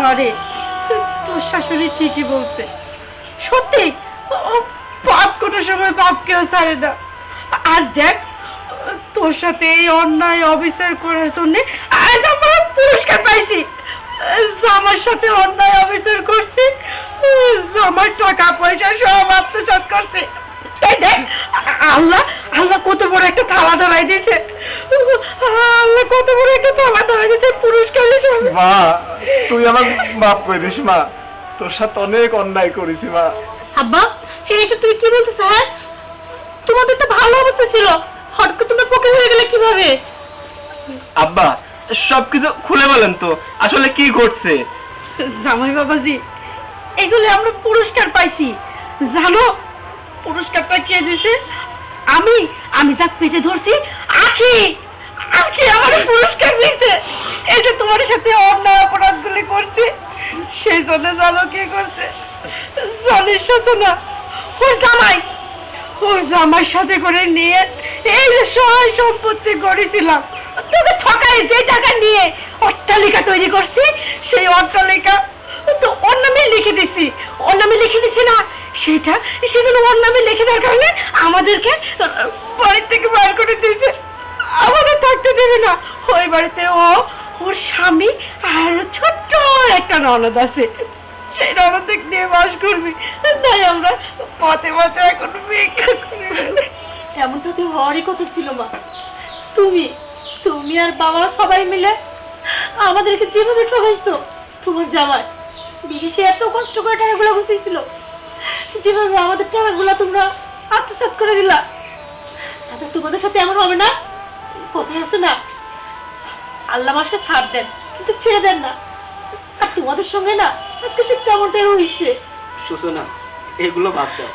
মারে, তোর শাশুড়ি ঠিকই বলছে। সত্যি ও পাপ কোনো সময় পাপ কেউ ছাড়ে না। আজ দেখ, তোর সাথে এই অন্যায় অবিচার করার জন্য আজ আমরা পুরস্কার পাইছি। আমার সাথে অন্যায় অবিচার করছি, আমার টাকা পয়সা সব আত্মসাৎ করছে। এই দেখ, আল্লাহ আল্লাহ কত বড় একটা থালা ধরাই দিয়েছে। আল্লাহ কত বড় একটা থালা ধরাই দিয়েছে পুরস্কার হিসেবে। মা তুই আমার মাফ করে দিস মা, তোর সাথে অনেক অন্যায় করেছি মা। আব্বা, এসব তুমি কি বলতেছো? হ্যাঁ, তোমাদের তো ভালো অবস্থা ছিল, হঠাৎ করে তোমরা পকে হয়ে গেলে কিভাবে? আব্বা সবকিছু খুলে বলেন তো, আসলে কি ঘটছে? জামাই বাবাজি, এগুলো আমরা পুরস্কার পাইছি। জানো পুরস্কারটা কে দিছে? আমি আমি যা পেটে ধরছি, আখি আখি আমার পুরস্কার দিয়েছে। এই যে তোমার সাথে অন্যায় অপরাধগুলি করছি, সেই জন্য জানো কে করছে? জানিস না, ওর জামাই সাথে করে নিয়ে এই যে সহায় সম্পত্তি গড়েছিলাম, তোকে ঠকাই যে টাকা নিয়ে অট্টালিকা তৈরি করছি, সেই অট্টালিকা তো ওর নামে লিখে দিছি। ওর নামে লিখে দিছি না, সেজন্য ওর নামে লিখে দেওয়ার কারণে আমাদেরকে বাড়ি থেকে বার করে দিয়েছে। আমাদের থাকতে দেবে না। ওই বাড়িতে ওর স্বামী আর ছোট্ট একটা ননদ আছে, সেই ননদ নিয়ে বাস করবি। তাই আমরা পথে পথে এখন ভিক্ষা করি। এমনটা তো হওয়ারই কথা ছিল মা। তুমি আর বাবা সবাই মিলে আমাদেরকে যেভাবে ঠকাইছো, তোমার জামাই বিদেশে এত কষ্ট করে টাকাগুলো বসেছিল, যেভাবে আমাদের টাকাগুলো তোমরা আত্মসাৎ করে দিলা, তাতে তোমাদের সাথে এমন হবে না? কোথায় আছে না, আল্লাহ মাসকে ছাড় দেন কিন্তু ছেড়ে দেন না। আর তোমাদের সঙ্গে না আজকে ঠিক তেমনটাই হয়েছে। সূচনা, এগুলো বাদ দাও।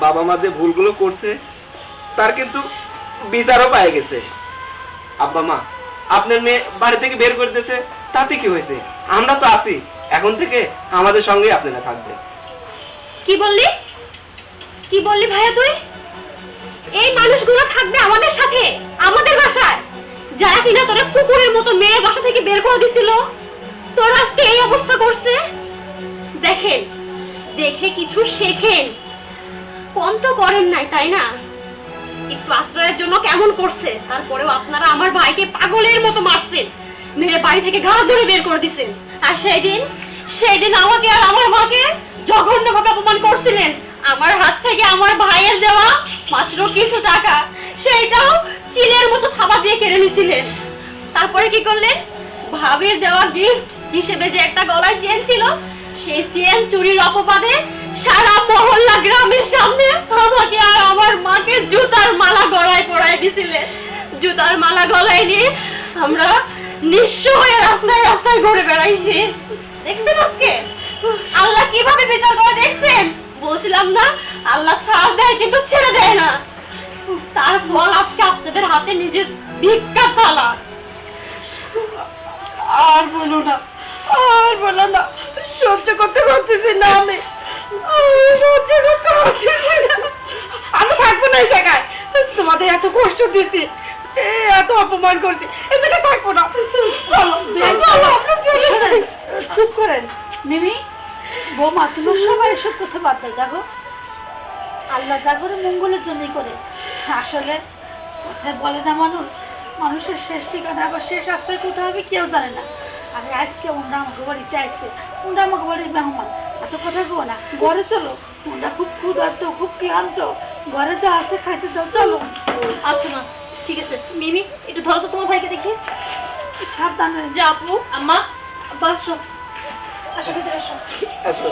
বাবা মা যে ভুলগুলো করছে তার কিন্তু বিচারও পায়ে গেছে। আব্বা মা, আপনার মেয়ে বাড়ি থেকে বের করে দিয়েছে, তাতে কি হয়েছে? আমরা তো আছি, এখন থেকে আমাদের সঙ্গে আপনারা থাকবেন। কি বললি? কি বললি ভাইয়া তুই? এই মানুষগুলো থাকবে আমাদের সাথে, আমাদের বাসায়, যারা কিনা তোরা কুকুরের মতো মেয়ের বাসা থেকে বের করে দিছিল, তোর আজকে এই অবস্থা করছে। দেখেন, দেখে কিছু শেখেন। কম তো করেন নাই, তাই না? একটু আশ্রয়ের জন্য কেমন করছে, তারপরেও আপনারা আমার ভাইকে পাগলের মতো মারছেন, মেরে বাড়ি থেকে ঘাড় ধরে বের করে দিছেন। আর সেদিন আমাকে আর আমার মাকে জঘন্যভাবে অপমান করছিলেন। আমার হাত থেকে আমার ভাইয়ের দেওয়া মাত্র কিছু টাকা, সেইটাও চিলের মতো থাবা দিয়ে কেড়ে নিছিলেন। তারপরে কি করলেন? ভাবির দেওয়া গিফট হিসেবে যে একটা গলায় চেন ছিল, সেই চেন চুরির অপবাদে সারা মহল্লা গ্রামের সামনে আমাকে আর আমার মাকে জুতার মালা গলায় পরায় দিছিলেন। জুতার মালা গলায় নিয়ে আমরা নিঃস্ব হয়ে রাস্তায় রাস্তায় ঘুরে বেড়াইছি। দেখছেন আজকে আল্লাহ কিভাবে বিচার করে দেখছেন? বলছিলাম না আল্লাহ ছাড় দেয় কিন্তু ছেড়ে দেয় না। তার ফল আজকে আপনাদের হাতে নিজের ভিক্ষা থালা। আর বলো না, আর বলো না, সহ্য করতে পারতেছি না আমি, সহ্য করতে পারতেছি না। আমি থাকবো না এই জায়গায়, তোমাদের এত কষ্ট দিছি, এত অপমান করছি, এই জায়গায় থাকবো না। চলো চলো, আমরা চলে যাই। চুপ করেন মিমি, বৌমা তোমার সবাই এসব কথা বাদ দাও। দেখো আল্লাহ যা করে মঙ্গলের জন্যই করে। আসলে কোথায় বলে না মানুষ, মানুষের শেষ ঠিকানা আবার শেষ আশ্রয় কোথায় হবে কেউ জানে না। আরে আজকে ওনরা আমাকে বাড়িতে আসছে, ওনরা আমাকে বাড়ির মেহমান, এত কথা বলো না, ঘরে চলো। ওনরা খুব ক্ষুধার্ত, খুব ক্লান্ত, ঘরে যা আছে খাইতে দাও, চলো। আচ্ছা মা, ঠিক আছে। মিমি, একটু ধরো তো তোমার ভাইকে দেখি। সাবধানে যে আপু, আম্মা, আব্বা, আসো। আসো ভিতরে আসো। আসো।